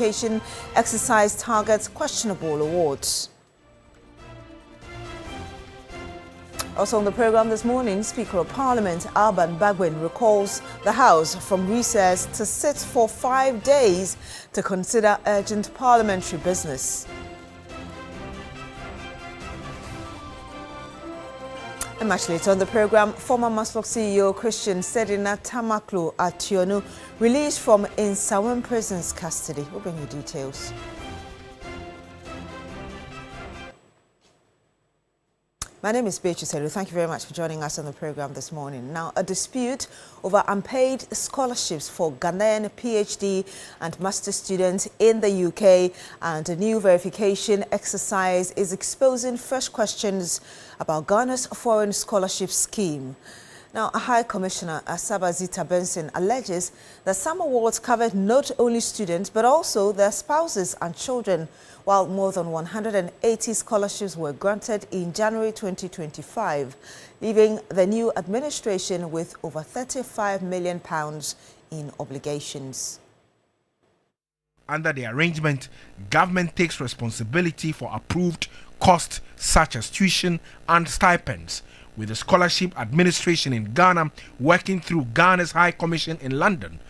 Education exercise targets questionable awards. Also on the program this morning, Speaker of Parliament Alban Bagwin recalls the House from recess to sit for 5 days to consider urgent parliamentary business. And much later on the program, former Maslock CEO Christian Sedina Tamaklo Ationu released from Nsawam Prison's custody. We'll bring you details. My name is Beatrice Elu. Thank you very much for joining us on the program this morning. Now, a dispute over unpaid scholarships for Ghanaian PhD and master students in the UK and a new verification exercise is exposing fresh questions about Ghana's foreign scholarship scheme. Now, a High Commissioner, Asaba Zita Benson, alleges that some awards covered not only students but also their spouses and children, while more than 180 scholarships were granted in January 2025, leaving the new administration with over £35 million in obligations. Under the arrangement, government takes responsibility for approved costs such as tuition and stipends, with the Scholarship Administration in Ghana working through Ghana's High Commission in London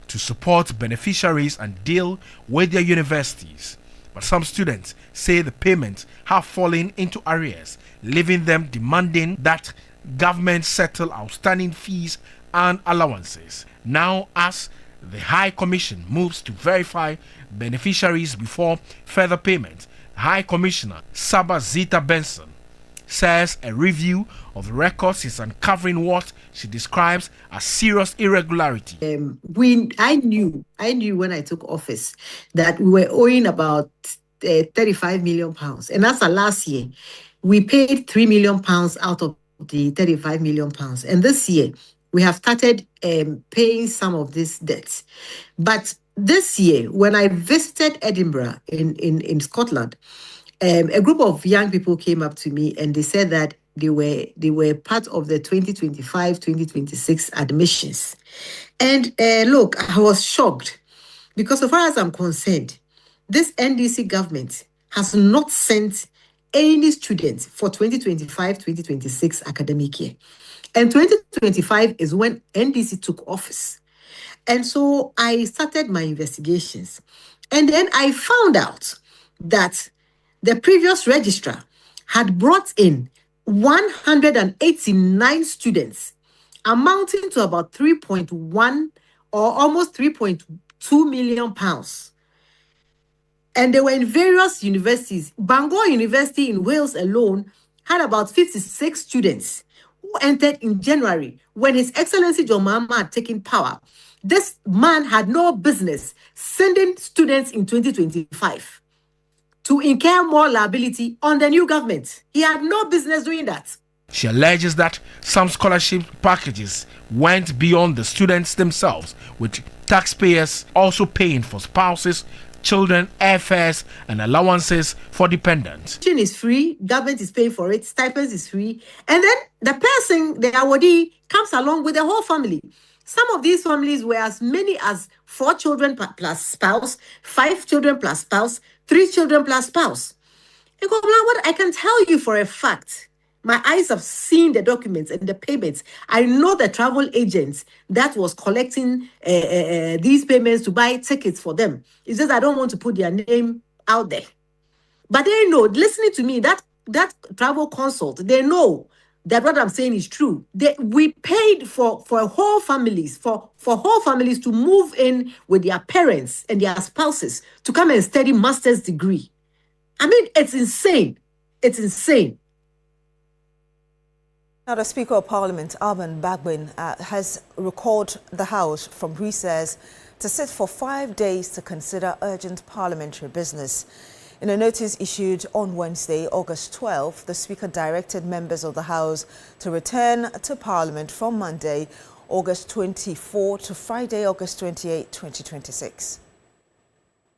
to support beneficiaries and deal with their universities. But some students say the payments have fallen into arrears, leaving them demanding that government settle outstanding fees and allowances. Now, as the High Commission moves to verify beneficiaries before further payment, High Commissioner Saba Zita Benson says a review of the records is uncovering what she describes as serious irregularity. I knew when I took office that we were owing about £35 million. And as of last year, we paid £3 million out of the £35 million. And this year, we have started paying some of these debts. But this year, when I visited Edinburgh in Scotland, a group of young people came up to me and they said that they were part of the 2025-2026 admissions. And look, I was shocked because as far as I'm concerned, this NDC government has not sent any students for 2025-2026 academic year. And 2025 is when NDC took office. And so I started my investigations. And then I found out that the previous registrar had brought in 189 students, amounting to about 3.1 or almost 3.2 million pounds. And they were in various universities. Bangor University in Wales alone had about 56 students who entered in January when His Excellency John Mahama had taken power. This man had no business sending students in 2025 to incur more liability on the new government. He had no business doing that. She alleges that some scholarship packages went beyond the students themselves, with taxpayers also paying for spouses, children, airfares, and allowances for dependents. Tuition is free, government is paying for it, stipends is free, and then the person, the awardee, comes along with the whole family. Some of these families were as many as 4 children plus spouse, 5 children plus spouse, 3 children plus spouse. And what I can tell you for a fact, my eyes have seen the documents and the payments. I know the travel agents that was collecting these payments to buy tickets for them. It's just I don't want to put their name out there. But they know, listening to me, that travel consult, they know that what I'm saying is true. We paid for whole families, for whole families to move in with their parents and their spouses to come and study master's degree. I mean, it's insane. It's insane. Now, the Speaker of Parliament, Alban Bagwin, has recalled the House from recess to sit for 5 days to consider urgent parliamentary business. In a notice issued on Wednesday, August 12, the Speaker directed members of the House to return to Parliament from Monday, August 24 to Friday, August 28, 2026.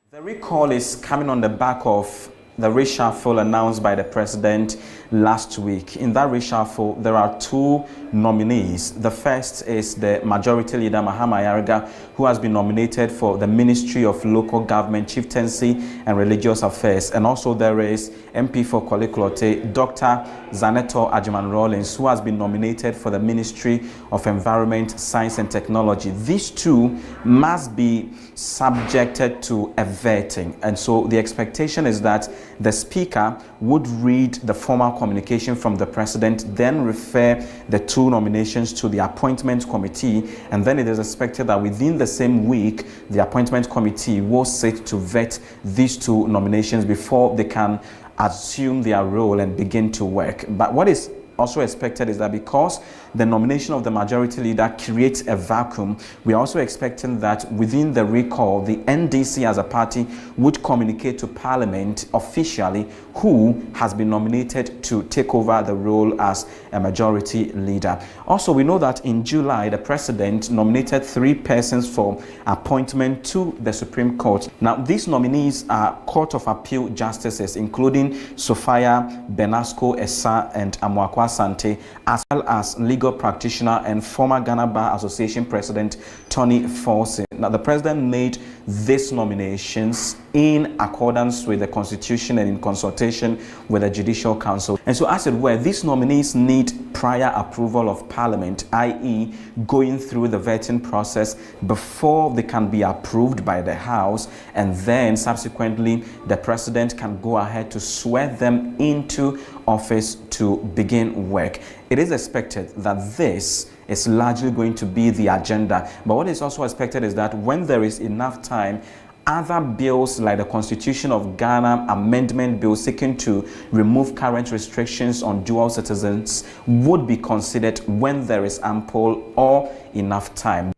The recall is coming on the back of the reshuffle announced by the president last week. In that reshuffle, there are two nominees. The first is the Majority Leader, Mahama Ayariga, who has been nominated for the Ministry of Local Government, Chieftaincy and Religious Affairs. And also there is MP for Kwale-Klote, Dr. Zaneto Ajiman-Rawlings, who has been nominated for the Ministry of Environment, Science and Technology. These two must be subjected to a vetting. And so the expectation is that the Speaker would read the formal communication from the President, then refer the two nominations to the Appointment Committee, and then it is expected that within the same week, the Appointment Committee will sit to vet these two nominations before they can assume their role and begin to work. But what is also expected is that because the nomination of the Majority Leader creates a vacuum, we are also expecting that within the recall, the NDC as a party would communicate to Parliament officially who has been nominated to take over the role as a Majority Leader. Also, we know that in July, the President nominated 3 persons for appointment to the Supreme Court. Now, these nominees are Court of Appeal justices, including Sophia Benasco Essa and Amoakwa Sante, as well as legal practitioner and former Ghana Bar Association President Tony Forsey. Now, the President made these nominations in accordance with the Constitution and in consultation with the Judicial Council. And so, as it were, these nominees need prior approval of Parliament, i.e. going through the vetting process before they can be approved by the House, and then subsequently the President can go ahead to swear them into office to begin work. It is expected that this is largely going to be the agenda. But what is also expected is that when there is enough time, other bills like the Constitution of Ghana Amendment Bill seeking to remove current restrictions on dual citizens would be considered when there is ample or enough time.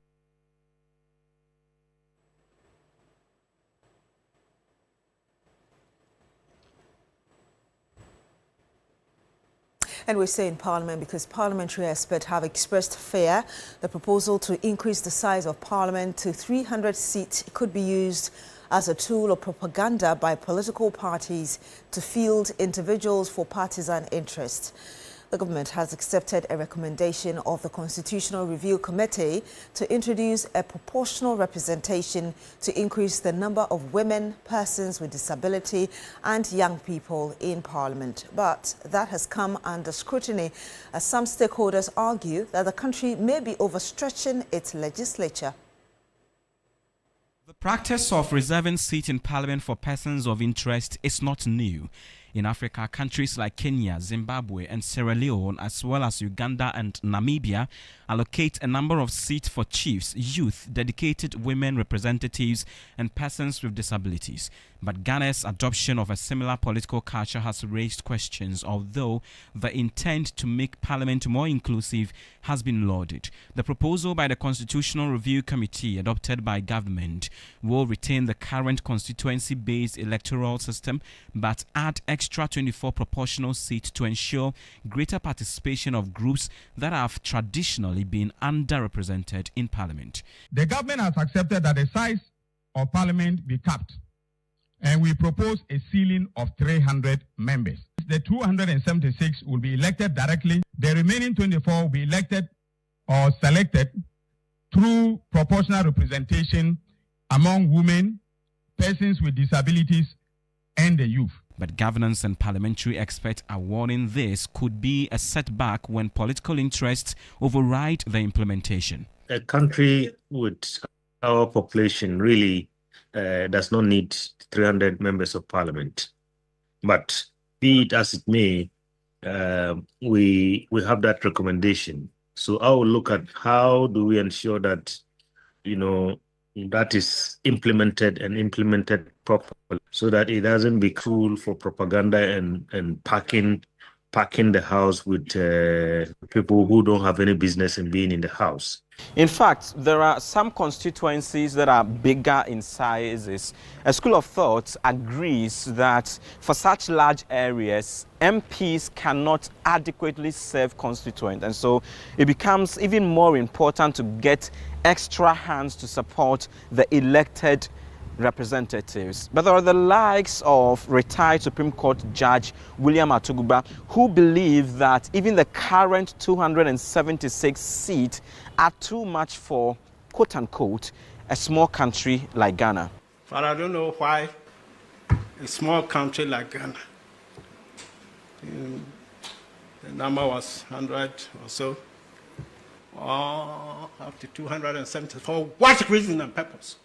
And we say in Parliament because parliamentary experts have expressed fear the proposal to increase the size of Parliament to 300 seats could be used as a tool of propaganda by political parties to field individuals for partisan interests. The government has accepted a recommendation of the Constitutional Review Committee to introduce a proportional representation to increase the number of women, persons with disability and young people in Parliament. But that has come under scrutiny as some stakeholders argue that the country may be overstretching its legislature. The practice of reserving seats in Parliament for persons of interest is not new. In Africa, countries like Kenya, Zimbabwe and Sierra Leone, as well as Uganda and Namibia, allocate a number of seats for chiefs, youth, dedicated women representatives and persons with disabilities. But Ghana's adoption of a similar political culture has raised questions, although the intent to make Parliament more inclusive has been lauded. The proposal by the Constitutional Review Committee, adopted by government, will retain the current constituency-based electoral system, but add extra 24 proportional seats to ensure greater participation of groups that have traditionally been underrepresented in Parliament. The government has accepted that the size of Parliament be capped, and we propose a ceiling of 300 members. The 276 will be elected directly. The remaining 24 will be elected or selected through proportional representation among women, persons with disabilities, and the youth. But governance and parliamentary experts are warning this could be a setback when political interests override the implementation. A country with our population really does not need 300 members of parliament. But be it as it may, we have that recommendation. So I will look at how do we ensure that, that is implemented properly, so that it doesn't be cool for propaganda and packing the house with people who don't have any business in being in the house. In fact, there are some constituencies that are bigger in sizes. A school of thought agrees that for such large areas, MPs cannot adequately serve constituents, and so it becomes even more important to get extra hands to support the elected representatives. But there are the likes of retired Supreme Court Judge William Atuguba, who believe that even the current 276 seats are too much for, quote unquote, a small country like Ghana. But I don't know why a small country like Ghana, the number was 100 or so, or up to 270. For what reason and purpose?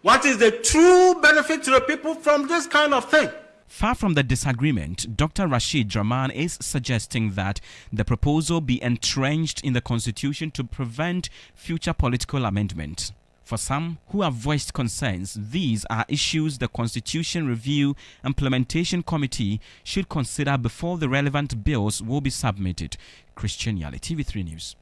What is the true benefit to the people from this kind of thing? Far from the disagreement, Dr. Rashid Rahman is suggesting that the proposal be entrenched in the Constitution to prevent future political amendment. For some who have voiced concerns, these are issues the Constitution Review Implementation Committee should consider before the relevant bills will be submitted. Christian Yale, TV3 News.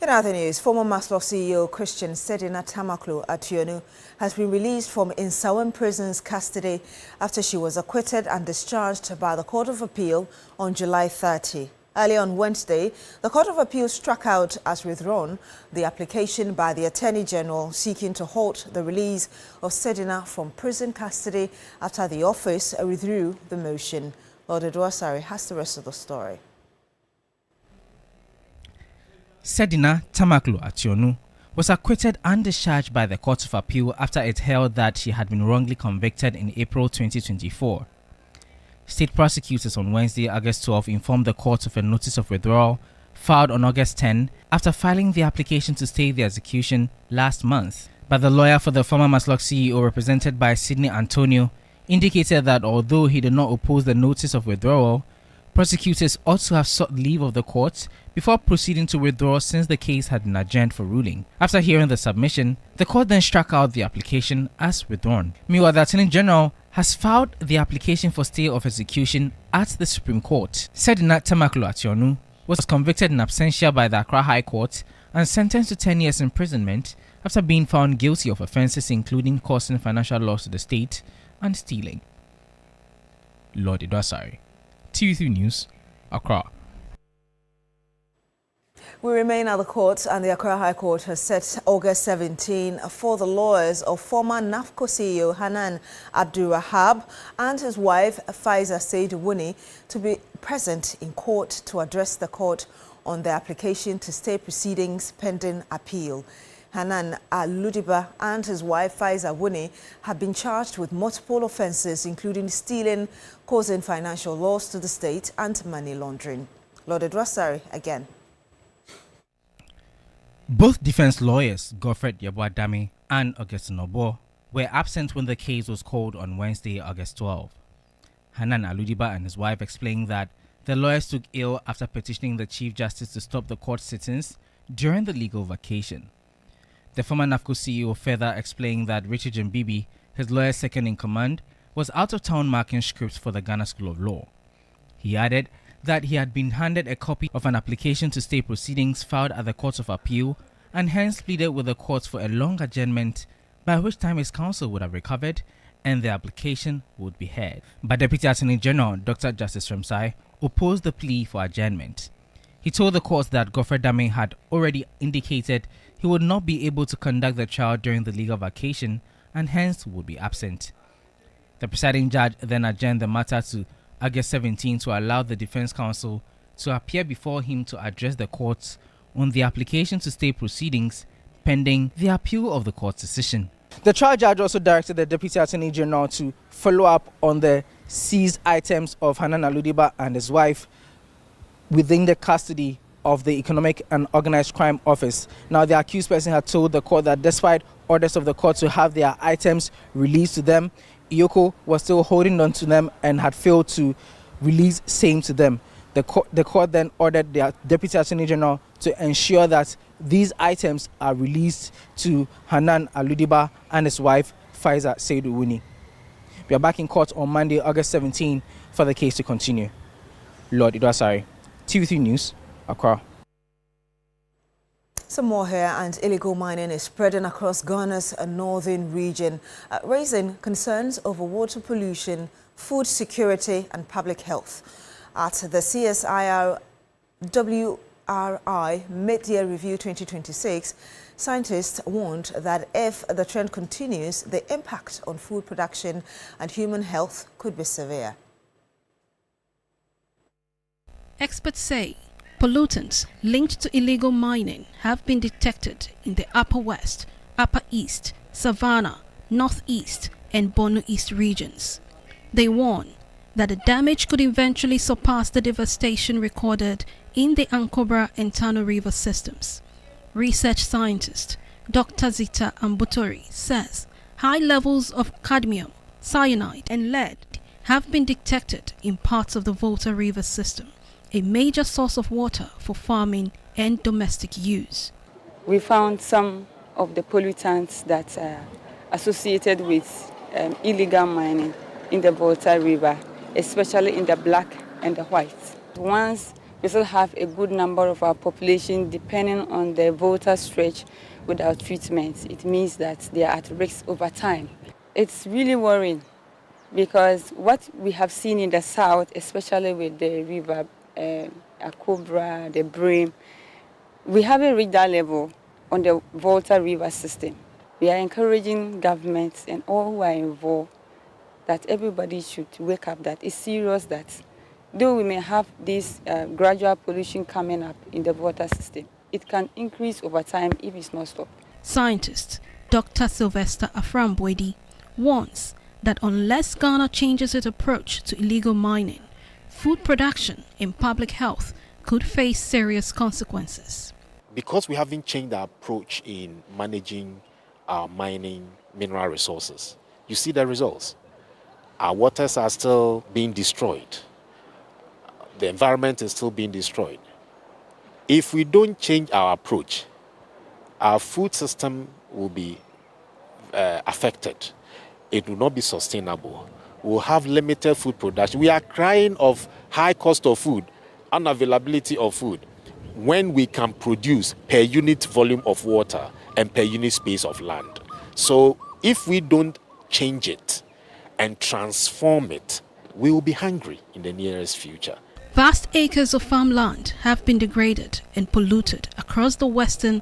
In other news, former Maslow CEO Christian Sedina Tamaklo Ationu has been released from Insawen Prison's custody after she was acquitted and discharged by the Court of Appeal on July 30. Early on Wednesday, the Court of Appeal struck out as withdrawn the application by the Attorney General seeking to halt the release of Sedina from prison custody after the office withdrew the motion. Lord Edwasari has the rest of the story. Sedina Tamaklo Ationu was acquitted and discharged by the Court of Appeal after it held that she had been wrongly convicted in April 2024. State prosecutors on Wednesday, August 12, informed the court of a notice of withdrawal filed on August 10 after filing the application to stay the execution last month. But the lawyer for the former Maslow CEO, represented by Sidney Antonio, indicated that although he did not oppose the notice of withdrawal, prosecutors ought to have sought leave of the court before proceeding to withdraw since the case had been adjourned for ruling. After hearing the submission, the court then struck out the application as withdrawn. Meanwhile, the Attorney General has filed the application for stay of execution at the Supreme Court. Sedina Tamaklo Ationu was convicted in absentia by the Accra High Court and sentenced to 10 years imprisonment after being found guilty of offences including causing financial loss to the state and stealing. Lord Idwasari, TV3 News, Accra. We remain at the court, and the Accra High Court has set August 17 for the lawyers of former NAFCO CEO Hanan Abdul-Rahab and his wife Faiza Said-Wuni to be present in court to address the court on their application to stay proceedings pending appeal. Hanan Aludiba and his wife Faiza Wuni have been charged with multiple offences, including stealing, causing financial loss to the state, and money laundering. Lord Edwasari again. Both defense lawyers, Godfred Yeboah-Dame and Augustine Obo, were absent when the case was called on Wednesday, August 12. Hanan Aludiba and his wife explained that the lawyers took ill after petitioning the Chief Justice to stop the court sittings during the legal vacation. The former NAFCO CEO further explained that Richard Mbibi, his lawyer second in command, was out of town marking scripts for the Ghana School of Law. He added that he had been handed a copy of an application to stay proceedings filed at the Court of Appeal and hence pleaded with the court for a long adjournment, by which time his counsel would have recovered and the application would be heard. But Deputy Attorney General Dr. Justice Remsai opposed the plea for adjournment. He told the court that Godfred Dame had already indicated he would not be able to conduct the trial during the legal vacation and hence would be absent. The presiding judge then adjourned the matter to August 17 to allow the defense counsel to appear before him to address the court on the application to stay proceedings pending the appeal of the court's decision. The trial judge also directed the Deputy Attorney General to follow up on the seized items of Hanan Aludiba and his wife within the custody of the Economic and Organized Crime Office. Now, the accused person had told the court that despite orders of the court to have their items released to them, Iyoko was still holding on to them and had failed to release same to them. The court then ordered the Deputy Attorney General to ensure that these items are released to Hanan Aludiba and his wife, Faiza Said-Wuni. We are back in court on Monday, August 17, for the case to continue. Lord Idwasari, TV3 News, Accra. Some more here, and illegal mining is spreading across Ghana's northern region, raising concerns over water pollution, food security and public health. At the CSIR WRI Mid-Year Review 2026, Scientists warned that if the trend continues, the impact on food production and human health could be severe. Experts say pollutants linked to illegal mining have been detected in the Upper West, Upper East, Savannah, Northeast, and Borno East regions. They warn that the damage could eventually surpass the devastation recorded in the Ankobra and Tano River systems. Research scientist Dr. Zita Ambutori says high levels of cadmium, cyanide, and lead have been detected in parts of the Volta River system, a major source of water for farming and domestic use. We found some of the pollutants that are associated with illegal mining in the Volta River, especially in the black and the white. Once we still have a good number of our population depending on the Volta stretch without treatment, it means that they are at risk over time. It's really worrying because what we have seen in the south, especially with the river Akobra, the Brim, we haven't reached that level on the Volta River system. We are encouraging governments and all who are involved that everybody should wake up, that it's serious, that though we may have this gradual pollution coming up in the water system, it can increase over time if it's not stopped. Scientist Dr. Sylvester Aframbwedi warns that unless Ghana changes its approach to illegal mining, food production and public health could face serious consequences. Because we haven't changed our approach in managing our mining mineral resources, you see the results. Our waters are still being destroyed. The environment is still being destroyed. If we don't change our approach, our food system will be affected. It will not be sustainable. We'll have limited food production. We are crying of high cost of food, unavailability of food, when we can produce per unit volume of water and per unit space of land. So if we don't change it and transform it, we will be hungry in the nearest future. Vast acres of farmland have been degraded and polluted across the western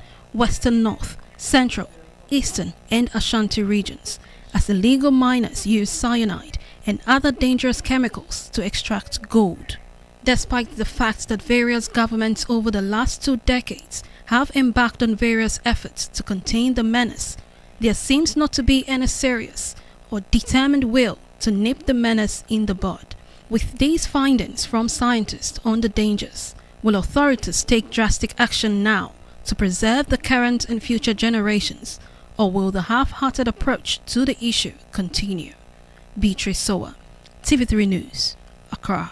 north, central, eastern, and Ashanti regions as illegal miners use cyanide and other dangerous chemicals to extract gold. Despite the fact that various governments over the last 2 decades have embarked on various efforts to contain the menace, there seems not to be any serious or determined will to nip the menace in the bud. With these findings from scientists on the dangers, will authorities take drastic action now to preserve the current and future generations, or will the half-hearted approach to the issue continue? Beatrice Sowa, TV3 News, Accra.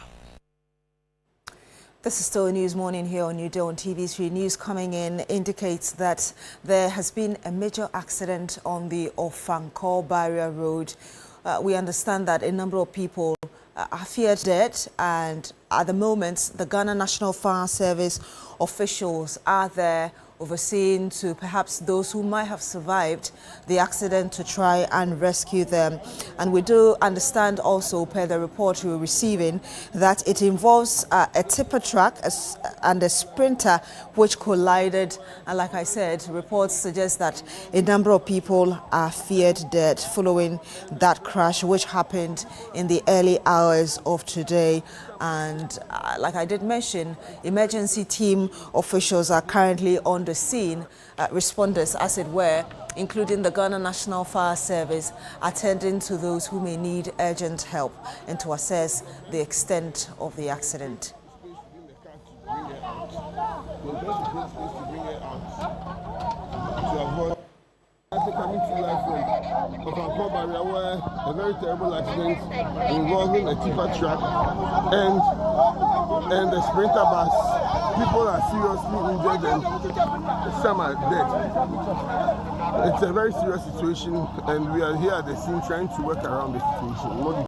This is still News Morning here on Newday on TV3. News coming in indicates that there has been a major accident on the Ofankor Barrier Road. We understand that a number of people are feared dead, and at the moment the Ghana National Fire Service officials are there overseeing to perhaps those who might have survived the accident to try and rescue them. And we do understand also, per the report we're receiving, that it involves a tipper truck and a sprinter which collided. And like I said, reports suggest that a number of people are feared dead following that crash, which happened in the early hours of today. And like I did mention, emergency team officials are currently on the scene, responders as it were, including the Ghana National Fire Service, attending to those who may need urgent help and to assess the extent of the accident. Coming to life from Ofankor Barrier, where a very terrible accident involving a tipper truck and a sprinter bus. People are seriously injured and some are dead. It's a very serious situation, and we are here at the scene trying to work around the situation.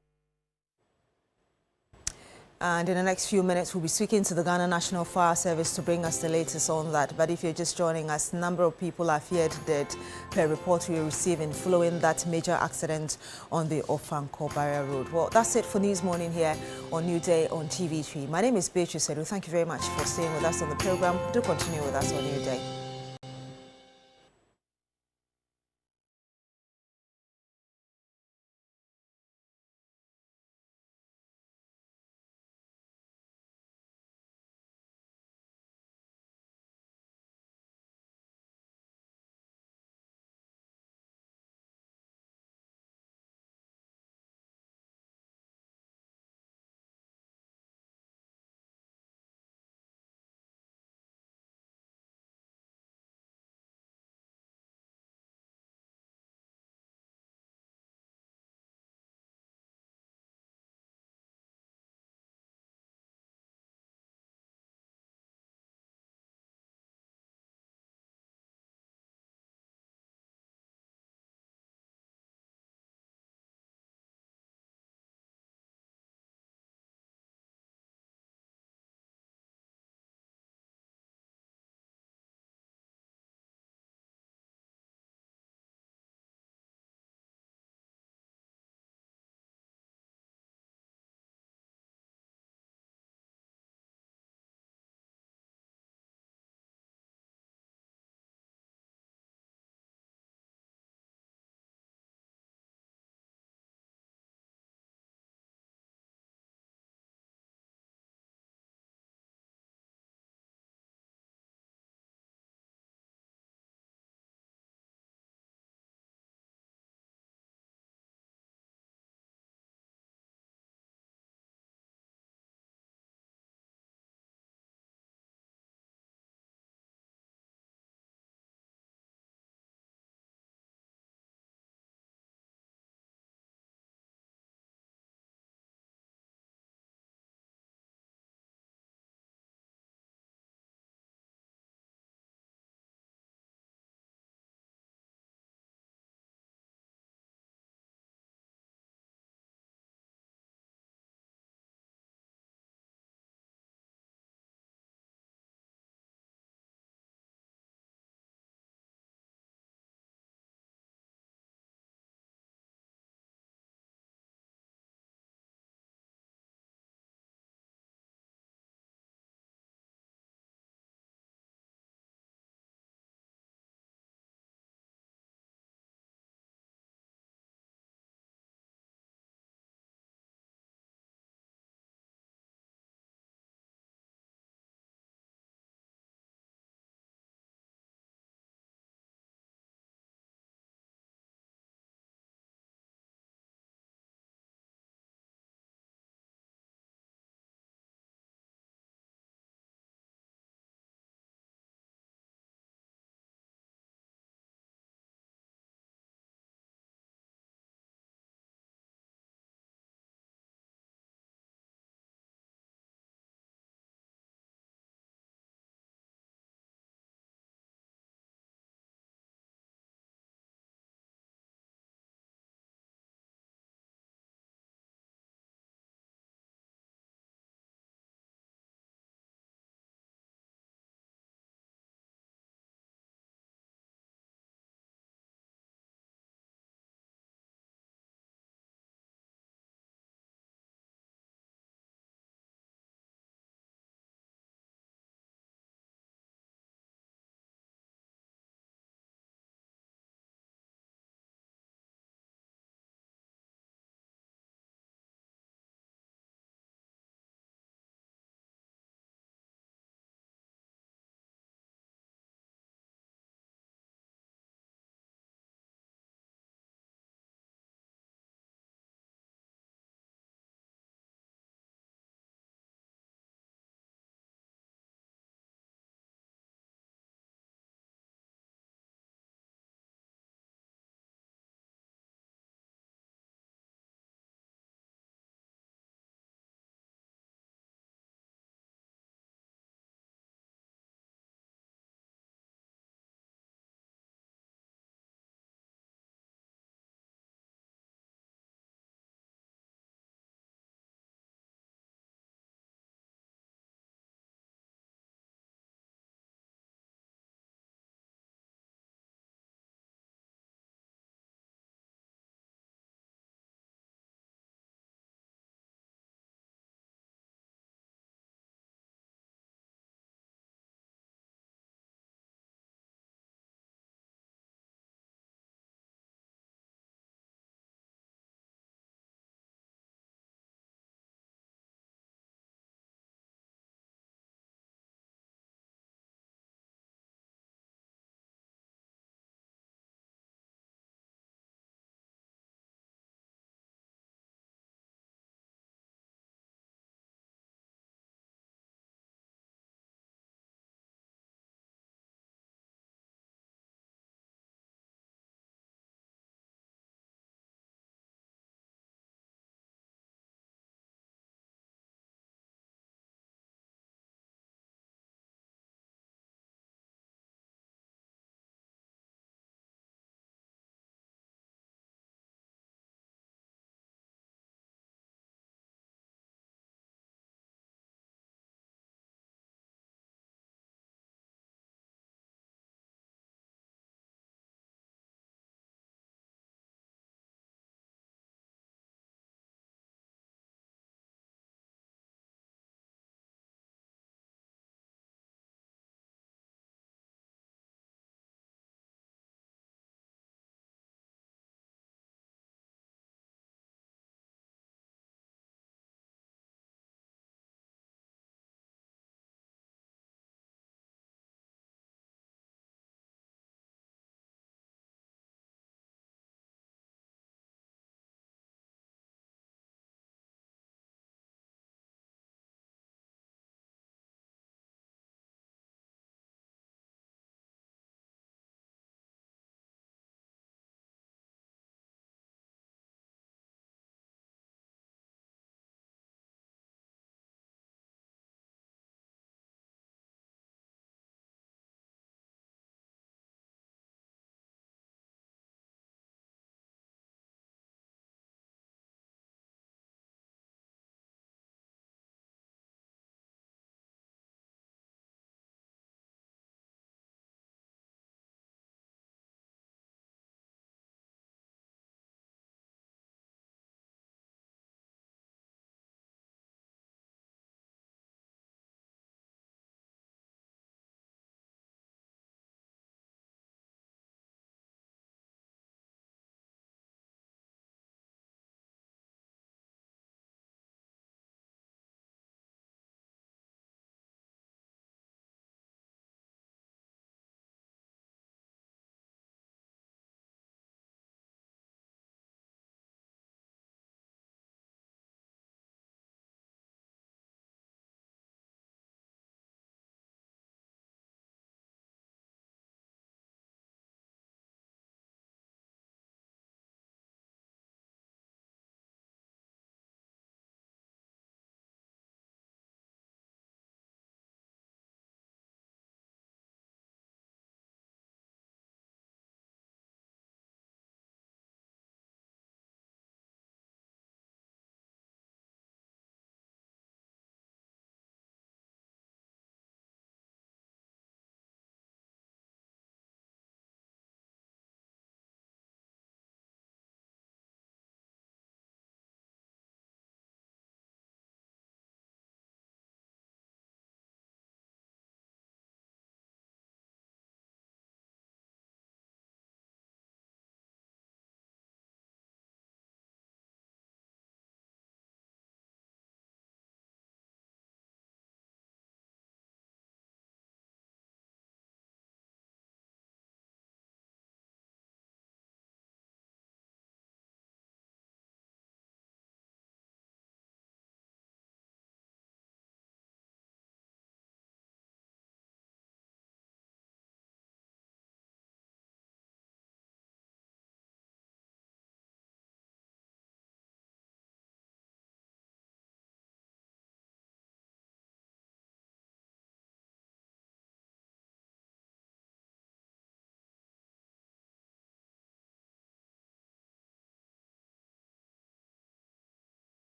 And in the next few minutes, we'll be speaking to the Ghana National Fire Service to bring us the latest on that. But if you're just joining us, a number of people are feared dead per report we're receiving following that major accident on the Ofankor Barrier Road. Well, that's it for News Morning here on Newday on TV3. My name is Beatrice Seru. Thank you very much for staying with us on the program. Do continue with us on Newday.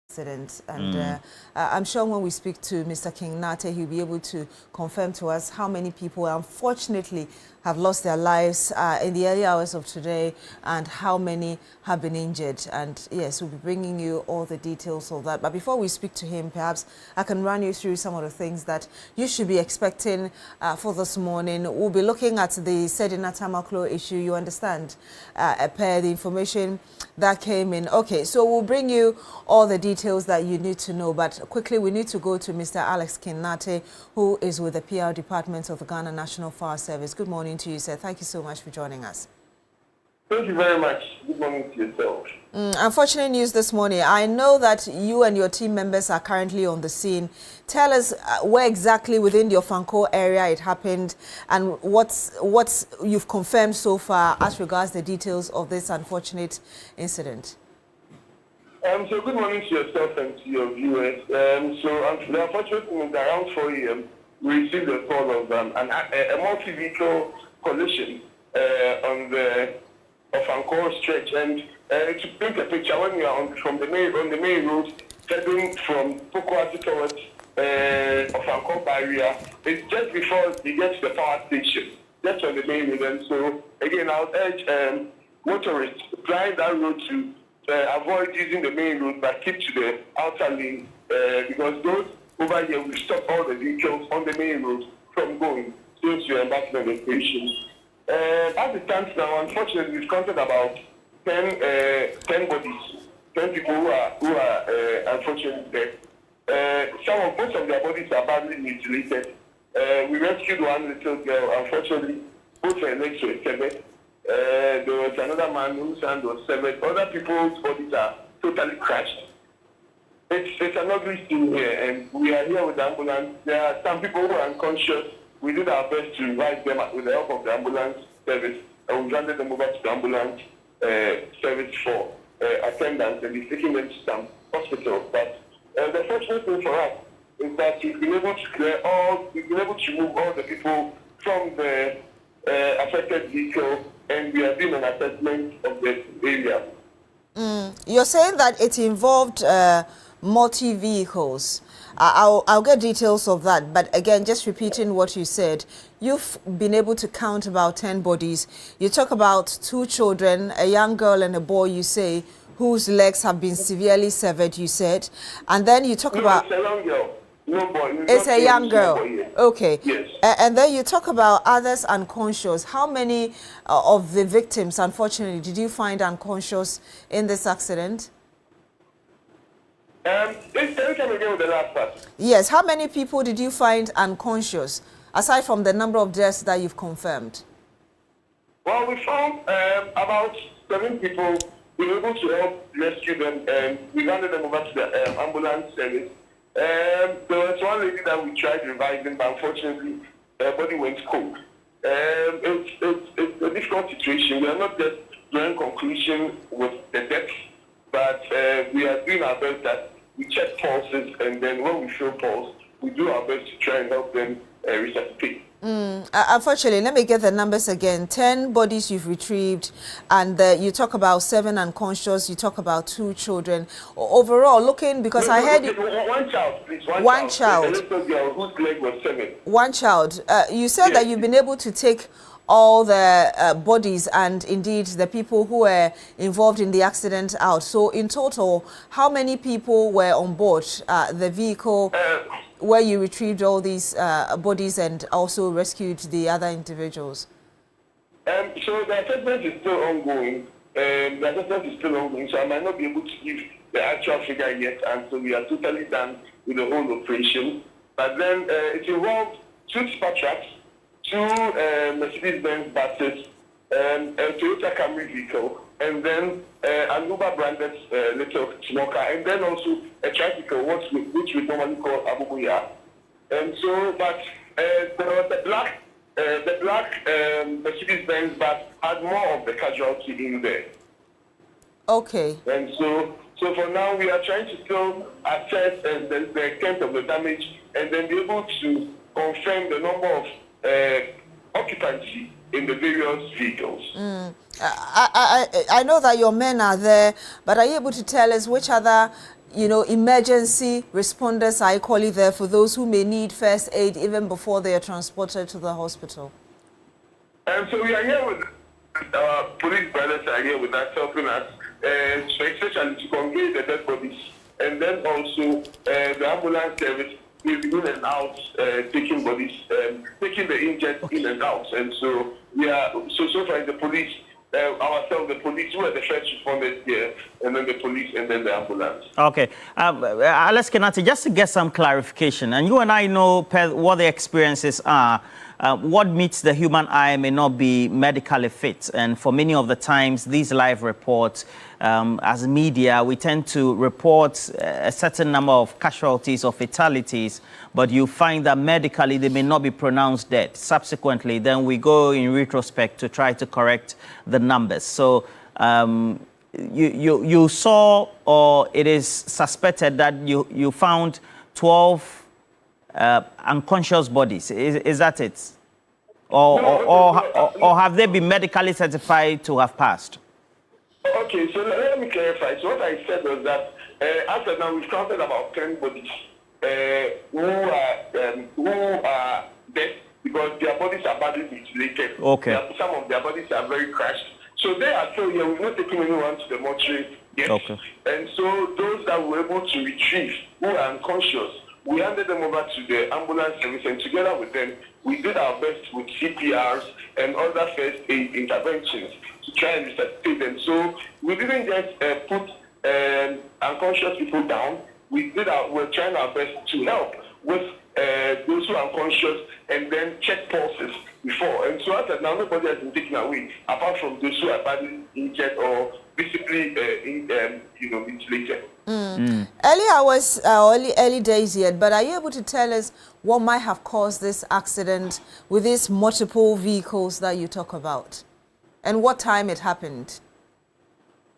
accident, and I'm sure when we speak to Mr. King Nate, he'll be able to confirm to us how many people unfortunately have lost their lives in the early hours of today and how many have been injured. And yes, we'll be bringing you all the details of that. But before we speak to him, perhaps I can run you through some of the things that you should be expecting for this morning. We'll be looking at the Sedina Tamaklo issue, you understand, per the information that came in. Okay, so we'll bring you all the details that you need to know. But quickly, we need to go to Mr. Alex Kinate, who is with the PR department of the Ghana National Fire Service. Good morning to you, sir. Thank you so much for joining us. Thank you very much. Good morning to yourself. Unfortunate news this morning. I know that you and your team members are currently on the scene. Tell us where exactly within your Fanko area it happened and what's you've confirmed so far as regards the details of this unfortunate incident. So good morning to yourself and to your viewers. The unfortunate thing is around 4 a.m. we received a call of a multi-vehicle collision on the Ankor stretch, and to paint a picture, when you are on the main road heading from Pokwati towards Ankor area, it's just before you get to the power station, just on the main road. And so again, I would urge motorists trying that road to avoid using the main road but keep to the outer lane, because those over here will stop all the vehicles on the main road from going since you're embarking on the station. As it stands now, unfortunately, we've counted about 10 bodies, 10 people who are unfortunately dead. Most of their bodies are badly mutilated. We rescued one little girl. Unfortunately, both her legs were severed. There was another man whose hand was severed. Other people's bodies are totally crushed. It's an ugly scene here, and we are here with the ambulance. There are some people who are unconscious. We did our best to revive them with the help of the ambulance service, and we handed them over to the ambulance service for attendance, and we're taking them to some hospitals. But the fortunate thing for us is that we've been able to remove all the people from the affected vehicle, and we are doing an assessment of the area. You're saying that it involved multi-vehicles. I'll get details of that, but again, just repeating what you said, you've been able to count about 10 bodies. You talk about 2 children, a young girl and a boy, you say, whose legs have been severely severed, you said, and then you talk about... It's a young girl. No boy. It's a young girl. Okay. Yes. And then you talk about others unconscious. How many of the victims, unfortunately, did you find unconscious in this accident? Can you come again with the last part? Yes. How many people did you find unconscious, aside from the number of deaths that you've confirmed? Well, we found about 7 people. We were able to help rescue them, and we handed them over to the ambulance service. There was one lady that we tried reviving, but unfortunately, her body went cold. It's a difficult situation. We are not just drawing conclusion with the death, but we are doing our best that we check pulses, and then when we feel pulse, we do our best to try and help them resuscitate. Unfortunately, let me get the numbers again. 10 bodies you've retrieved, and you talk about 7 unconscious. You talk about 2 children. Overall, looking, because I heard you... One child, please. One child. A little girl whose leg was severed. One child. You said that you've been able to take all the bodies and indeed the people who were involved in the accident out. So in total, how many people were on board the vehicle where you retrieved all these bodies and also rescued the other individuals? So the assessment is still ongoing. So I might not be able to give the actual figure yet, and so we are totally done with the whole operation. But then it involved 2 tipper trucks, 2 Mercedes-Benz buses, a Toyota Camry vehicle, and then an Uber-branded little smoker, and then also a tricycle, which we normally call Abubuya. And so, but the black Mercedes-Benz bus had more of the casualty in there. Okay. And so for now, we are trying to still assess the extent of the damage, and then be able to confirm the number of occupancy in the various vehicles. I know that your men are there, but are you able to tell us which other emergency responders are equally there for those who may need first aid even before they are transported to the hospital? So we are here with our police brothers are here with us, helping us, especially to convey the dead bodies, and then also the ambulance service will be in and out, taking bodies, taking the injured in and out. And so we are so far the police. Ourselves, the police, who are the first responders here, and then the police, and then the ambulance. Okay. Alex Kenati, just to get some clarification, and you and I know what the experiences are. What meets the human eye may not be medically fit, and for many of the times, these live reports, as media, we tend to report a certain number of casualties or fatalities, but you find that medically they may not be pronounced dead. Subsequently, then we go in retrospect to try to correct the numbers. So you saw, or it is suspected that you found 12 unconscious bodies. Is that it? Or have they been medically certified to have passed? Okay, so let me clarify. So what I said was that after now we've counted about 10 bodies who are dead because their bodies are badly mutilated. Okay. Some of their bodies are very crushed. So they are still here. We've not taken anyone to the mortuary yet. Okay. And so those that were able to retrieve who are unconscious, we handed them over to the ambulance service, and together with them, we did our best with CPRs and other first aid interventions to try and resuscitate them. So we didn't just put unconscious people down. We're trying our best to help with those who are unconscious and then check pulses before. And so after now, nobody has been taken away apart from those who are badly injured or visibly mutilated. Early hours, early days yet, but are you able to tell us what might have caused this accident with these multiple vehicles that you talk about? And what time it happened?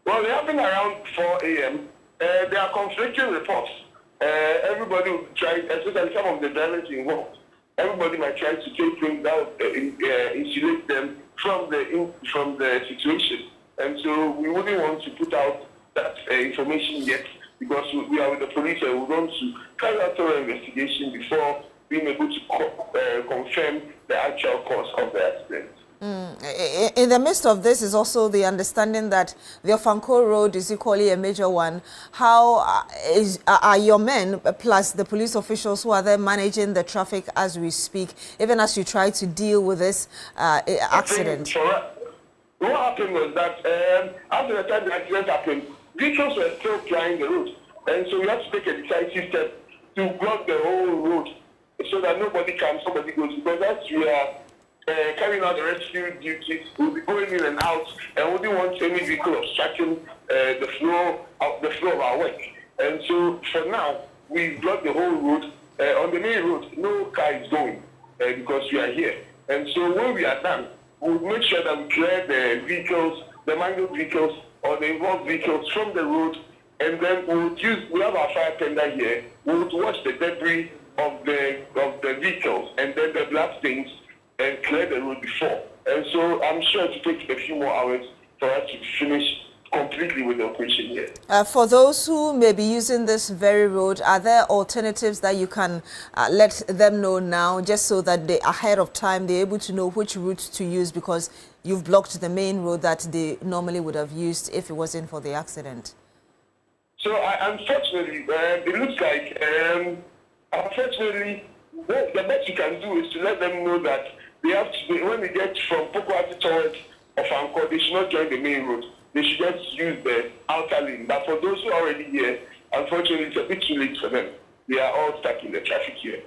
Well, it happened around 4 a.m. There are conflicting reports. Everybody will try, especially some of the drivers involved, everybody might try to take things out, insulate them from the situation. And so we wouldn't want to put out that information yet, because we are with the police and we want to carry out thorough investigation before being able to confirm the actual cause of the accident. In the midst of this is also the understanding that the Ofanko Road is equally a major one. How are your men, plus the police officials who are there managing the traffic as we speak, even as you try to deal with this accident? What happened was that after the time the accident happened, vehicles were still plying the road. And so we had to take a decisive step to block the whole road so that nobody goes. Because as we are carrying out the rescue duties, we'll be going in and out, and we didn't want any vehicle obstructing the flow of our work. And so for now, we blocked the whole road. On the main road, no car is going because we are here. And so when we are done, we'll make sure that we clear the vehicles, the mangled vehicles or the involved vehicles from the road, and then we have our fire tender here. We would wash the debris of the vehicles and then the blood stains and clear the road before. And so I'm sure it will take a few more hours for us to finish completely with the operation here. For those who may be using this very road, are there alternatives that you can let them know now, just so that they ahead of time they're able to know which route to use, because you've blocked the main road that they normally would have used if it wasn't for the accident? So unfortunately, it looks like, unfortunately, the best you can do is to let them know that they have to, when they get from Pokwati towards Ofanko, they should not join the main road. They should just use the outer lane. But for those who are already here, unfortunately, it's a bit too late for them. They are all stuck in the traffic here.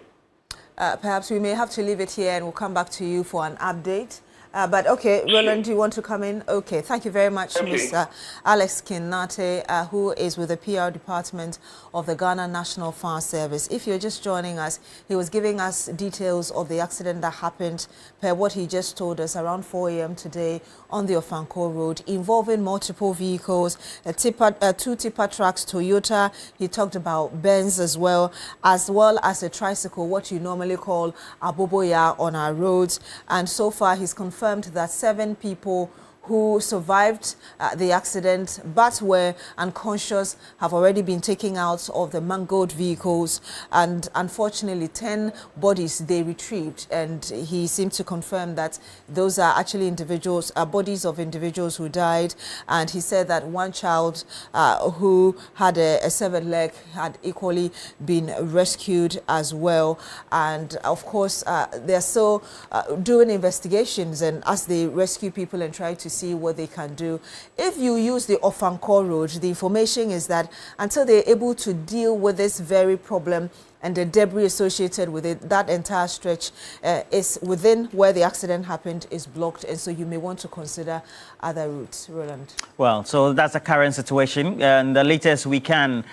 Perhaps we may have to leave it here and we'll come back to you for an update. But okay, Roland, do you want to come in? Okay, thank you very much, Mr. Alex Kinate, who is with the PR department of the Ghana National Fire Service. If you're just joining us, he was giving us details of the accident that happened, per what he just told us, around 4 a.m. today on the Ofanko Road, involving multiple vehicles, two tipper trucks, Toyota. He talked about Benz as well as a tricycle, what you normally call a boboya on our roads. And so far, he's confirmed that 7 people who survived the accident but were unconscious have already been taken out of the mangled vehicles, and unfortunately 10 bodies they retrieved, and he seemed to confirm that those are actually individuals, bodies of individuals who died. And he said that one child who had a severed leg had equally been rescued as well. And of course they're still doing investigations, and as they rescue people and try to see what they can do. If you use the Ofankor Road, the information is that until they're able to deal with this very problem and the debris associated with it, that entire stretch is within where the accident happened is blocked, and so you may want to consider other routes. Roland. Well, so that's the current situation, and the latest we can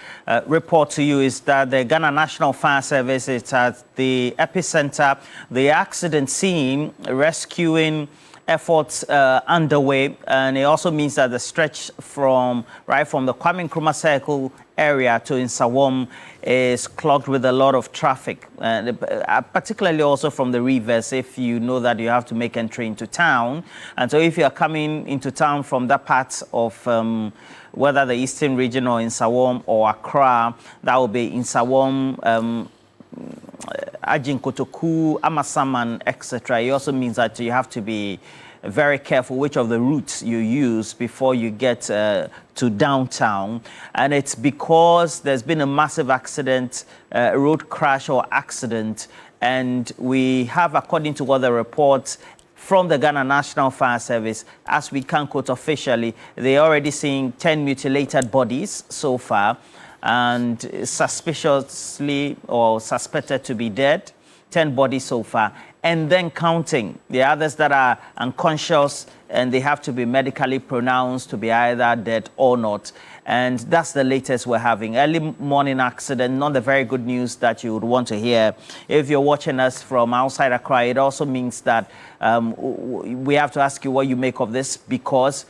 report to you is that the Ghana National Fire Service is at the epicenter, the accident scene, rescuing efforts underway, and it also means that the stretch from the Kwame Nkrumah Circle area to Nsawam is clogged with a lot of traffic, particularly also from the rivers, if you know that you have to make entry into town. And so if you are coming into town from that part of whether the eastern region or Nsawam or Accra, that will be Nsawam, Ajin Kotoku, Amasaman, etc. It also means that you have to be very careful which of the routes you use before you get to downtown. And it's because there's been a massive accident, road crash or accident, and we have, according to other reports from the Ghana National Fire Service, as we can quote officially, they're already seeing 10 mutilated bodies so far, and suspiciously or suspected to be dead, 10 bodies so far, and then counting the others that are unconscious and they have to be medically pronounced to be either dead or not. And that's the latest we're having. Early morning accident, not the very good news that you would want to hear. If you're watching us from outside Accra, it also means that we have to ask you what you make of this, because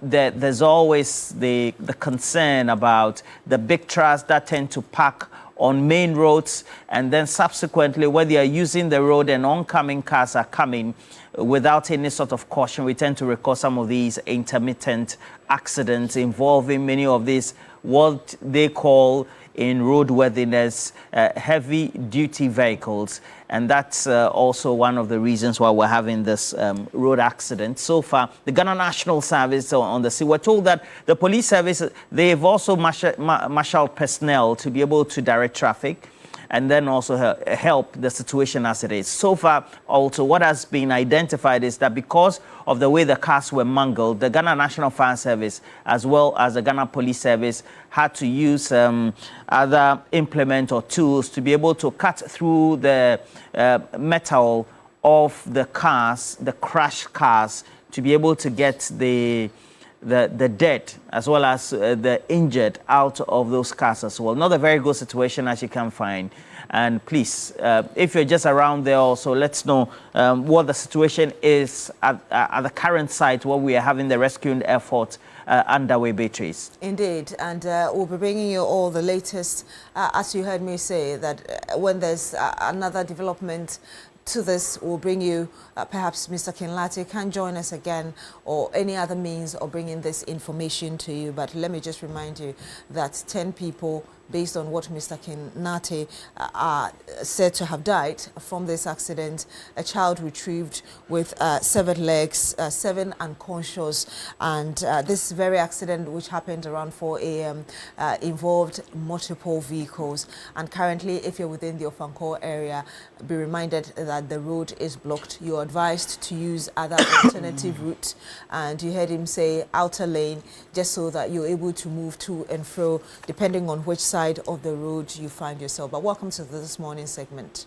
there's always the concern about the big trucks that tend to park on main roads, and then subsequently, whether you're using the road and oncoming cars are coming without any sort of caution, we tend to record some of these intermittent accidents involving many of these, what they call in roadworthiness, heavy duty vehicles. And that's also one of the reasons why we're having this road accident. So far, the Ghana National Service on the sea, we're told that the police service, they've also marshaled personnel to be able to direct traffic and then also help the situation as it is. So far, also, what has been identified is that because of the way the cars were mangled, the Ghana National Fire Service, as well as the Ghana Police Service, had to use other implements or tools to be able to cut through the metal of the cars, the crashed cars, to be able to get the dead as well as the injured out of those cars as well. Not a very good situation, as you can find. And please, if you're just around there also, let's know what the situation is at the current site where we are having the rescuing effort underway, Beatrice. Indeed, and we'll be bringing you all the latest, as you heard me say, that when there's another development to this, we'll bring you, perhaps Mr. Kinlate can join us again, or any other means of bringing this information to you. But let me just remind you that 10 people, based on what Mr. Kinlate said to have died from this accident, a child retrieved with severed legs, 7 unconscious, and this very accident, which happened around 4 a.m., involved multiple vehicles. And currently, if you're within the Ofankor area, be reminded that the road is blocked. You're advised to use other alternative routes, and you heard him say outer lane, just so that you're able to move to and fro depending on which side of the road you find yourself. But welcome to this morning segment.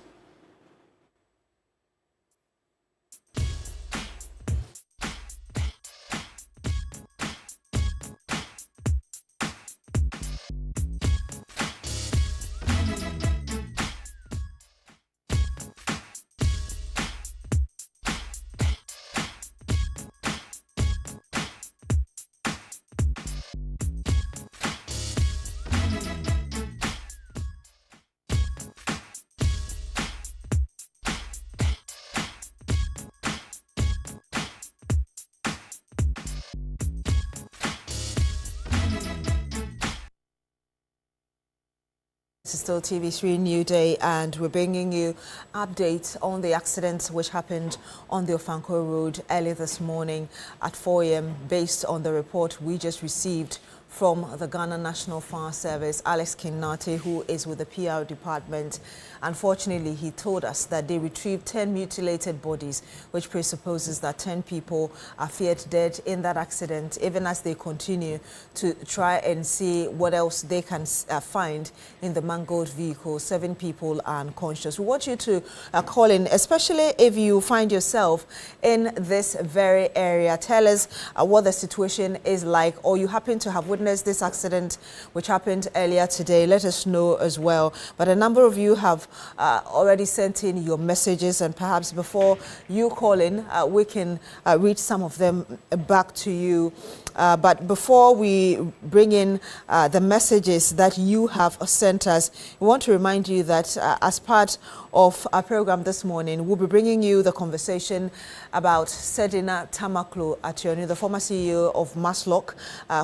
This is still TV3 Newday, and we're bringing you updates on the accident which happened on the Ofanko Road early this morning at 4 a.m. based on the report we just received from the Ghana National Fire Service, Alex Kinati, who is with the PR department. Unfortunately, he told us that they retrieved 10 mutilated bodies, which presupposes that 10 people are feared dead in that accident, even as they continue to try and see what else they can find in the mangled vehicle. 7 people are unconscious. We want you to call in, especially if you find yourself in this very area. Tell us what the situation is like, or you happen to have witnessed this accident which happened earlier today. Let us know as well. But a number of you have already sent in your messages, and perhaps before you call in, we can read some of them back to you. But before we bring in the messages that you have sent us, we want to remind you that as part of our program this morning, we'll be bringing you the conversation about Sedina Tamaklo Ationi, the former CEO of Maslock,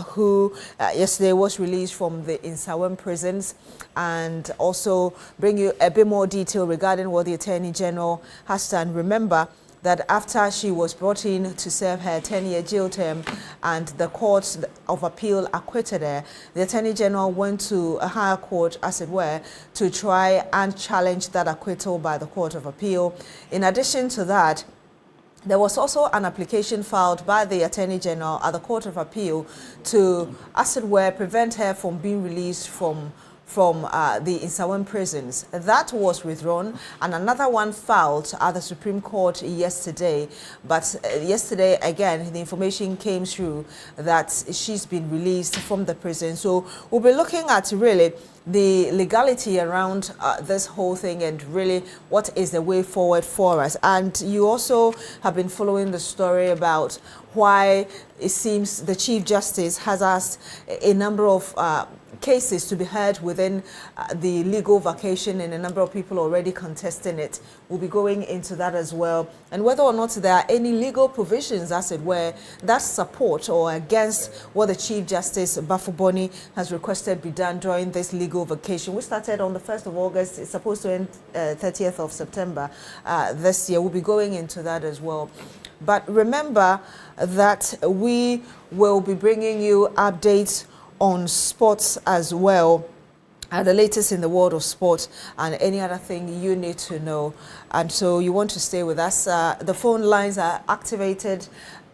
who yesterday was released from the Insawam prisons, and also bring you a bit more detail regarding what the Attorney General has done. Remember that after she was brought in to serve her 10-year jail term and the Court of Appeal acquitted her, the Attorney General went to a higher court, as it were, to try and challenge that acquittal by the Court of Appeal. In addition to that, there was also an application filed by the Attorney General at the Court of Appeal to, as it were, prevent her from being released from the Insawam prisons. That was withdrawn, and another one filed at the Supreme Court yesterday. But yesterday, again, the information came through that she's been released from the prison. So we'll be looking at really the legality around this whole thing, and really what is the way forward for us. And you also have been following the story about why it seems the Chief Justice has asked a number of cases to be heard within the legal vacation, and a number of people already contesting it. We'll be going into that as well, and whether or not there are any legal provisions, as it were, that support or against what the Chief Justice Bafuboni has requested be done during this legal vacation. We started on the 1st of August. It's supposed to end 30th of September this year. We'll be going into that as well. But remember that we will be bringing you updates on sports as well, the latest in the world of sport, and any other thing you need to know. And so you want to stay with us. The phone lines are activated,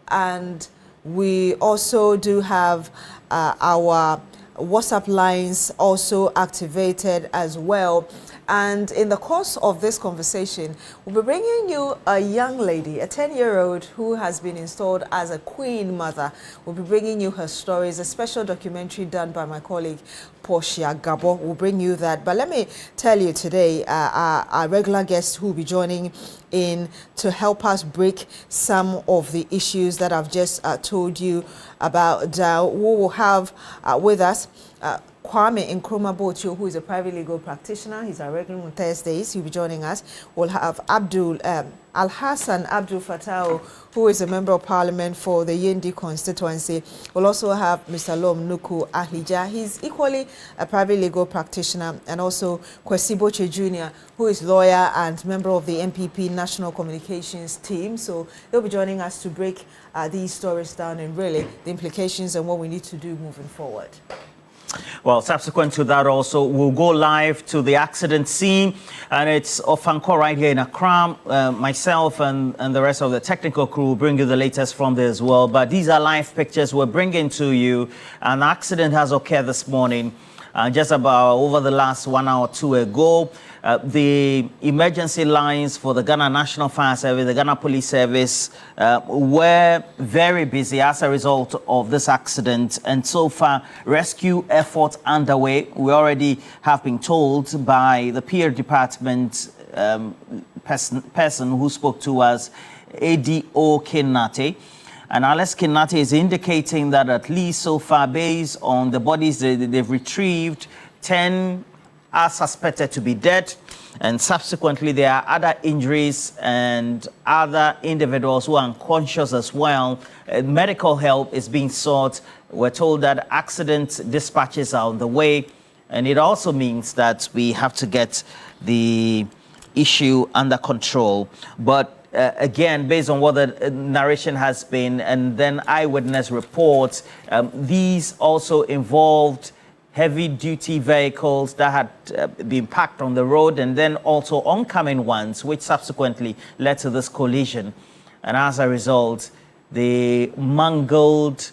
and we also do have our WhatsApp lines also activated as well. And in the course of this conversation, we'll be bringing you a young lady, a 10-year-old who has been installed as a queen mother. We'll be bringing you her stories, a special documentary done by my colleague, Portia Gabo. We'll bring you that. But let me tell you today, our regular guest who will be joining in to help us break some of the issues that I've just told you about. We will have with us Kwame Nkrumah Bocho, who is a private legal practitioner. He's our regular on Thursdays. He'll be joining us. We'll have Al-Hassan Abdul Fattah, who is a member of parliament for the Yendi constituency. We'll also have Mr. Lom Nuku Ahlija. He's equally a private legal practitioner, and also Kwesi Boche Jr., who is lawyer and member of the MPP National Communications team. So they'll be joining us to break these stories down, and really the implications and what we need to do moving forward. Well, subsequent to that also, we'll go live to the accident scene, and it's Ofanko right here in Accra. Myself and the rest of the technical crew will bring you the latest from there as well. But these are live pictures we're bringing to you. An accident has occurred this morning, just about over the last 1 hour or 2 ago. The emergency lines for the Ghana National Fire Service, the Ghana Police Service, were very busy as a result of this accident. And so far, rescue efforts underway. We already have been told by the PR department person who spoke to us, ADO Kinati. And Alex Kinati is indicating that at least so far, based on the bodies they've retrieved, 10 are suspected to be dead, and subsequently there are other injuries and other individuals who are unconscious as well. Medical help is being sought. We're told that accident dispatches are on the way, And it also means that we have to get the issue under control. But again, based on what the narration has been, and then eyewitness reports, these also involved heavy-duty vehicles that had been parked on the road, and then also oncoming ones, which subsequently led to this collision. And as a result, the mangled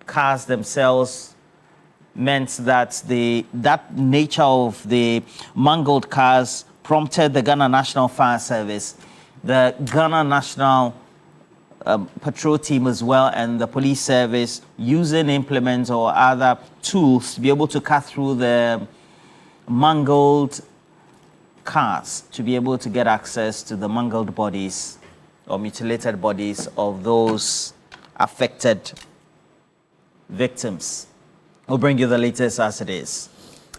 cars themselves meant that that nature of the mangled cars prompted the Ghana National Fire Service, the Ghana National Patrol Team as well, and the police service using implements or other tools to be able to cut through the mangled cars to be able to get access to the mangled bodies or mutilated bodies of those affected victims. We'll bring you the latest as it is.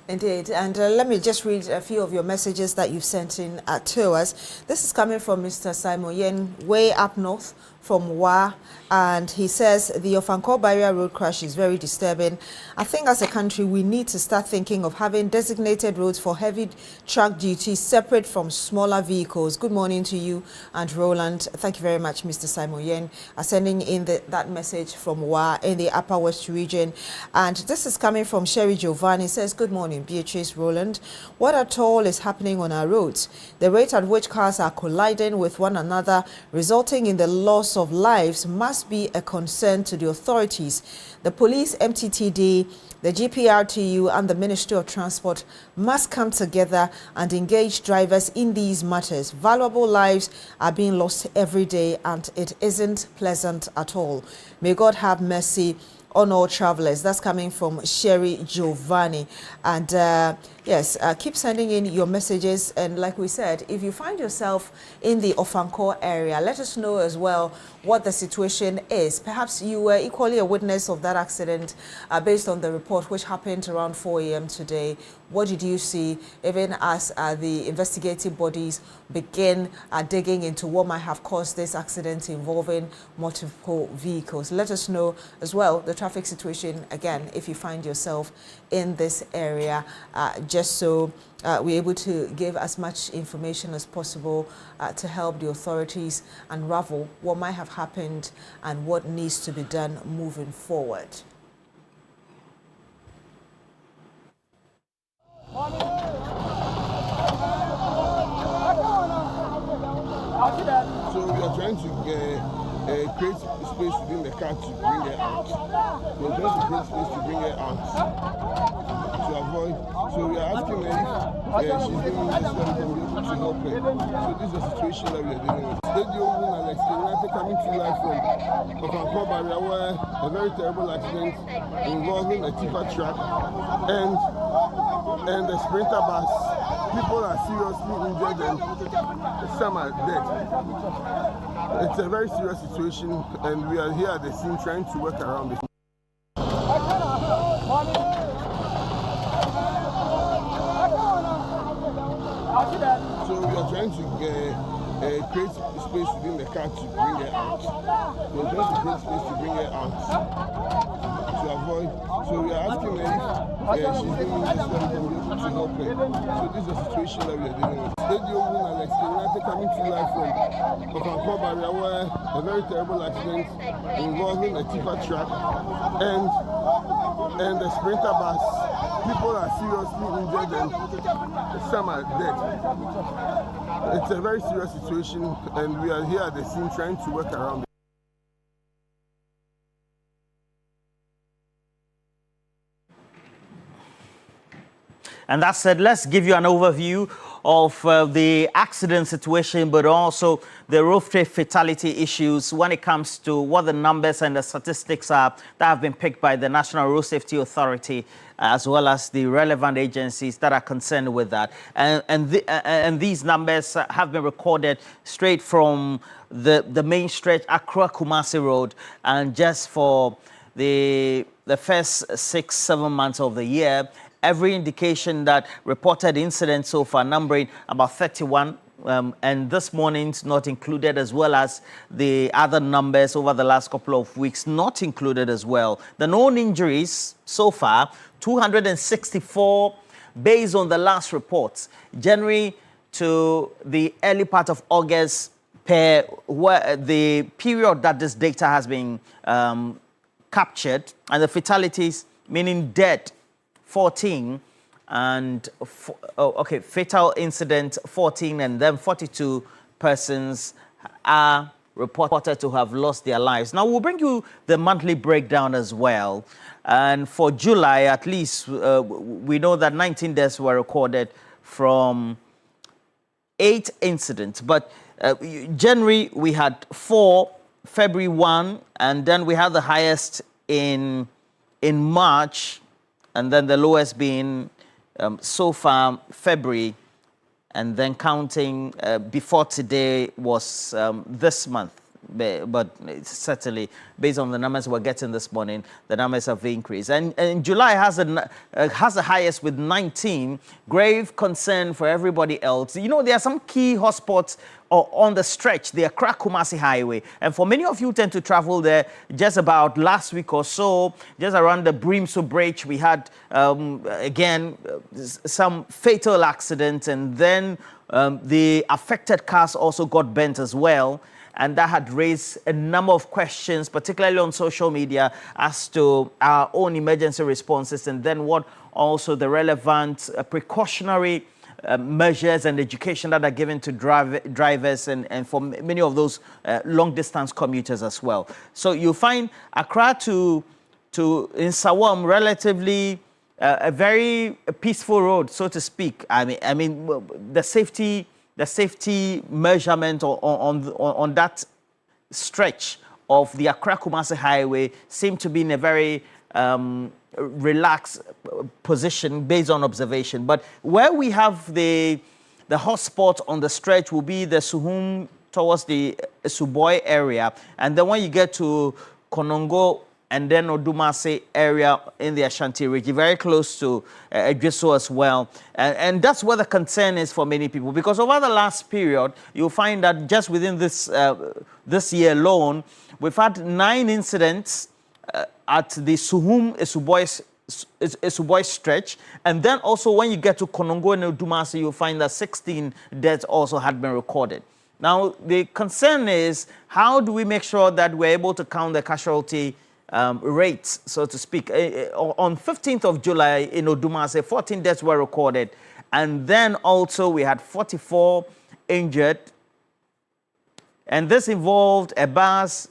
Indeed, and let me just read a few of your messages that you've sent in to us. This is coming from Mr. Simon Yen, way up north from Wa, and he says the Ofankor Barrier road crash is very disturbing. I think as a country we need to start thinking of having designated roads for heavy truck duties separate from smaller vehicles. Good morning to you and Roland. Thank you very much, Mr. Simon Yen, sending in that message from Wa in the Upper West region. And this is coming from Sherry Giovanni. Says, good morning, Beatrice, Roland. What at all is happening on our roads? The rate at which cars are colliding with one another, resulting in the loss of lives, must be a concern to the authorities. The police, MTTD, the GPRTU and the Ministry of Transport must come together and engage drivers in these matters. Valuable lives are being lost every day and it isn't pleasant at all. May God have mercy on all travelers. That's coming from Sherry Giovanni. And yes, keep sending in your messages. And like we said, if you find yourself in the Ofankor area, let us know as well what the situation is. Perhaps you were equally a witness of that accident based on the report which happened around 4 a.m. today. What did you see, even as the investigative bodies begin digging into what might have caused this accident involving multiple vehicles? Let us know as well the traffic situation, again, if you find yourself in this area, just so we're able to give as much information as possible to help the authorities unravel what might have happened and what needs to be done moving forward. So we are trying to create space within the car to bring her out. We are trying to create space to bring her out to avoid. So we are asking her if she's dealing with this one, we can be able to help her. So this is the situation that we are dealing with. Radio Alex coming to life from Ofankor Barrier, where a very terrible accident involving a tipper truck and a sprinter bus. People are seriously injured and some are dead. It's a very serious situation and we are here at the scene trying to work around it. So we are trying to create space within the car to bring her out. We are trying to create space to bring her out to avoid. So we are asking her if she's dealing with this one, we can be able to help her. So this is the situation that we are dealing with. Radio Alex coming to life from Ofankor Barrier, where a very terrible accident involving a tipper truck and a sprinter bus. People are seriously injured and some are dead. It's a very serious situation and we are here at the scene trying to work around it. And that said, let's give you an overview of the accident situation, but also the road fatality issues when it comes to what the numbers and the statistics are that have been picked by the National Road Safety Authority, as well as the relevant agencies that are concerned with that. And these numbers have been recorded straight from the main stretch, Accra-Kumasi Road, and just for the first 6-7 months of the year, every indication that reported incidents so far numbering about 31 and this morning's not included, as well as the other numbers over the last couple of weeks not included as well. The known injuries so far, 264 based on the last reports, January to the early part of August, per the period that this data has been captured, and the fatalities, meaning dead, 14, and fatal incident 14, and then 42 persons are reported to have lost their lives. Now we'll bring you the monthly breakdown as well, and for July at least we know that 19 deaths were recorded from 8 incidents, but January we had 4, February 1, and then we had the highest in March, and then the lowest being so far February, and then counting before today was this month. But certainly, based on the numbers we're getting this morning, the numbers have increased. And July has the highest with 19. Grave concern for everybody else. You know, there are some key hotspots on the stretch, the Accra-Kumasi Highway. And for many of you tend to travel there just about last week or so, just around the Brimso Bridge, we had, again, some fatal accidents. And then the affected cars also got bent as well. And that had raised a number of questions, particularly on social media, as to our own emergency responses, and then what also the relevant precautionary measures and education that are given to drivers and for many of those long-distance commuters as well. So you find Accra to in Sawam relatively a very peaceful road, so to speak. I mean the safety measurement on that stretch of the Accra-Kumasi Highway seem to be in a very relaxed position based on observation. But where we have the hotspot on the stretch will be the Suhum towards the Suboy area. And then when you get to Konongo and then Odumase area in the Ashanti region, very close to Edgeso as well. And that's where the concern is for many people, because over the last period, you'll find that just within this year alone, we've had 9 incidents at the Suhum Suboy stretch. And then also when you get to Konongo and Odumase, you'll find that 16 deaths also had been recorded. Now, the concern is, how do we make sure that we're able to count the casualty rates, so to speak? On 15th of July in Odumase, 14 deaths were recorded. And then also we had 44 injured. And this involved a bus,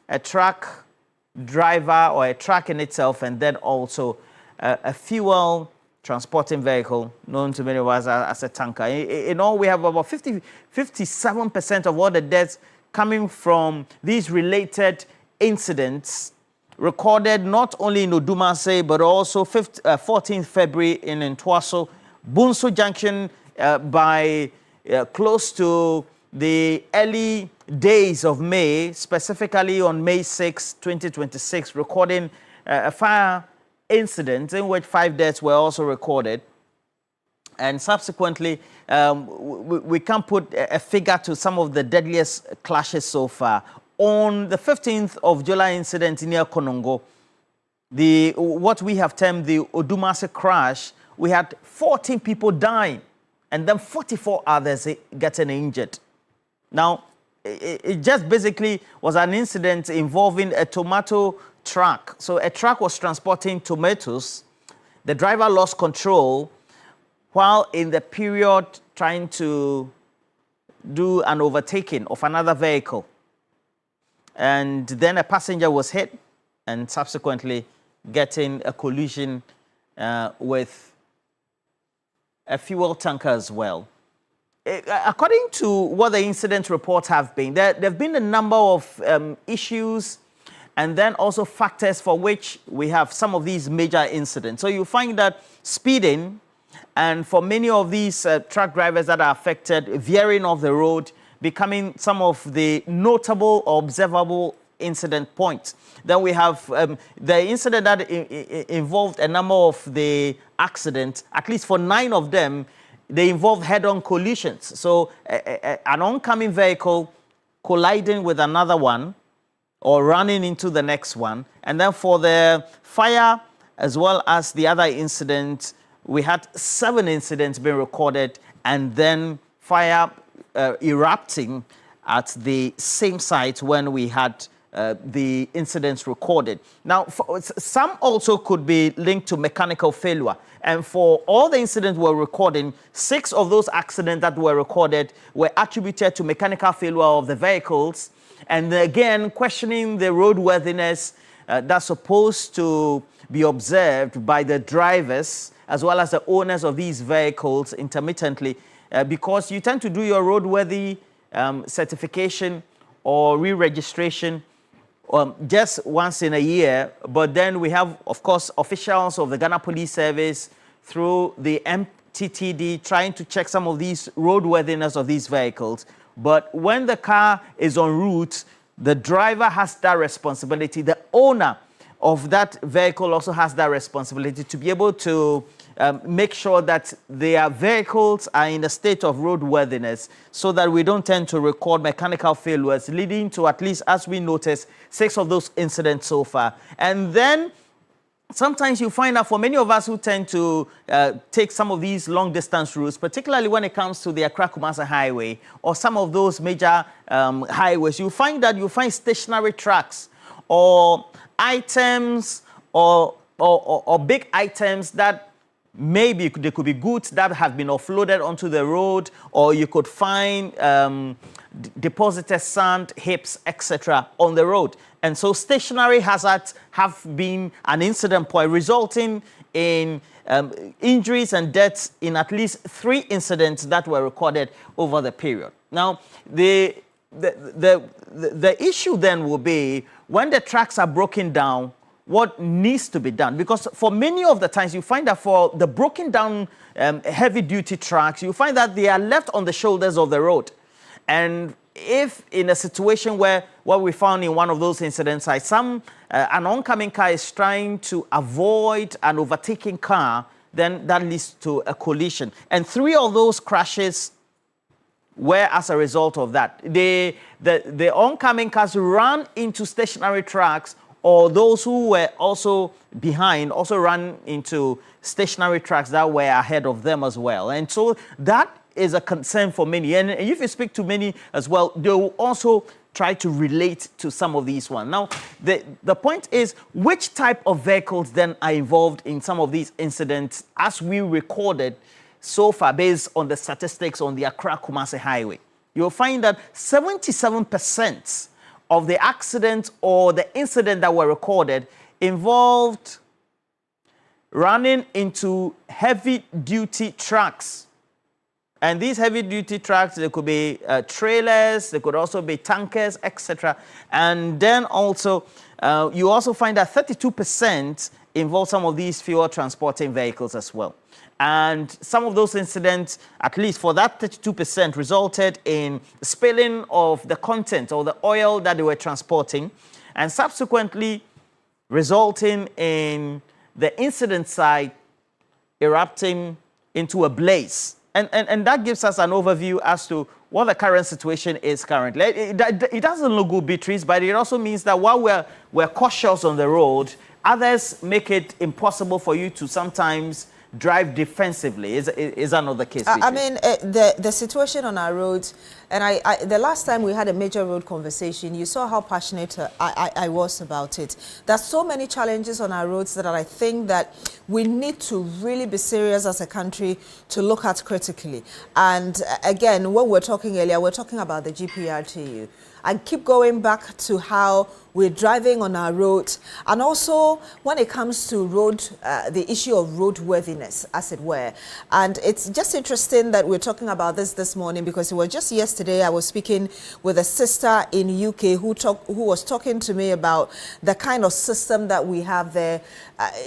a truck driver, or a truck in itself, and then also a fuel transporting vehicle known to many of us as a tanker. In all, we have about 57% of all the deaths coming from these related incidents recorded not only in Odumase, but also 14th February in Ntwaso, Bunso Junction by close to the early days of May, specifically on May 6, 2026, recording a fire incident in which 5 deaths were also recorded. And subsequently, we can put a figure to some of the deadliest clashes so far. On the 15th of July incident near Konongo, what we have termed the Odumase crash, we had 14 people dying and then 44 others getting injured. Now, it just basically was an incident involving a tomato truck. So a truck was transporting tomatoes. The driver lost control while in the period trying to do an overtaking of another vehicle. And then a passenger was hit and subsequently getting a collision with a fuel tanker as well. According to what the incident reports have been, there have been a number of issues and then also factors for which we have some of these major incidents. So you find that speeding, and for many of these truck drivers that are affected, veering off the road, becoming some of the notable or observable incident points. Then we have the incident that involved a number of the accidents, at least for 9 of them, they involve head-on collisions. So an oncoming vehicle colliding with another one or running into the next one. And then for the fire, as well as the other incident, we had 7 incidents being recorded, and then fire erupting at the same site when we had the incidents recorded. Now, some also could be linked to mechanical failure. And for all the incidents we're recording, 6 of those accidents that were recorded were attributed to mechanical failure of the vehicles. And again, questioning the roadworthiness that's supposed to be observed by the drivers as well as the owners of these vehicles intermittently, because you tend to do your roadworthy certification or re-registration just once in a year. But then we have, of course, officials of the Ghana Police Service through the MTTD trying to check some of these roadworthiness of these vehicles. But when the car is en route, the driver has that responsibility. The owner of that vehicle also has that responsibility to be able to make sure that their vehicles are in a state of roadworthiness, so that we don't tend to record mechanical failures, leading to, at least as we noticed, 6 of those incidents so far. And then sometimes you find that for many of us who tend to take some of these long distance routes, particularly when it comes to the Accra-Kumasi highway or some of those major highways, you find stationary trucks or items or big items that maybe they could be goods that have been offloaded onto the road, or you could find deposited sand, hips, etc. on the road. And so stationary hazards have been an incident point, resulting in injuries and deaths in at least 3 incidents that were recorded over the period. Now, the issue then will be, when the tracks are broken down, what needs to be done? Because for many of the times, you find that for the broken down heavy-duty trucks, you find that they are left on the shoulders of the road. And if in a situation where what we found in one of those incidents, like an oncoming car is trying to avoid an overtaking car, then that leads to a collision. And 3 of those crashes were as a result of that. The oncoming cars ran into stationary trucks, or those who were also behind also ran into stationary trucks that were ahead of them as well. And so that is a concern for many. And if you speak to many as well, they will also try to relate to some of these ones. Now, the point is, which type of vehicles then are involved in some of these incidents as we recorded so far based on the statistics on the Accra-Kumasi highway? You'll find that 77% of the accidents or the incident that were recorded involved running into heavy-duty trucks. And these heavy-duty trucks, they could be trailers, they could also be tankers, etc. And then also, you also find that 32% involve some of these fuel transporting vehicles as well. And some of those incidents, at least for that 32%, resulted in spilling of the content or the oil that they were transporting, and subsequently resulting in the incident site erupting into a blaze. And that gives us an overview as to what the current situation is currently. It doesn't look good, Beatrice, but it also means that while we're cautious on the road, others make it impossible for you to sometimes drive defensively. Is that not the case? I mean, the situation on our roads, and the last time we had a major road conversation, you saw how passionate I was about it. There's so many challenges on our roads that I think that we need to really be serious as a country to look at critically. And again, what we're talking earlier, we're talking about the GPRTU. I keep going back to how we're driving on our roads, and also when it comes to the issue of roadworthiness, as it were. And it's just interesting that we're talking about this morning, because it was just yesterday I was speaking with a sister in UK who was talking to me about the kind of system that we have there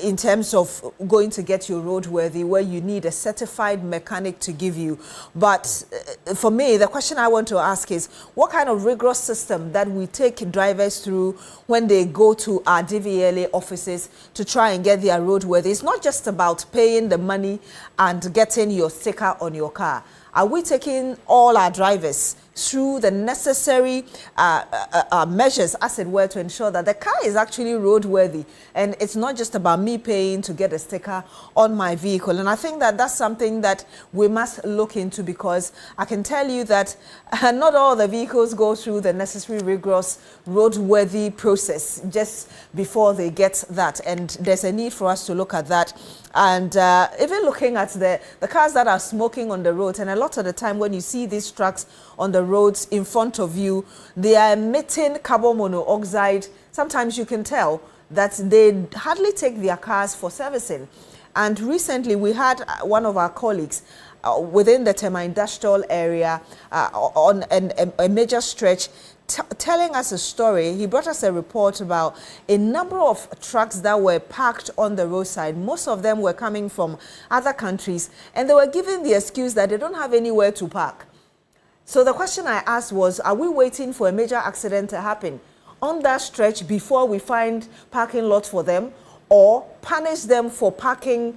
in terms of going to get your roadworthy, where you need a certified mechanic to give you. But for me, the question I want to ask is, what kind of rigorous system that we take drivers through when they go to our DVLA offices to try and get their roadworthy. It's not just about paying the money and getting your sticker on your car. Are we taking all our drivers through the necessary measures, as it were, to ensure that the car is actually roadworthy, and it's not just about me paying to get a sticker on my vehicle? And I think that that's something that we must look into, because I can tell you that not all the vehicles go through the necessary rigorous roadworthy process just before they get that, and there's a need for us to look at that. And even looking at the cars that are smoking on the road, and a lot of the time when you see these trucks on the roads in front of you, they are emitting carbon monoxide. Sometimes you can tell that they hardly take their cars for servicing. And recently we had one of our colleagues within the Tema industrial area on a major stretch telling us a story. He brought us a report about a number of trucks that were parked on the roadside. Most of them were coming from other countries, and they were given the excuse that they don't have anywhere to park. So the question I asked was, are we waiting for a major accident to happen on that stretch before we find parking lots for them, or punish them for parking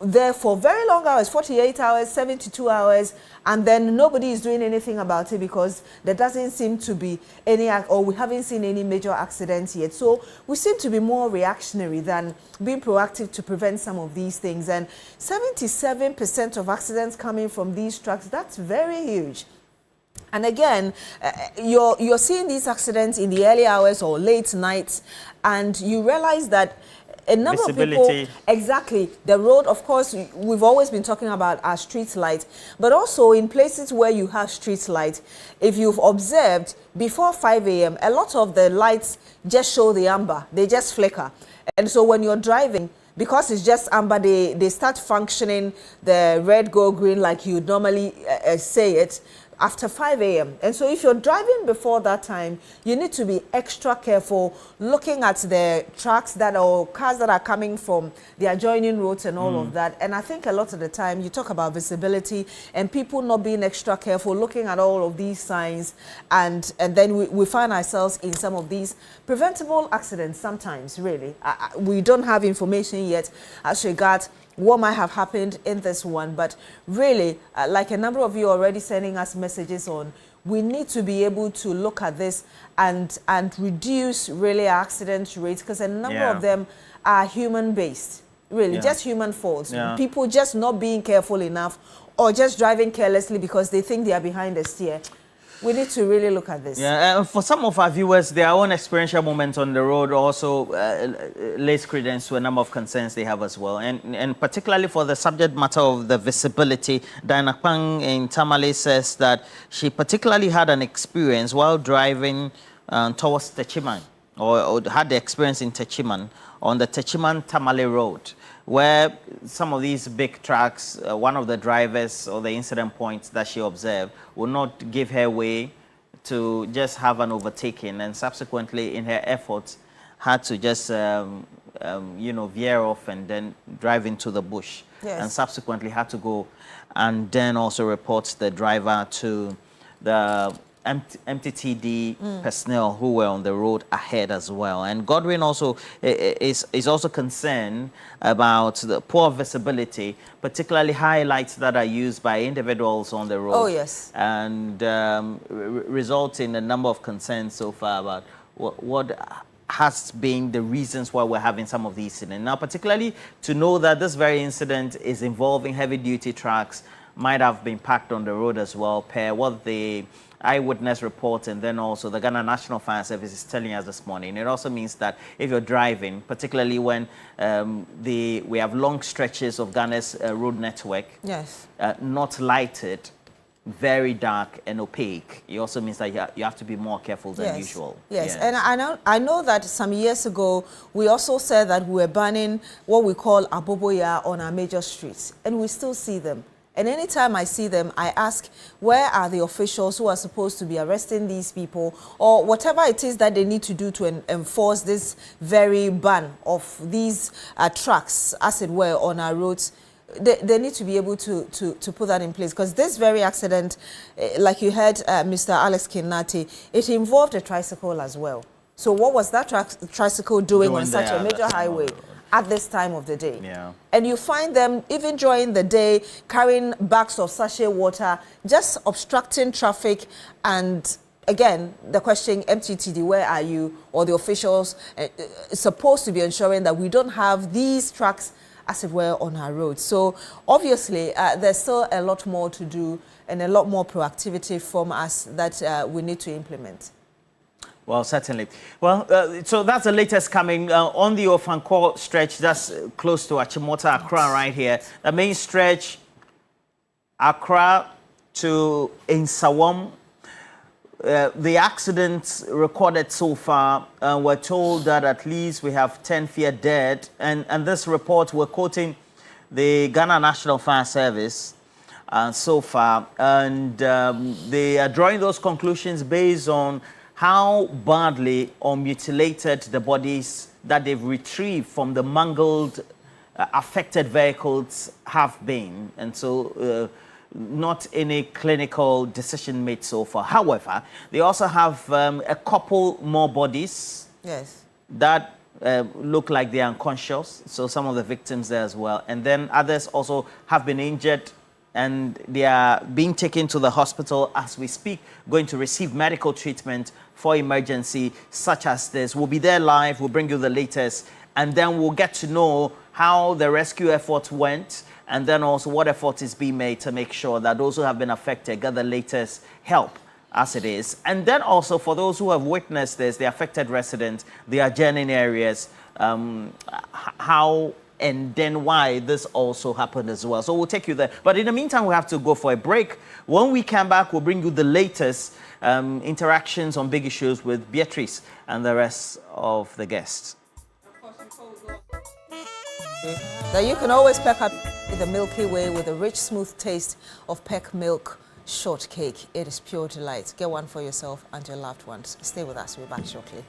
there for very long hours, 48 hours, 72 hours, and then nobody is doing anything about it because there doesn't seem to be any, or we haven't seen any major accidents yet. So we seem to be more reactionary than being proactive to prevent some of these things. And 77% of accidents coming from these trucks, that's very huge. And again, you're seeing these accidents in the early hours or late nights, and you realize that a number of people, exactly, the road, of course, we've always been talking about our street lights, but also in places where you have street lights, if you've observed, before 5 a.m., a lot of the lights just show the amber, they just flicker. And so when you're driving, because it's just amber, they start functioning the red, go, green, like you normally say it, after 5 a.m. And so if you're driving before that time, you need to be extra careful looking at the trucks that or cars that are coming from the adjoining roads and all of that. And I think a lot of the time you talk about visibility and people not being extra careful, looking at all of these signs, and then we find ourselves in some of these preventable accidents sometimes, really. We don't have information yet as regards what might have happened in this one, but really, like a number of you already sending us messages on, we need to be able to look at this and reduce really accident rates, because a number of them are human based, really, just human faults. People just not being careful enough or just driving carelessly because they think they are behind the steer. We need to really look at this. Yeah, for some of our viewers, their own experiential moments on the road also lays credence to a number of concerns they have as well. And particularly for the subject matter of the visibility, Diana Pang in Tamale says that she particularly had an experience while driving towards Techiman, or had the experience in Techiman, on the Techiman-Tamale road, where some of these big trucks, one of the drivers or the incident points that she observed would not give her way to just have an overtaking, and subsequently in her efforts had to just you know, veer off and then drive into the bush, and subsequently had to go and then also report the driver to the MTTD personnel who were on the road ahead as well. And Godwin also is also concerned about the poor visibility, particularly highlights that are used by individuals on the road. Oh, yes. And results in a number of concerns so far about what has been the reasons why we're having some of these incidents. Now, particularly to know that this very incident is involving heavy-duty trucks might have been parked on the road as well, per what the eyewitness report and then also the Ghana National Fire Service is telling us this morning. It also means that if you're driving, particularly when we have long stretches of Ghana's road network, not lighted, very dark and opaque, it also means that you have to be more careful than usual. Yes, and I know that some years ago we also said that we were banning what we call aboboya on our major streets, and we still see them. And anytime I see them, I ask, where are the officials who are supposed to be arresting these people, or whatever it is that they need to do to enforce this very ban of these trucks, as it were, on our roads? they need to be able to put that in place, because this very accident, like you heard Mr. Alex Kinati, it involved a tricycle as well. So what was that tricycle doing on such a major highway at this time of the day? Yeah. And you find them even during the day carrying bags of sachet water, just obstructing traffic. And again, the question, MTTD, where are you? Or the officials supposed to be ensuring that we don't have these trucks, as it were, on our roads. So obviously, there's still a lot more to do and a lot more proactivity from us that we need to implement. Well, certainly. Well, so that's the latest coming on the Ofankor stretch. That's close to Achimota, Accra, right here. The main stretch, Accra to Nsawam. The accidents recorded so far, we're told that at least we have 10 feet dead. And this report, we're quoting the Ghana National Fire Service so far. And they are drawing those conclusions based on how badly or mutilated the bodies that they've retrieved from the mangled, affected vehicles have been. And so not any clinical decision made so far. However, they also have a couple more bodies that look like they're unconscious. So some of the victims there as well. And then others also have been injured, and they are being taken to the hospital as we speak, going to receive medical treatment for emergency such as this. We'll be there live. We'll bring you the latest, and then we'll get to know how the rescue effort went, and then also what effort is being made to make sure that those who have been affected get the latest help as it is. And then also for those who have witnessed this, the affected residents, the adjoining areas, how and then why this also happened as well. So we'll take you there. But in the meantime, we have to go for a break. When we come back, we'll bring you the latest interactions on big issues with Beatrice and the rest of the guests. Now you can always pack up the Milky Way with a rich, smooth taste of Peck Milk Shortcake. It is pure delight. Get one for yourself and your loved ones. Stay with us. We'll be back shortly.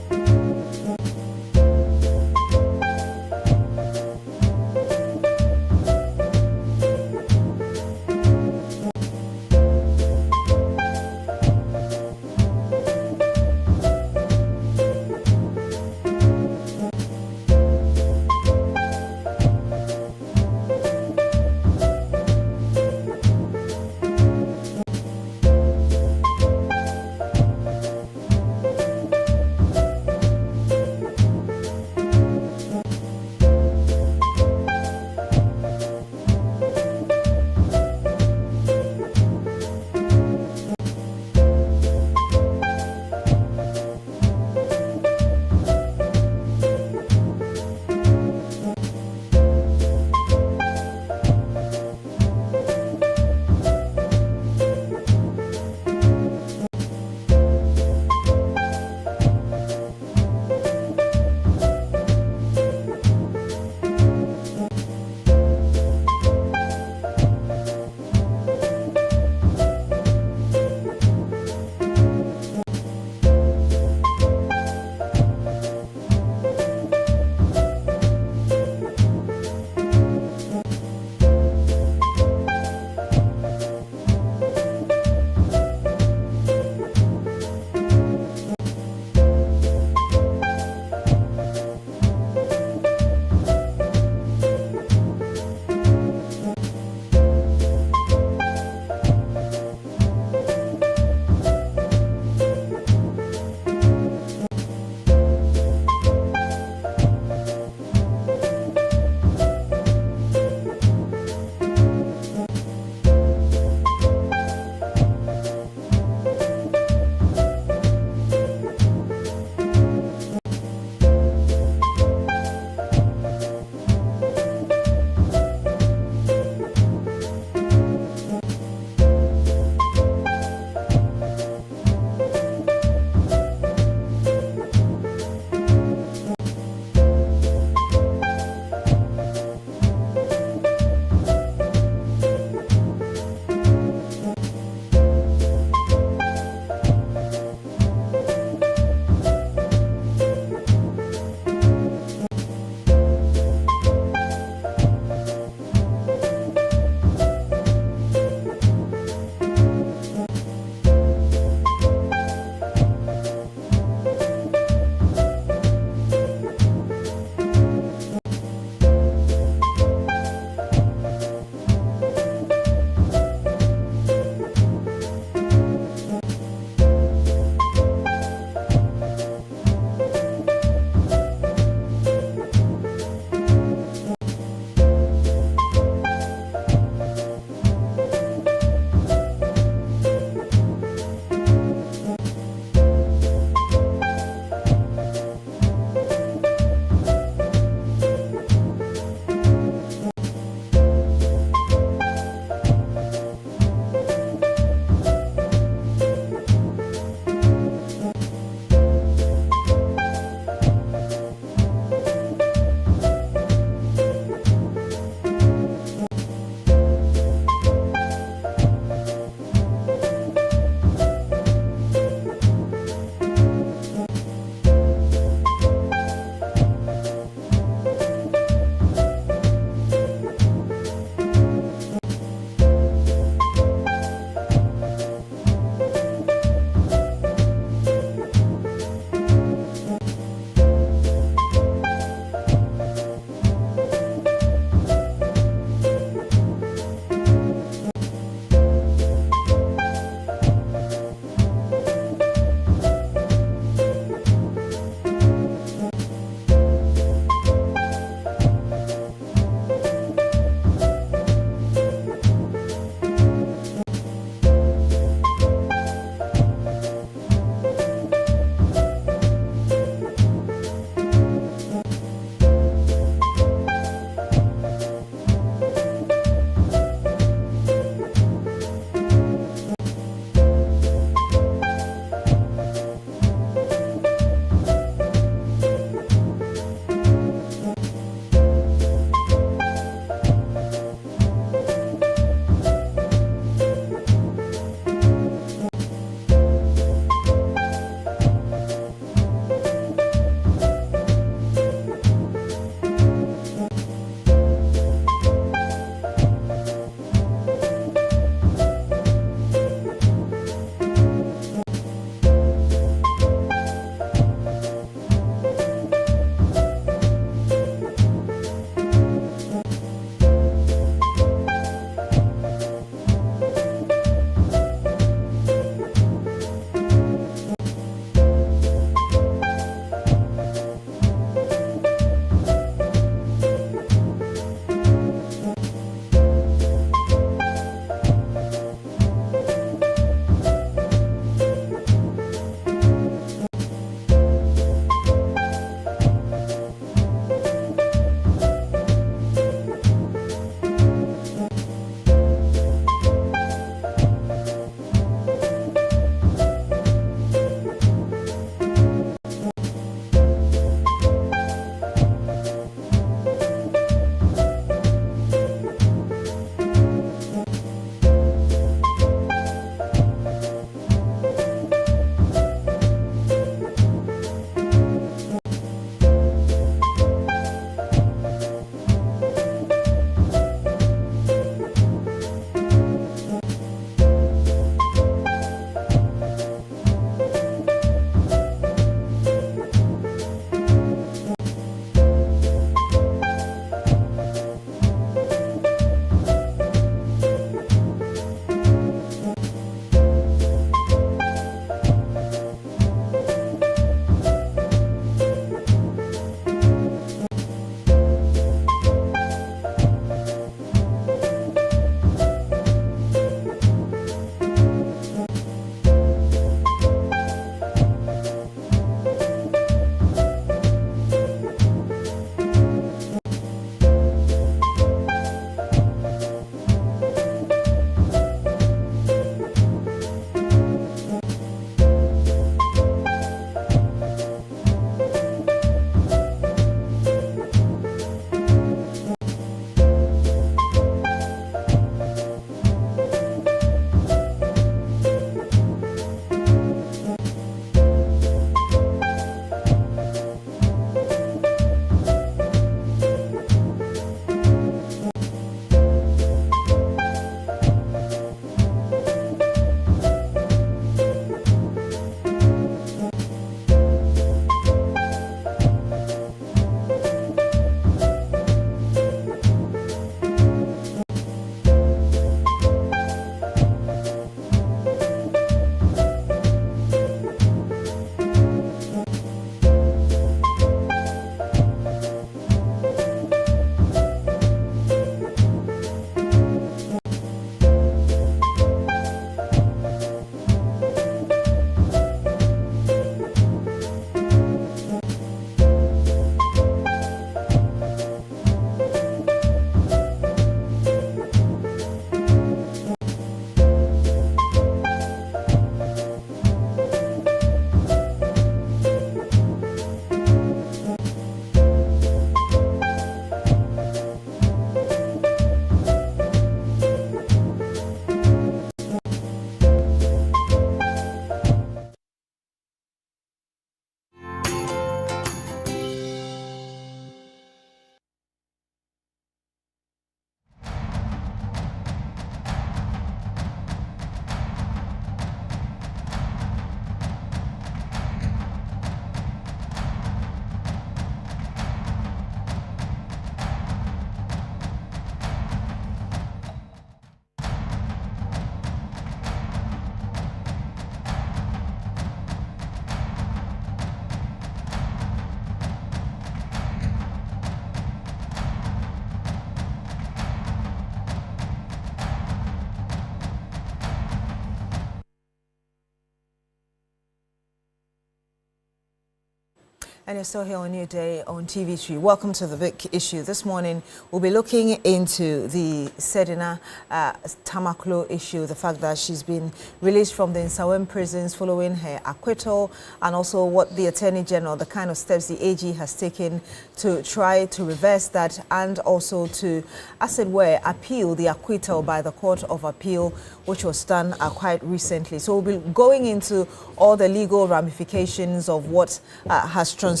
And you're still here on New Day on TV3. Welcome to the big issue. This morning, we'll be looking into the Sedina Tamaklo issue, the fact that she's been released from the Nsawam prisons following her acquittal, and also what the Attorney General, the kind of steps the AG has taken to try to reverse that, and also to, as it were, appeal the acquittal by the Court of Appeal, which was done quite recently. So we'll be going into all the legal ramifications of what has transpired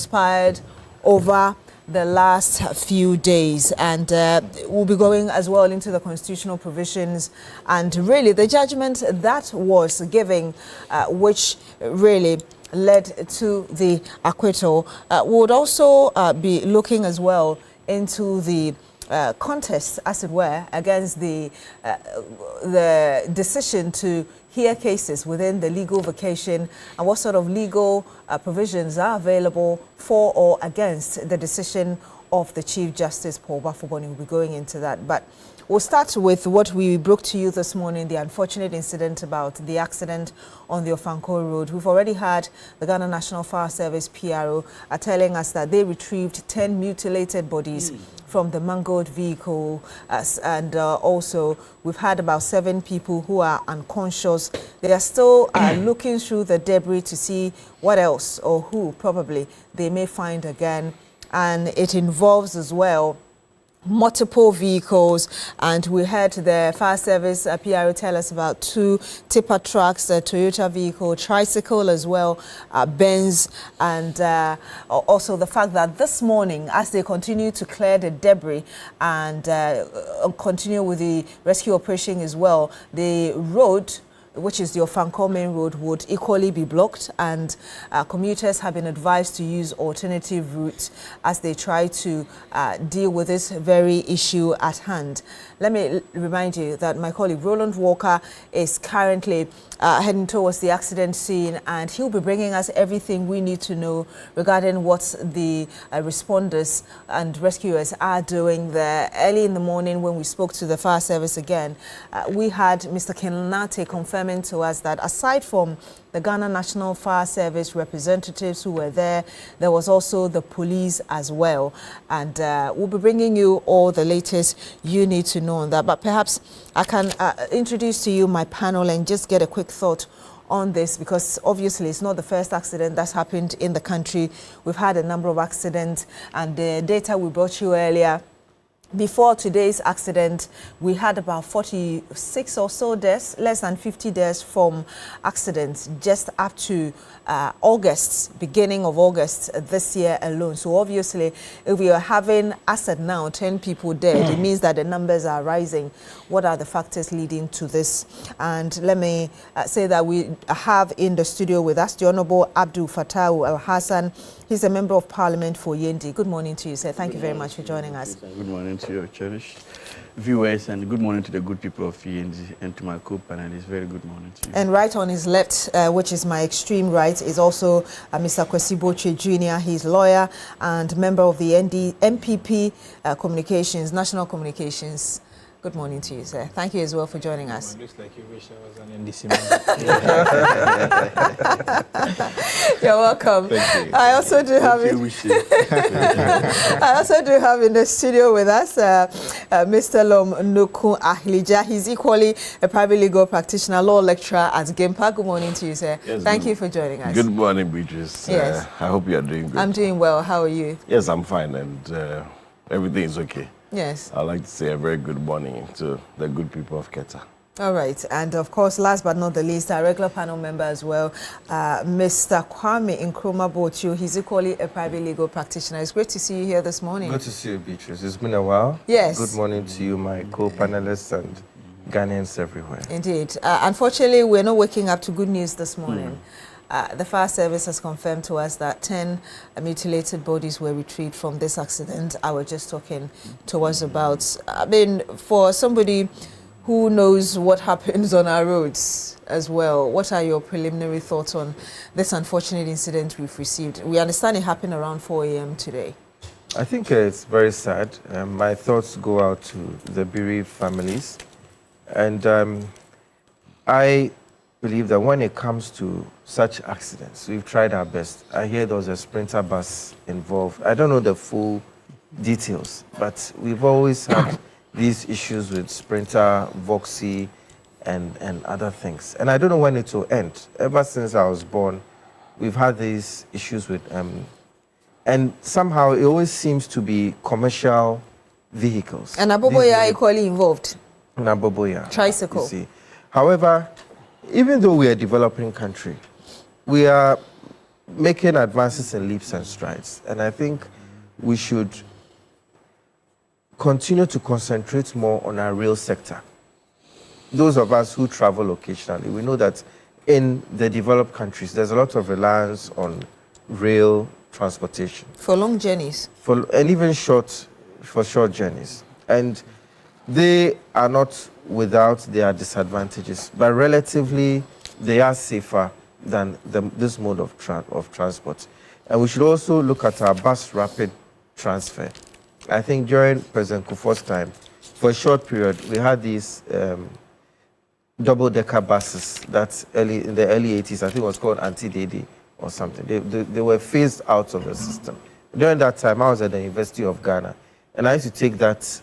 over the last few days, and we'll be going as well into the constitutional provisions and really the judgment that was given, which really led to the acquittal. We would also be looking as well into the contest, as it were, against the decision to hear cases within the legal vacation, and what sort of legal provisions are available for or against the decision of the Chief Justice Paul Bafoboni. We'll be going into that. But we'll start with what we broke to you this morning, the unfortunate incident about the accident on the Ofanko Road. We've already had the Ghana National Fire Service PRO telling us that they retrieved 10 mutilated bodies from the mangled vehicle, and also we've had about 7 people who are unconscious. They are still looking through the debris to see what else or who probably they may find again, and it involves as well multiple vehicles, and we heard the fire service PRO tell us about 2 tipper trucks, a Toyota vehicle, tricycle as well, Benz, and also the fact that this morning, as they continue to clear the debris and continue with the rescue operation as well, the road, which is the Ofanko main road, would equally be blocked, and commuters have been advised to use alternative routes as they try to deal with this very issue at hand. Let me remind you that my colleague Roland Walker is currently heading towards the accident scene, and he'll be bringing us everything we need to know regarding what the responders and rescuers are doing there. Early in the morning, when we spoke to the fire service again, we had Mr. Kinlate confirming to us that aside from the Ghana National Fire Service representatives who were there, there was also the police as well. And we'll be bringing you all the latest you need to know on that. But perhaps I can introduce to you my panel and just get a quick thought on this, because obviously it's not the first accident that's happened in the country. We've had a number of accidents, and the data we brought you earlier, before today's accident, we had about 46 or so deaths, less than 50 deaths from accidents just up to August, beginning of August this year alone. So obviously, if we are having, as at now, 10 people dead, it means that the numbers are rising. What are the factors leading to this? And let me say that we have in the studio with us the Honorable Abdul Fattah Al Hassan. He's a member of Parliament for Yendi. Good morning to you, sir. Thank you very much for joining us. Good morning to your cherished viewers, and good morning to the good people of Yendi, and to my co-panelists. Very good morning to you. And right on his left, which is my extreme right, is also Mr. Kwesi Boche Jr. He's lawyer and member of the MPP Communications, National Communications. Good morning to you, sir. Thank you as well for joining us. Looks like you wish I was an NDC member. You're welcome. Thank you. I also do have I also do have in the studio with us Mr. Lom Nuku Ahlija. He's equally a private legal practitioner, law lecturer at GIMPA. Good morning to you, sir. Yes, Thank you for joining us. Good morning, Beatrice. Yes. I hope you are doing good. I'm doing well. How are you? Yes, I'm fine, and everything is okay. Yes. I'd like to say a very good morning to the good people of Keta. All right. And of course, last but not the least, our regular panel member as well, Mr. Kwame Nkrumah Bochu. He's equally a private legal practitioner. It's great to see you here this morning. Good to see you, Beatrice. It's been a while. Yes. Good morning to you, my co-panelists and Ghanaians everywhere. Indeed. Unfortunately, we're not waking up to good news this morning. The fire service has confirmed to us that 10 mutilated bodies were retrieved from this accident I was just talking to us about. I mean, for somebody who knows what happens on our roads as well, what are your preliminary thoughts on this unfortunate incident we've received? We understand it happened around 4 a.m. today. I think it's very sad. My thoughts go out to the bereaved families. And I believe that when it comes to such accidents, we've tried our best. I hear there was a Sprinter bus involved. I don't know the full details, but we've always had these issues with Sprinter, Voxy, and other things. And I don't know when it will end. Ever since I was born, we've had these issues with, and somehow it always seems to be commercial vehicles. And Aboboya equally involved. And Aboboya. Tricycle. You see. However, even though we are a developing country, we are making advances in leaps and strides. And I think we should continue to concentrate more on our rail sector. Those of us who travel occasionally, we know that in the developed countries, there's a lot of reliance on rail transportation. For long journeys. And even for short journeys. And they are not without their disadvantages, but relatively they are safer than this mode of transport. And we should also look at our bus rapid transfer. I think during President Kufuor's time, for a short period, we had these double-decker buses that in the early 80s, I think it was called Anti-Dede or something. They were phased out of the system. During that time, I was at the University of Ghana, and I used to take that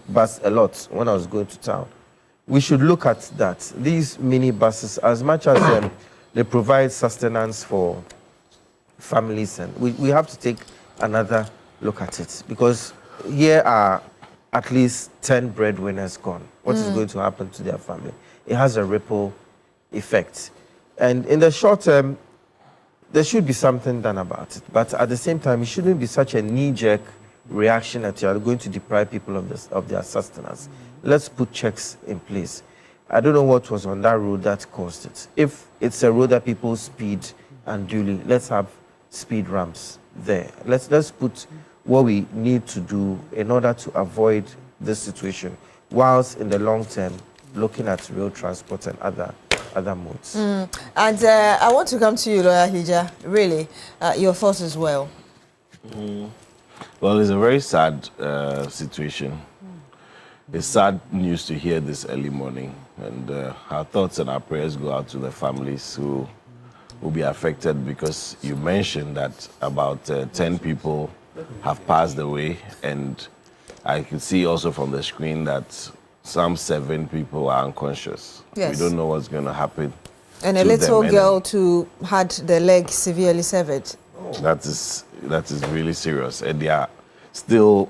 bus a lot when I was going to town. We should look at that. These mini buses, as much as they provide sustenance for families, and we have to take another look at it, because here are at least 10 breadwinners gone. What is going to happen to their family? It has a ripple effect. And in the short term, there should be something done about it. But at the same time, it shouldn't be such a knee-jerk reaction that you are going to deprive people of their sustenance. Let's put checks in place. I don't know what was on that road that caused it. If it's a road that people speed unduly, let's have speed ramps there. Let's put what we need to do in order to avoid this situation, whilst in the long term looking at rail transport and other modes. And I want to come to you, Lawyer Hija. Really, your thoughts as well. Well, it's a very sad situation. It's sad news to hear this early morning, and our thoughts and our prayers go out to the families who will be affected, because you mentioned that about 10 people have passed away, and I can see also from the screen that some 7 people are unconscious. Yes. We don't know what's going to happen. And a little girl too had the leg severely severed. That is really serious, and they are still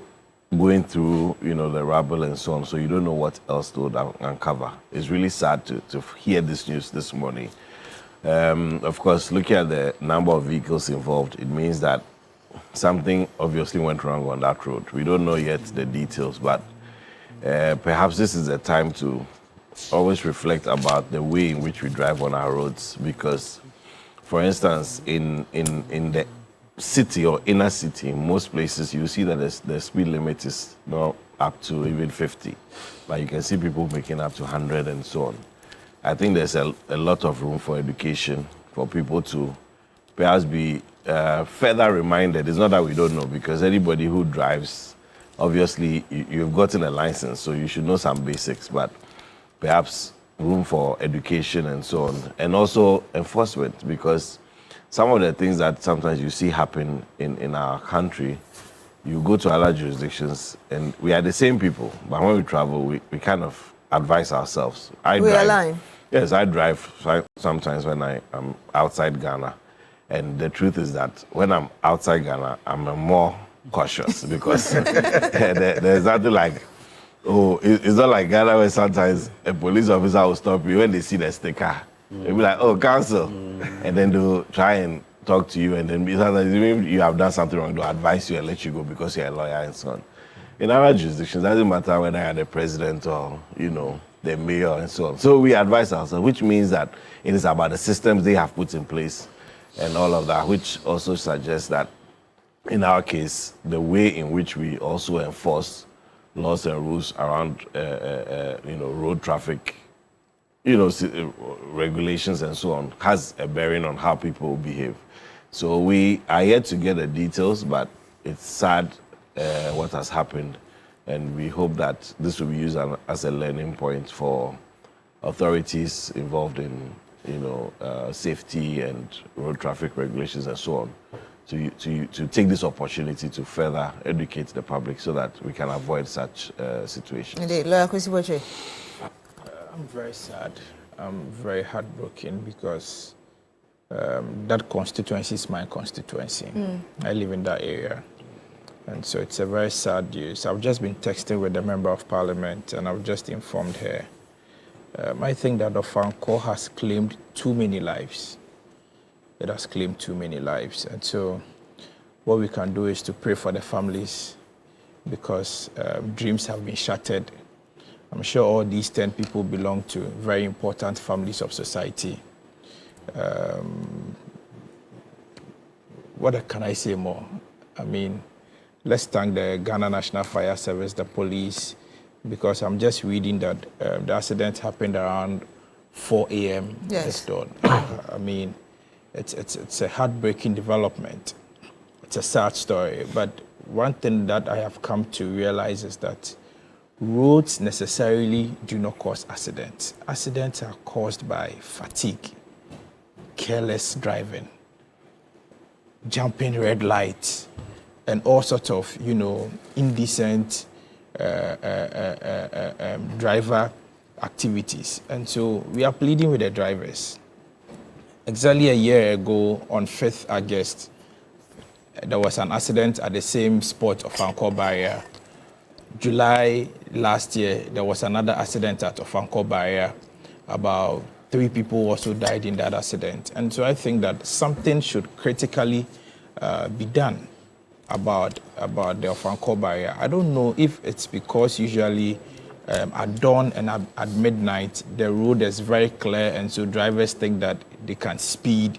going through, the rubble and so on. So you don't know what else to uncover. It's really sad to hear this news this morning. Of course, looking at the number of vehicles involved, it means that something obviously went wrong on that road. We don't know yet the details, but perhaps this is a time to always reflect about the way in which we drive on our roads, because, for instance, in the city or inner city, in most places, you see that the speed limit is not up to even 50, but you can see people making up to 100 and so on. I think there's a lot of room for education, for people to perhaps be further reminded. It's not that we don't know, because anybody who drives, obviously, you've gotten a license, so you should know some basics, but perhaps room for education and so on, and also enforcement, because some of the things that sometimes you see happen in our country, you go to other jurisdictions, and we are the same people, but when we travel, we kind of advise ourselves. We align. Yes, I drive sometimes when I am outside Ghana, and the truth is that when I'm outside Ghana, I'm more cautious, because there's nothing like, it's not like Ghana where sometimes a police officer will stop you when they see the sticker. They'll be like, cancel. And then they'll try and talk to you, and then sometimes even you have done something wrong, they'll advise you and let you go because you're a lawyer and so on. In other jurisdictions, it doesn't matter whether you're the president or, the mayor and so on. So we advise ourselves, which means that it is about the systems they have put in place and all of that, which also suggests that in our case, the way in which we also enforce laws and rules around, road traffic, regulations and so on, has a bearing on how people behave. So we are yet to get the details, but it's sad what has happened, and we hope that this will be used as a learning point for authorities involved in, safety and road traffic regulations and so on, to take this opportunity to further educate the public so that we can avoid such situations. Indeed. Lawyer Kwesi Boche. I'm very sad. I'm very heartbroken because that constituency is my constituency. I live in that area. And so it's a very sad news. I've just been texting with the Member of Parliament and I've just informed her. I think that Ofanko has claimed too many lives. It has claimed too many lives. And so what we can do is to pray for the families because dreams have been shattered. I'm sure all these 10 people belong to very important families of society. What can I say more? I mean, let's thank the Ghana National Fire Service, the police, because I'm just reading that the accident happened around 4 a.m. this dawn. I mean, it's a heartbreaking development. It's a sad story. But one thing that I have come to realize is that roads necessarily do not cause accidents. Accidents are caused by fatigue, careless driving, jumping red lights, and all sorts of, indecent driver activities. And so we are pleading with the drivers. Exactly a year ago, on 5th August, there was an accident at the same spot of Ofanko Barrier. July last year, there was another accident at Ofanko Barrier. About 3 people also died in that accident. And so I think that something should critically be done about the Ofanko Barrier. I don't know if it's because usually at dawn and at midnight, the road is very clear, and so drivers think that they can speed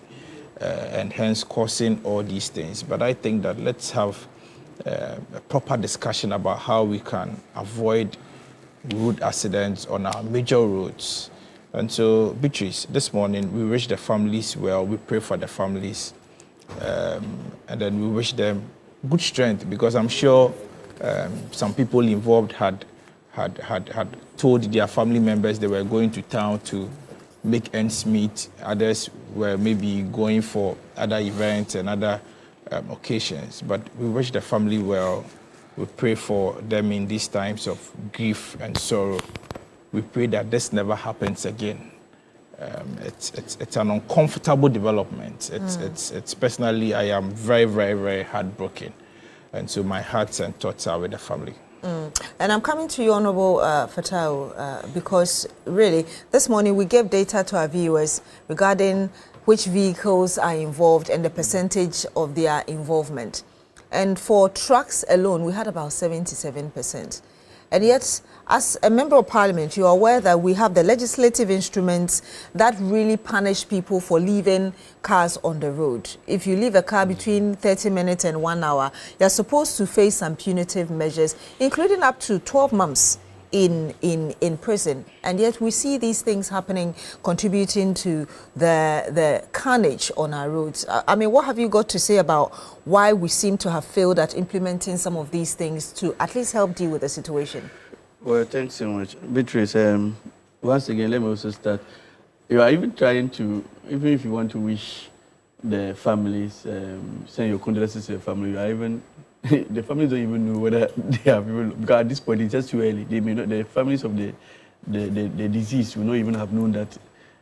and hence causing all these things. But I think that let's have a proper discussion about how we can avoid road accidents on our major roads. And so, Beatrice, this morning we wish the families well, we pray for the families, and then we wish them good strength, because I'm sure some people involved had told their family members they were going to town to make ends meet. Others were maybe going for other events and other occasions. But we wish the family well. We pray for them in these times of grief and sorrow. We pray that this never happens again. It's an uncomfortable development. It's personally, I am very, very, very heartbroken. And so my hearts and thoughts are with the family. And I'm coming to you, Honorable Fatau, because really, this morning we gave data to our viewers regarding which vehicles are involved and the percentage of their involvement. And for trucks alone, we had about 77%. And yet, as a member of parliament, you are aware that we have the legislative instruments that really punish people for leaving cars on the road. If you leave a car between 30 minutes and 1 hour, you're supposed to face some punitive measures, including up to 12 months in prison. And yet we see these things happening, contributing to the carnage on our roads. I mean, what have you got to say about why we seem to have failed at implementing some of these things to at least help deal with the situation? Well, thanks so much. Beatrice, once again, let me also start. You are even trying to, even if you want to wish the families, send your condolences to the family, you are even, the families don't even know whether they have people, because at this point it's just too early. They may not, the families of the deceased will not even have known that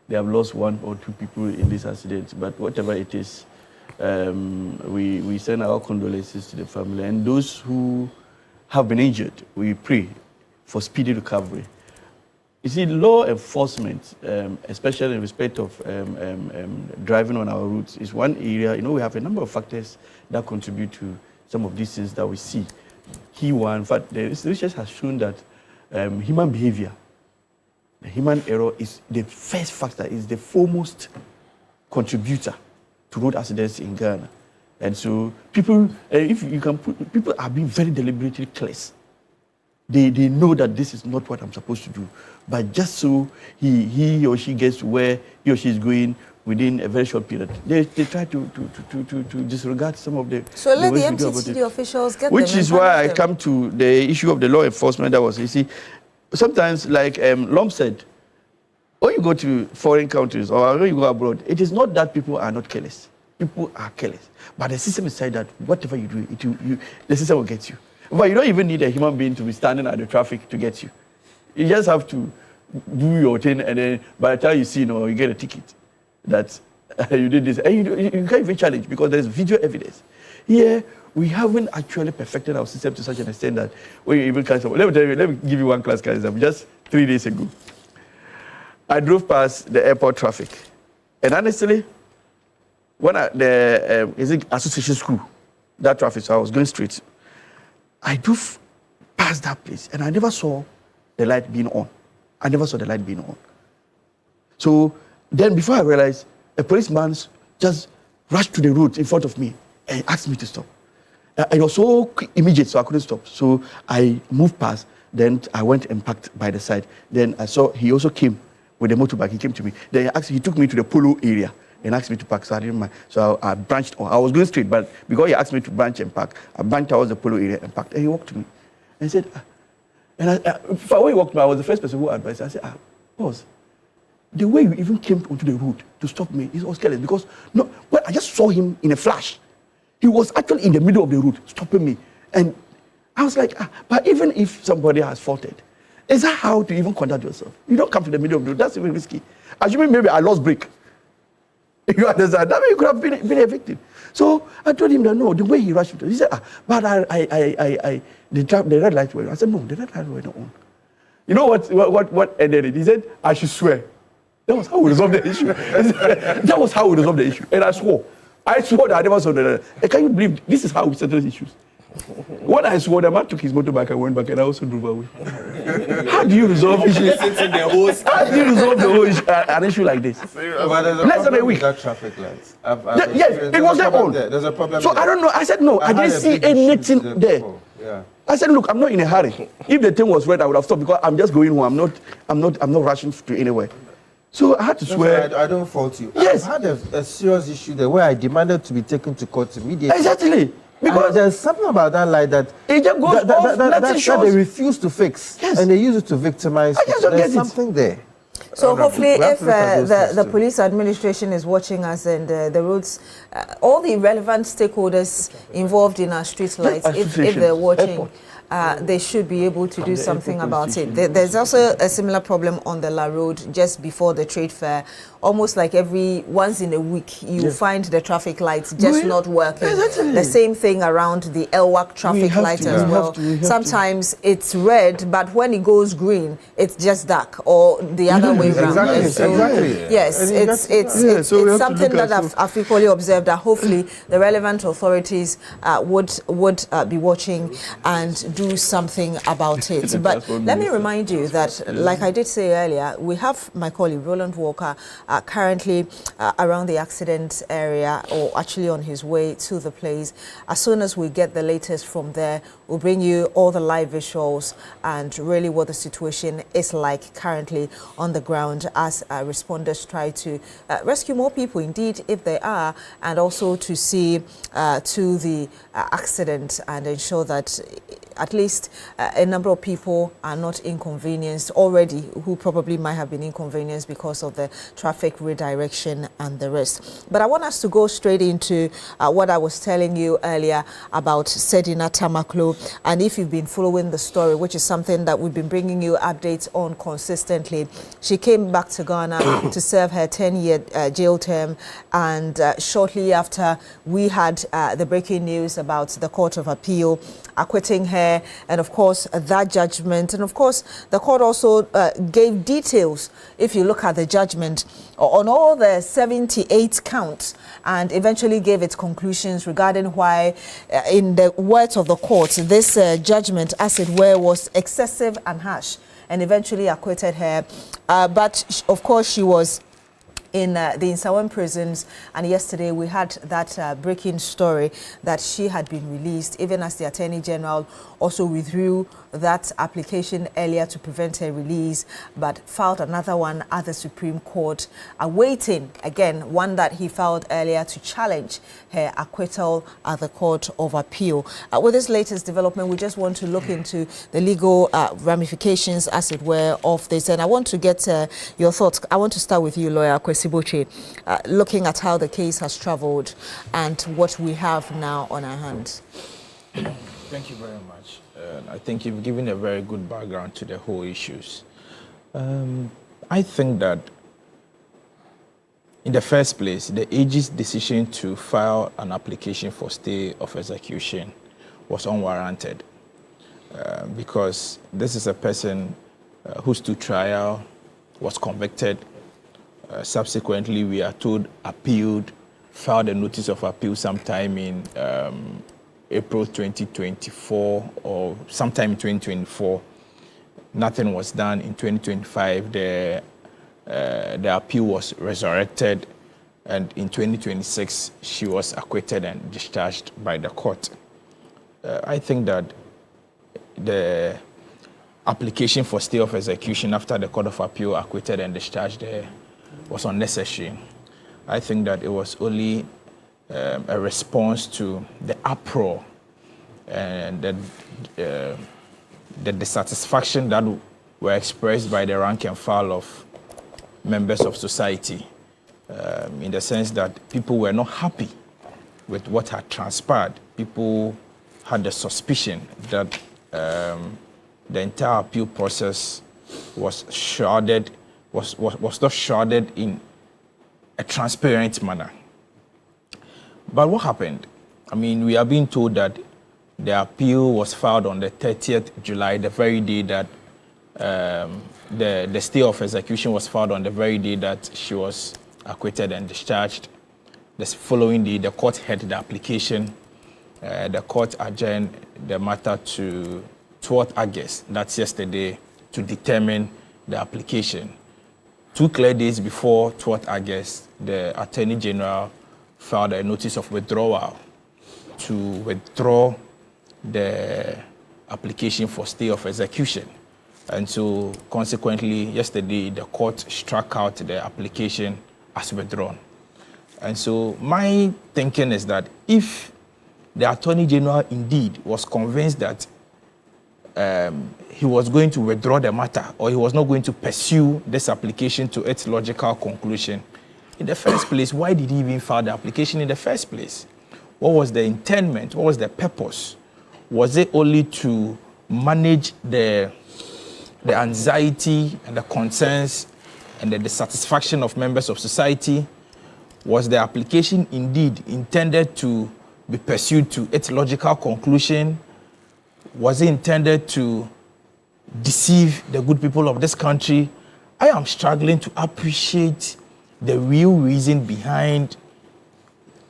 they have lost 1 or 2 people in this accident. But whatever it is, we send our condolences to the family. And those who have been injured, we pray for speedy recovery. You see, law enforcement, especially in respect of driving on our roads, is one area. We have a number of factors that contribute to some of these things that we see. Key one, in fact, the research has shown that human behavior, the human error is the first factor, is the foremost contributor to road accidents in Ghana. And so people, if you can put, people are being very deliberately careless. They know that this is not what I'm supposed to do, but just so he or she gets where he or she is going within a very short period, they try to disregard some of the. So let the MCTD officials get which is why I come to the issue of the law enforcement. That was, you see, sometimes like Lom said, when you go to foreign countries or when you go abroad, it is not that people are not careless. People are careless. But the system is said that whatever you do, the system will get you. But you don't even need a human being to be standing at the traffic to get you. You just have to do your thing, and then by the time you see, you get a ticket that you did this. And you can't even challenge because there's video evidence. Here, we haven't actually perfected our system to such an extent that when you even catch someone. Let me give you one class example. Just 3 days ago, I drove past the airport traffic. And honestly, when association school, that traffic, so I was going straight. I drove past that place and I never saw the light being on. I never saw the light being on. So then before I realized, a policeman just rushed to the road in front of me and asked me to stop. It was so immediate, so I couldn't stop. So I moved past, then I went and parked by the side. Then I saw he also came with a motorbike. He came to me. Then he took me to the polo area and asked me to park, so I didn't mind. So I branched on. I was going straight, but because he asked me to branch and park, I branched towards the polo area and parked. And he walked to me and said, when he walked to me, I was the first person who advised. I said, boss, the way you even came onto the road to stop me is was careless because I just saw him in a flash. He was actually in the middle of the road stopping me. And I was like, but even if somebody has faulted, is that how to even conduct yourself? You don't come to the middle of the road. That's even risky. Assuming maybe I lost brake. You understand? That way you could have been a victim. So I told him that no, the way he rushed me, he said, but the red lights were on. I said, no, the red lights were not on. You know what ended it? He said, I should swear. That was how we resolved the issue. That was how we resolved the issue. And I swore that I never saw the red light. Can you believe this is how we settle issues? When I swore, the man took his motorbike and went back, and I also drove away. How do you resolve issues? How do you resolve the whole issue, an issue like this? Less than a week. That traffic lights. Yes, it was there on. There's a problem. So I don't know. I said no. I didn't see anything there. Yeah. I said, look, I'm not in a hurry. If the thing was red, I would have stopped because I'm just going home. I'm not rushing to anywhere. So I had to swear. I don't fault you. Yes. I've had a serious issue there where I demanded to be taken to court immediately. Exactly. Because there's something about that light that it just goes that they refuse to fix. Yes. And they use it to victimize people. There's something there. So hopefully if the police administration is watching us and the roads, all the relevant stakeholders involved in our street lights, if they're watching, they should be able to do something about it. There's also a similar problem on the La Road just before the trade fair. Almost like once in a week, you find the traffic lights just not working. The same thing around the Elwak traffic light as well. Sometimes it's red, but when it goes green, it's just dark, or the other way around. Exactly. Yes, it's something that I've equally observed that hopefully the relevant authorities would be watching and do something about it. But let me remind you that, like I did say earlier, we have my colleague Roland Walker currently around the accident area, or actually on his way to the place. As soon as we get the latest from there, we'll bring you all the live visuals and really what the situation is like currently on the ground as responders try to rescue more people, indeed, if they are, and also to see to the accident and ensure that at least a number of people are not inconvenienced already, who probably might have been inconvenienced because of the traffic redirection and the rest. But I want us to go straight into what I was telling you earlier about Sedina Tamaklo. And if you've been following the story, which is something that we've been bringing you updates on consistently, she came back to Ghana to serve her 10-year jail term. And shortly after, we had the breaking news about the Court of Appeal acquitting her, and of course that judgment, and of course the court also gave details, if you look at the judgment, on all the 78 counts, and eventually gave its conclusions regarding why, in the words of the court, this judgment, as it were, was excessive and harsh, and eventually acquitted her. But of course she was in the Insawan prisons, and yesterday we had that breaking story that she had been released, even as the Attorney General also withdrew that application earlier to prevent her release, but filed another one at the Supreme Court, awaiting, again, one that he filed earlier to challenge her acquittal at the Court of Appeal. With this latest development, we just want to look into the legal ramifications, as it were, of this. And I want to get your thoughts. I want to start with you, Lawyer Kwesi Botwe, looking at how the case has traveled and what we have now on our hands. Thank you very much. I think you've given a very good background to the whole issues. I think that in the first place, the AG's decision to file an application for stay of execution was unwarranted because this is a person who stood trial, was convicted. Subsequently, we are told, appealed, filed a notice of appeal sometime in April 2024 or sometime in 2024. Nothing was done. In 2025, the appeal was resurrected, and in 2026, she was acquitted and discharged by the court. I think that the application for stay of execution after the Court of Appeal acquitted and discharged her was unnecessary. I think that it was only a response to the uproar and the dissatisfaction that were expressed by the rank and file of members of society, in the sense that people were not happy with what had transpired. People had the suspicion that the entire appeal process was shrouded, was not shrouded in a transparent manner. But what happened? I mean, we are being told that the appeal was filed on the 30th July, the very day that the stay of execution was filed, on the very day that she was acquitted and discharged. The following day, the court heard the application. The court adjourned the matter to 12th August, that's yesterday, to determine the application. 2 clear days before 12th August, the Attorney General filed a notice of withdrawal to withdraw the application for stay of execution. And so, consequently, yesterday, the court struck out the application as withdrawn. And so, my thinking is that if the Attorney General indeed was convinced that he was going to withdraw the matter, or he was not going to pursue this application to its logical conclusion, in the first place, why did he even file the application in the first place? What was the intendment? What was the purpose? Was it only to manage the anxiety and the concerns and the dissatisfaction of members of society? Was the application indeed intended to be pursued to its logical conclusion? Was it intended to deceive the good people of this country? I am struggling to appreciate the real reason behind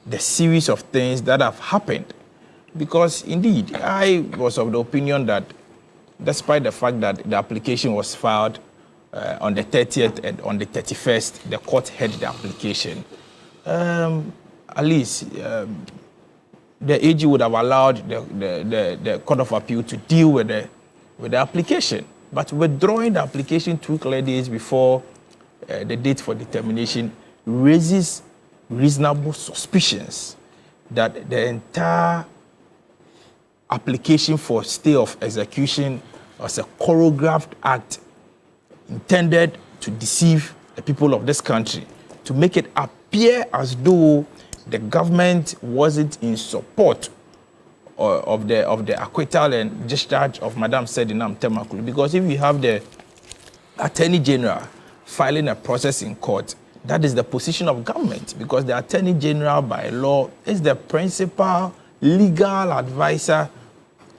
the series of things that have happened. Because indeed, I was of the opinion that despite the fact that the application was filed on the 30th and on the 31st, the court heard the application. At least the AG would have allowed the Court of Appeal to deal with the application. But withdrawing the application 2 clear days before the date for determination raises reasonable suspicions that the entire application for stay of execution was a choreographed act intended to deceive the people of this country, to make it appear as though the government wasn't in support of the acquittal and discharge of Madam Sedinam Temakulu. Because if you have the Attorney General filing a process in court, that is the position of government, because the Attorney General by law is the principal legal advisor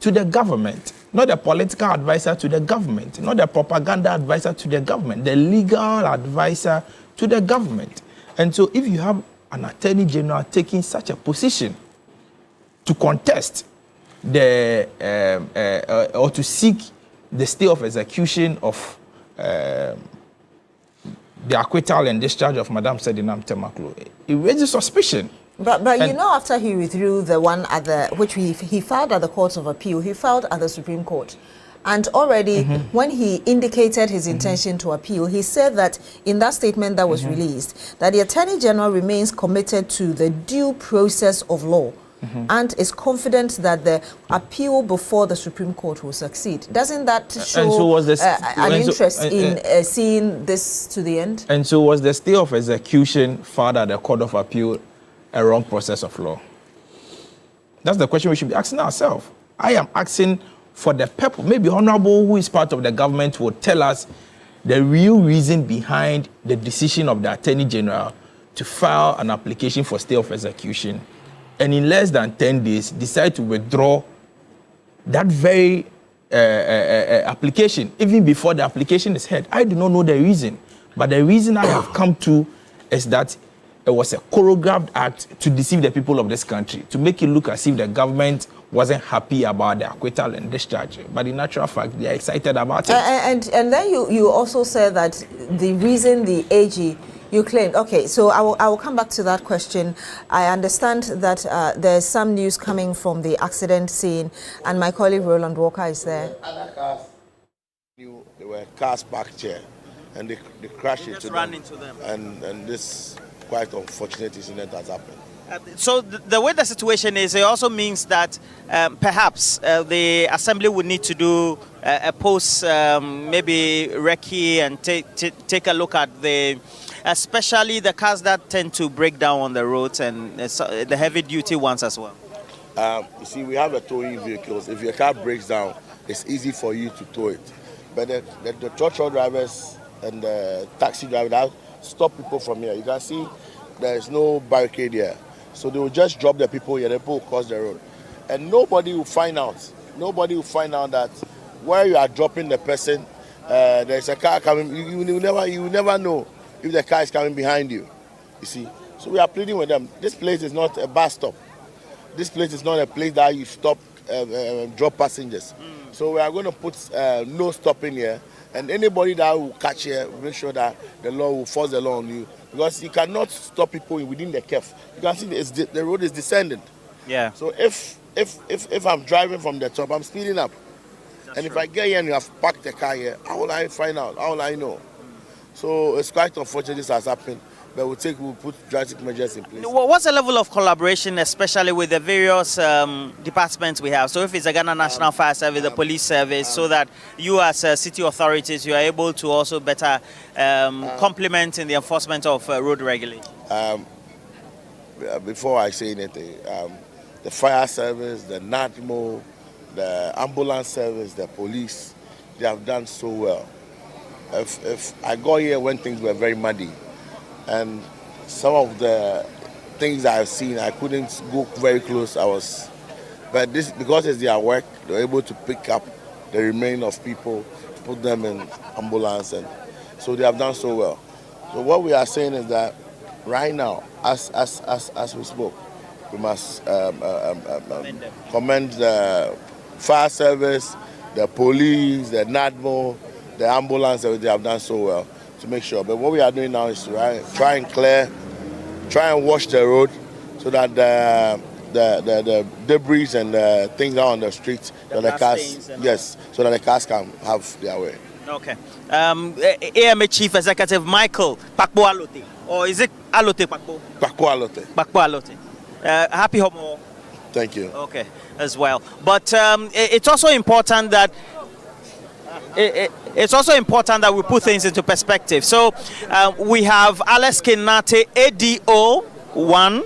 to the government, not the political advisor to the government, not the propaganda advisor to the government, the legal advisor to the government. And so if you have an Attorney General taking such a position to contest or to seek the stay of execution of the acquittal and discharge of Madam Sedinam Temaklo, it raises suspicion. But you know, after he withdrew the one at the, which he filed at the Court of Appeal, he filed at the Supreme Court. And already when he indicated his intention to appeal, he said that in that statement that was released, that the Attorney General remains committed to the due process of law and is confident that the appeal before the Supreme Court will succeed. Doesn't that show an interest in seeing this to the end? And so was the stay of execution filed at the Court of Appeal a wrong process of law? That's the question we should be asking ourselves. I am asking for the purpose. Maybe Honorable, who is part of the government, will tell us the real reason behind the decision of the Attorney General to file an application for stay of execution and in less than 10 days decide to withdraw that very application, even before the application is heard. I do not know the reason, but the reason I have come to is that it was a choreographed act to deceive the people of this country, to make it look as if the government wasn't happy about the acquittal and discharge. But in actual fact, they are excited about it. And then you also said that the reason the AG, you claimed, okay, so I will come back to that question. I understand that there's some news coming from the accident scene, and my colleague Roland Walker is there. Other cars, there were cars parked here, and they crashed into them. And this quite unfortunate incident has happened. So the way the situation is, it also means that perhaps the assembly would need to do a post, maybe recce, and take a look at especially the cars that tend to break down on the roads, and the heavy duty ones as well. You see, we have a towing vehicles. If your car breaks down, it's easy for you to tow it. But the truck drivers and the taxi drivers stop people from here. You can see there's no barricade here. So they will just drop the people here, the people will cross the road. And nobody will find out. Nobody will find out that where you are dropping the person, there's a car coming. You will never know if the car is coming behind you. You see? So we are pleading with them. This place is not a bus stop. This place is not a place that you stop, drop passengers. So we are going to put no stopping here. And anybody that will catch here, we'll make sure that the law will force the law on you. Because you cannot stop people within the curve. You can see the road is descending. Yeah. So if I'm driving from the top, I'm speeding up. And if I get here and you have parked the car here, how will I find out? How will I know? So it's quite unfortunate this has happened. But we'll put drastic measures in place. What's the level of collaboration, especially with the various departments we have? So if it's the Ghana National Fire Service, the police service, so that you as city authorities, you are able to also better complement in the enforcement of road regulation? Before I say anything, the fire service, the NATMO, the ambulance service, the police, they have done so well. If I got here when things were very muddy, and some of the things I've seen, I couldn't go very close. But this, because it's their work, they're able to pick up the remain of people, put them in ambulance, and so they have done so well. So what we are saying is that right now, as we spoke, we must commend the fire service, the police, the NADMO, the ambulance, they have done so well to make sure. But what we are doing now is to try and wash the road so that the debris and the things out on the streets, so the cars can have their way. Okay. AMA Chief Executive Michael Pakpo Alote, or is it Alote Pakpo? Pakpo Alote. Pakpo Alote. Happy Homo. Thank you. Okay, as well. But it's also important that we put things into perspective. So we have Alex Kinate, ADO 1.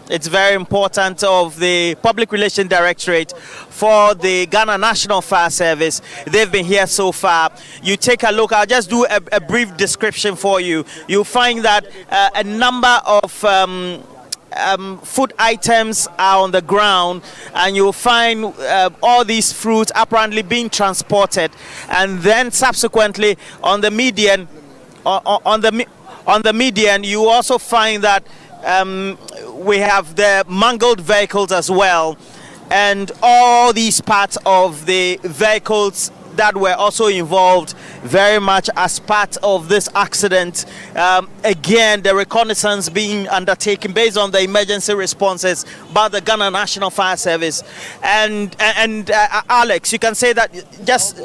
It's very important, of the Public Relations Directorate for the Ghana National Fire Service. They've been here so far. You take a look. I'll just do a brief description for you. You'll find that a number of food items are on the ground, and you'll find all these fruits apparently being transported, and then subsequently on the median, on the median, you also find that we have the mangled vehicles as well, and all these parts of the vehicles that were also involved very much as part of this accident. Again, the reconnaissance being undertaken based on the emergency responses by the Ghana National Fire Service. And Alex, you can say that just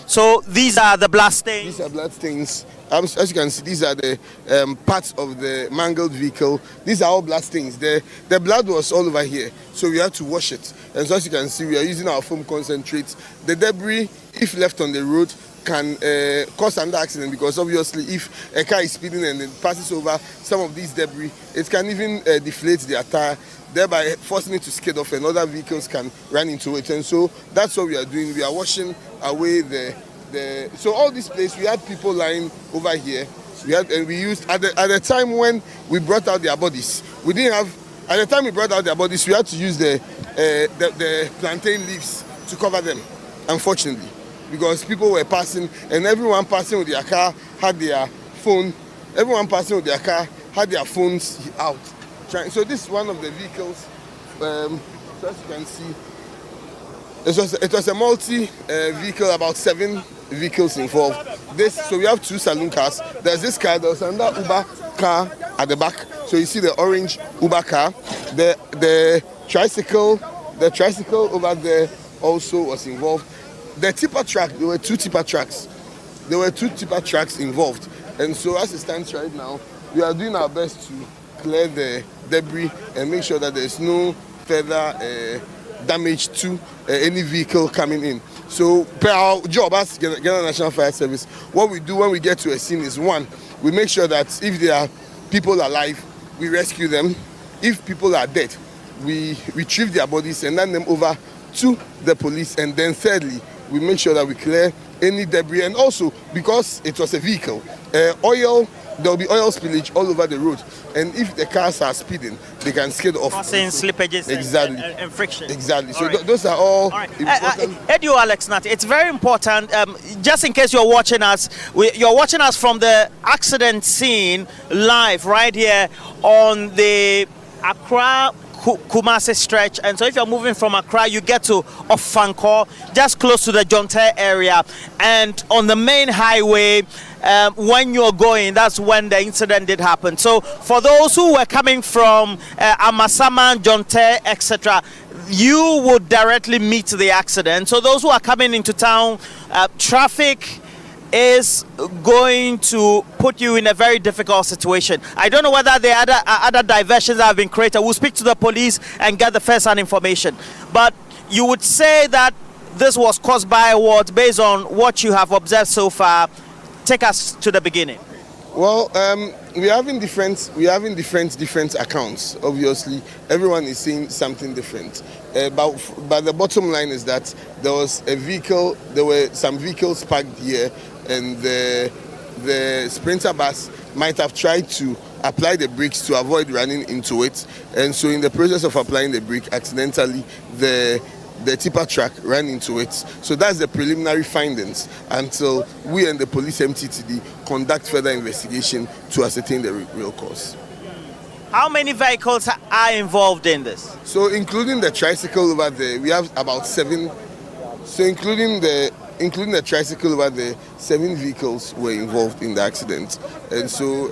so these are the blood stains. These are blood stains. As you can see, these are the parts of the mangled vehicle. These are all blood stains. The blood was all over here, so we had to wash it. And so as you can see, we are using our foam concentrate. The debris, if left on the road, can cause another accident, because obviously if a car is speeding and it passes over some of these debris, it can even deflate the tire, thereby forcing it to skid off, and other vehicles can run into it. And so that's what we are doing. We are washing away so all this place, we had people lying over here. We used at the time when we brought out their bodies. We didn't have, at the time we brought out their bodies, we had to use the plantain leaves to cover them, unfortunately, because people were passing, and everyone passing with their car had their phone. Everyone passing with their car had their phones out. So this is one of the vehicles. So as you can see, it was a multi-vehicle, about 7 vehicles involved. So we have 2 saloon cars. There's this car. There's another Uber car at the back. So you see the orange Uber car. The tricycle over there also was involved. The tipper truck. There were 2 tipper trucks. There were 2 tipper trucks involved. And so as it stands right now, we are doing our best to clear the debris and make sure that there's no further damage to any vehicle coming in. So per our job as Ghana National Fire Service, what we do when we get to a scene is, 1, we make sure that if there are people alive, we rescue them. If people are dead, we retrieve their bodies and hand them over to the police. And then thirdly, we make sure that we clear any debris. And also, because it was a vehicle, there will be oil spillage all over the road, and if the cars are speeding, they can skid off. Causing slippages and friction. Exactly. So those are all important. Edu Alex Nat, it's very important. Just in case you're watching us, you're watching us from the accident scene live right here on the Accra Kumasi stretch. And so if you're moving from Accra, you get to Ofankor, just close to the Jonte area, and on the main highway. When you're going, that's when the incident did happen. So for those who were coming from Amasaman, Jonte, etc., you would directly meet the accident. So those who are coming into town, traffic is going to put you in a very difficult situation. I don't know whether there are other diversions that have been created. We'll speak to the police and get the first-hand information. But you would say that this was caused by what, based on what you have observed so far? Take us to the beginning. Well, we are having different accounts. Obviously, everyone is saying something different. But the bottom line is that there was a vehicle. There were some vehicles parked here, and the Sprinter bus might have tried to apply the brakes to avoid running into it. And so, in the process of applying the brake, accidentally the tipper truck ran into it. So that's the preliminary findings until we and the police MTTD conduct further investigation to ascertain the real cause. How many vehicles are involved in this? So including the tricycle over there, we have about 7. So including the tricycle over there, 7 vehicles were involved in the accident. And so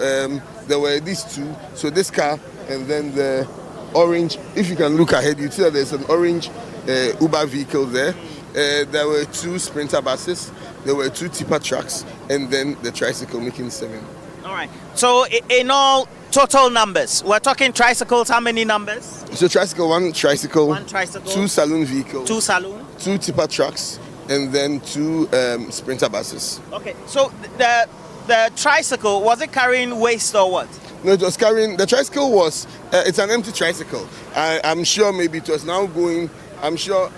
there were these 2. So this car and then the orange, if you can look ahead, you see that there's an orange Uber vehicle there. There were 2 Sprinter buses, there were 2 tipper trucks, and then the tricycle, making 7. All right. So in all total numbers, we're talking tricycles, how many numbers? So tricycle, 1 tricycle, 1 tricycle, 2 saloon vehicles, 2 saloon, 2 tipper trucks, and then 2 Sprinter buses. Okay. So the tricycle, was it carrying waste or what? No, it was carrying, the tricycle was, it's an empty tricycle. I'm sure maybe it was now going, I'm sure,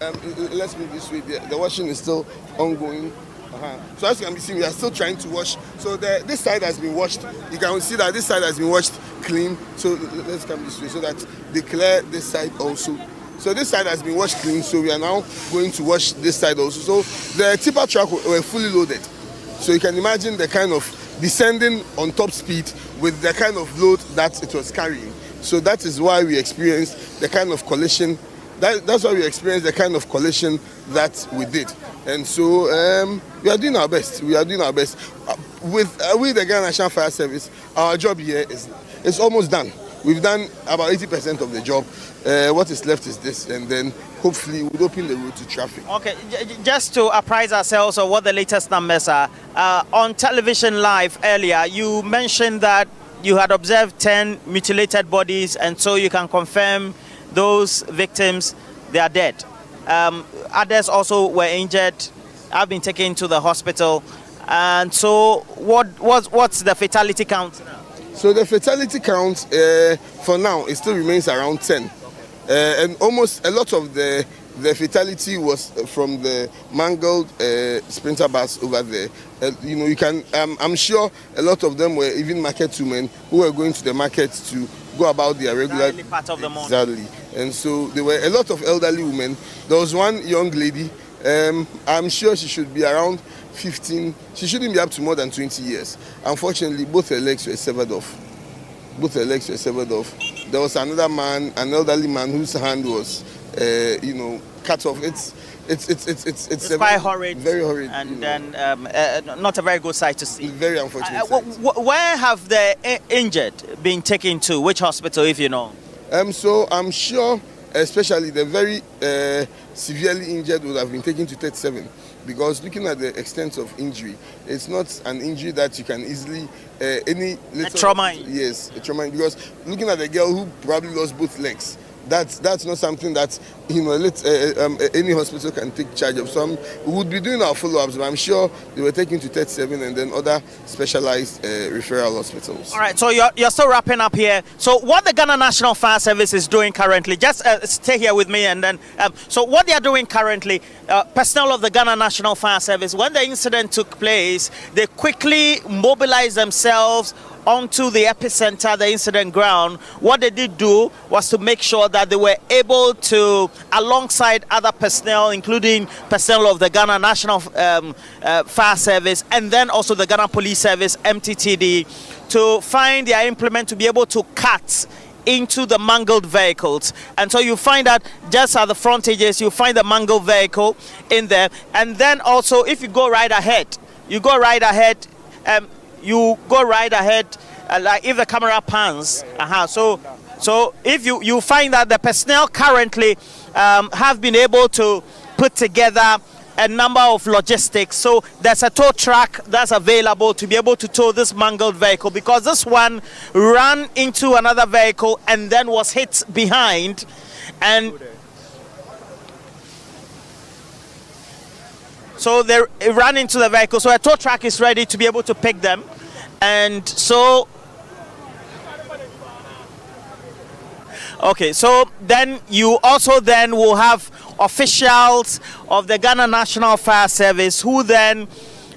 let's move this way, the washing is still ongoing. So as you can be seen, we are still trying to wash. So this side has been washed. You can see that this side has been washed clean. So let's come this way so that they clear this side also. So this side has been washed clean, so we are now going to wash this side also. So the tipper truck were fully loaded. So you can imagine the kind of descending on top speed with the kind of load that it was carrying. So that is why we experienced the kind of collision that's why we experienced the kind of collision that we did. And so we are doing our best. We are doing our best. With the Ghana National Fire Service, our job here is almost done. We've done about 80% of the job. What is left is this, and then hopefully we'll open the road to traffic. Okay, just to apprise ourselves of what the latest numbers are. On television live earlier, you mentioned that you had observed 10 mutilated bodies, and so you can confirm those victims, they are dead. Others also were injured, have been taken to the hospital. And so what's the fatality count now? So the fatality count for now, it still remains around 10. And almost a lot of the fatality was from the mangled sprinter bus over there. You can, I'm sure a lot of them were even market women who were going to the market to go about their regular part of the morning. Exactly. And so there were a lot of elderly women. There was one young lady, I'm sure she should be around 15, she shouldn't be up to more than 20 years. Unfortunately, both her legs were severed off. Both her legs were severed off. There was another man, an elderly man, whose hand was, cut off. It's quite horrid. Very horrid. And then not a very good sight to see. Very unfortunate. Where have the injured been taken to? Which hospital, if you know? So I'm sure, especially the very severely injured would have been taken to 37. Because looking at the extent of injury, it's not an injury that you can easily a trauma. Yes, a trauma. Because looking at the girl who probably lost both legs, that's not something that any hospital can take charge of. So we would be doing our follow-ups, but I'm sure they were taken to 37 and then other specialized referral hospitals. All right, so you're still wrapping up here. So what the Ghana National Fire Service is doing currently, just stay here with me and then, so what they are doing currently, personnel of the Ghana National Fire Service, when the incident took place, they quickly mobilized themselves onto the epicenter, the incident ground. What they did do was to make sure that they were able to, alongside other personnel, including personnel of the Ghana National Fire Service and then also the Ghana Police Service, MTTD, to find their implement to be able to cut into the mangled vehicles. And so you find that just at the front edges, you find the mangled vehicle in there. And then also, if you go right ahead, like if the camera pans. So if you find that the personnel currently have been able to put together a number of logistics. So there's a tow truck that's available to be able to tow this mangled vehicle, because this one ran into another vehicle and then was hit behind, and so they ran into the vehicle. So a tow truck is ready to be able to pick them. And so, okay, so then you also then will have officials of the Ghana National Fire Service who then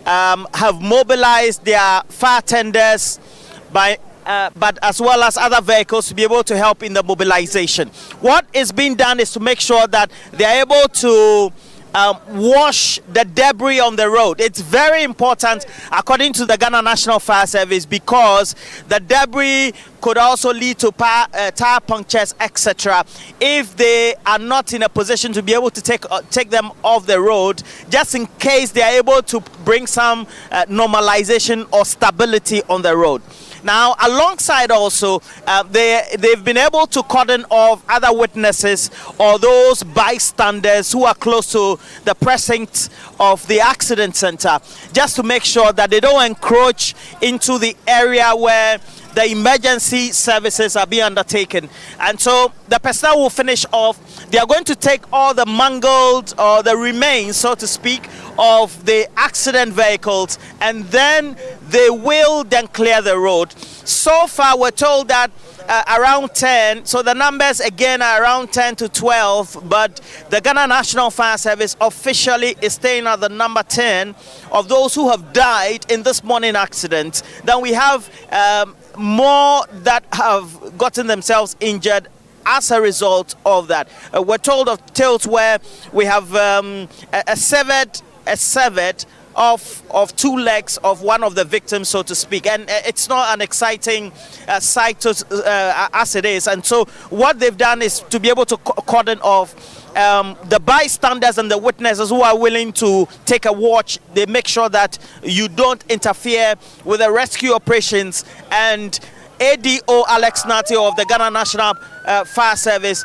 have mobilized their fire tenders but as well as other vehicles to be able to help in the mobilization. What is being done is to make sure that they are able to wash the debris on the road. It's very important, according to the Ghana National Fire Service, because the debris could also lead to tire punctures, etc. If they are not in a position to be able to take them off the road, just in case they are able to bring some normalization or stability on the road. Now, alongside also, they've been able to cordon off other witnesses or those bystanders who are close to the precinct of the accident center, just to make sure that they don't encroach into the area where the emergency services are being undertaken. And so the personnel will finish off. They are going to take all the mangled or the remains, so to speak, of the accident vehicles, and then they will then clear the road. So far, we're told that around 10, so the numbers again are around 10 to 12, but the Ghana National Fire Service officially is staying at the number 10 of those who have died in this morning accident. Then we have more that have gotten themselves injured as a result of that. We're told of tales where we have a severed of two legs of one of the victims, so to speak. And it's not an exciting sight as it is. And so what they've done is to be able to cordon off the bystanders and the witnesses who are willing to take a watch. They make sure that you don't interfere with the rescue operations. And ADO Alex Natio of the Ghana National Fire Service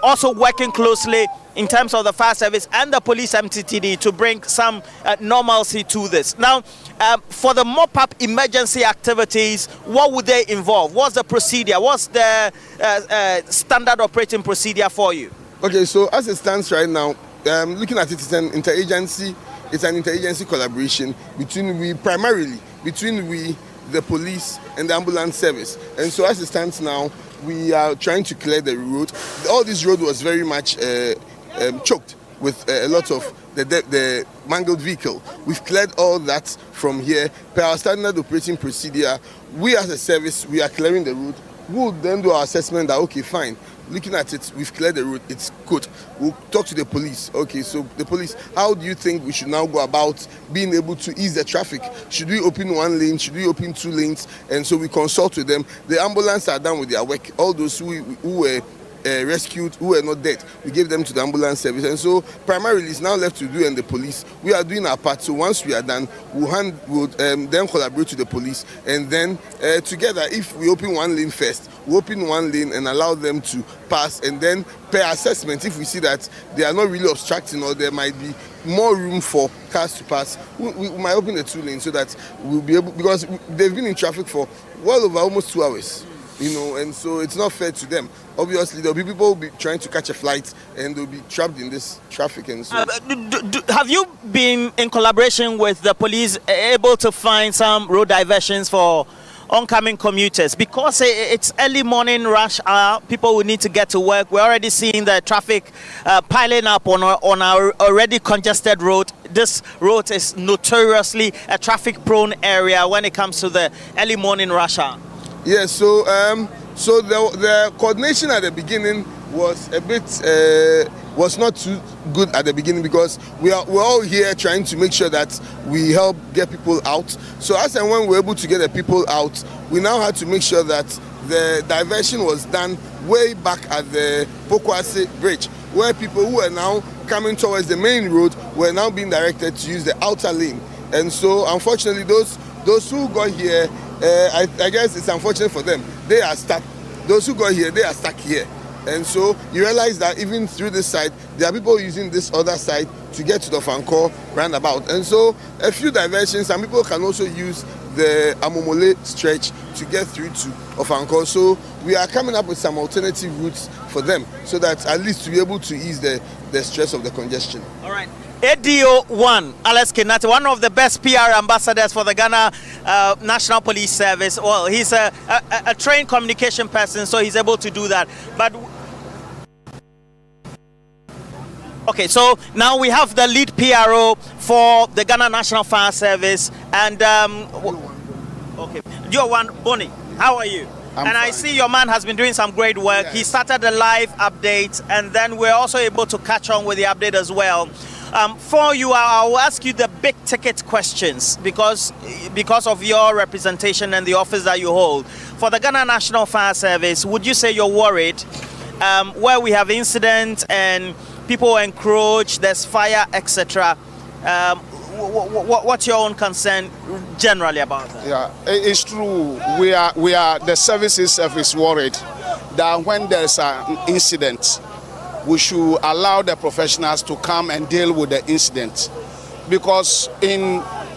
also working closely in terms of the fire service and the police MTTD to bring some normalcy to this. Now, for the mop-up emergency activities, what would they involve? What's the procedure? What's the standard operating procedure for you? Okay, so as it stands right now, looking at it, it's an interagency collaboration between the police and the ambulance service. And so as it stands now, we are trying to clear the road. All this road was very much choked with a lot of the mangled vehicle. We've cleared all that from here. Per our standard operating procedure, we as a service, we are clearing the road. We'll then do our assessment that, okay, fine. Looking at it, we've cleared the road, it's good. We'll talk to the police. Okay, so the police, how do you think we should now go about being able to ease the traffic? Should we open one lane? Should we open two lanes? And so we consult with them. The ambulance are done with their work. All those who were rescued, who were not dead, we gave them to the ambulance service. And so primarily it's now left to do and the police. We are doing our part. So once we are done, we'll then collaborate with the police. And then together, if we open one lane first, we open one lane and allow them to pass. And then per assessment, if we see that they are not really obstructing or there might be more room for cars to pass, we might open the two lanes so that we'll be able, because they've been in traffic for well over almost 2 hours. And so it's not fair to them. Obviously, there'll be people who will be trying to catch a flight and they'll be trapped in this traffic. And so, have you been in collaboration with the police able to find some road diversions for oncoming commuters? Because it's early morning rush hour, people will need to get to work. We're already seeing the traffic piling up on our already congested road. This road is notoriously a traffic-prone area when it comes to the early morning rush hour. Yeah, so the coordination at the beginning was a bit was not too good at the beginning because we're all here trying to make sure that we help get people out. So as and when we're able to get the people out, we now had to make sure that the diversion was done way back at the Pokwase Bridge, where people who are now coming towards the main road were now being directed to use the outer lane. And so unfortunately those who got here, I guess it's unfortunate for them. They are stuck. Those who got here, they are stuck here. And so you realize that even through this side, there are people using this other side to get to the Fanko roundabout. And so a few diversions, some people can also use the Amomole stretch to get through to Ofanko. So we are coming up with some alternative routes for them so that at least to be able to ease the stress of the congestion. All right. ADO1, Alex Kinati, one of the best PR ambassadors for the Ghana National Police Service. Well, he's a trained communication person, so he's able to do that. But okay, so now we have the lead PRO for the Ghana National Fire Service, and okay, you're one, Bonnie. How are you? I'm fine. I see your man has been doing some great work. Yes. He started the live update, and then we're also able to catch on with the update as well. For you, I will ask you the big ticket questions because of your representation and the office that you hold. For the Ghana National Fire Service, would you say you're worried where we have incidents and people encroach, there's fire, etc.? What's your own concern generally about that? Yeah, it's true. We are the service itself is worried that when there's an incident, we should allow the professionals to come and deal with the incident. Because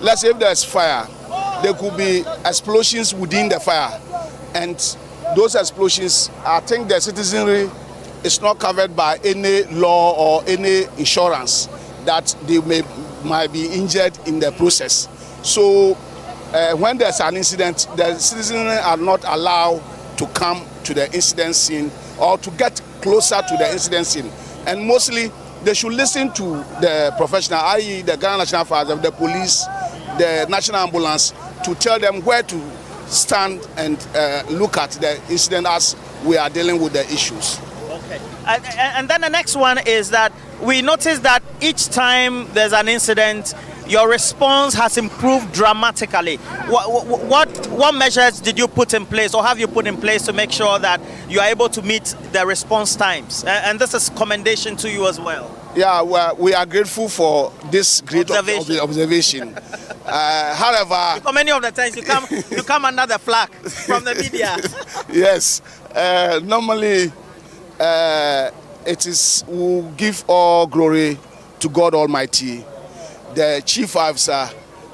let's say if there's fire, there could be explosions within the fire. And those explosions, I think the citizenry is not covered by any law or any insurance that they might be injured in the process. So when there's an incident, the citizens are not allowed to come to the incident scene or to get closer to the incident scene. And mostly they should listen to the professional, i.e. the Ghana National Fire Service, the police, the national ambulance, to tell them where to stand and look at the incident as we are dealing with the issues. Okay. And then the next one is that we notice that each time there's an incident, your response has improved dramatically. What measures did you put in place, or have you put in place, to make sure that you are able to meet the response times? And this is commendation to you as well. Yeah, well, we are grateful for this great observation. However, because many of the times you come under the flag from the media. Yes, normally it is we give all glory to God Almighty, the chief officer,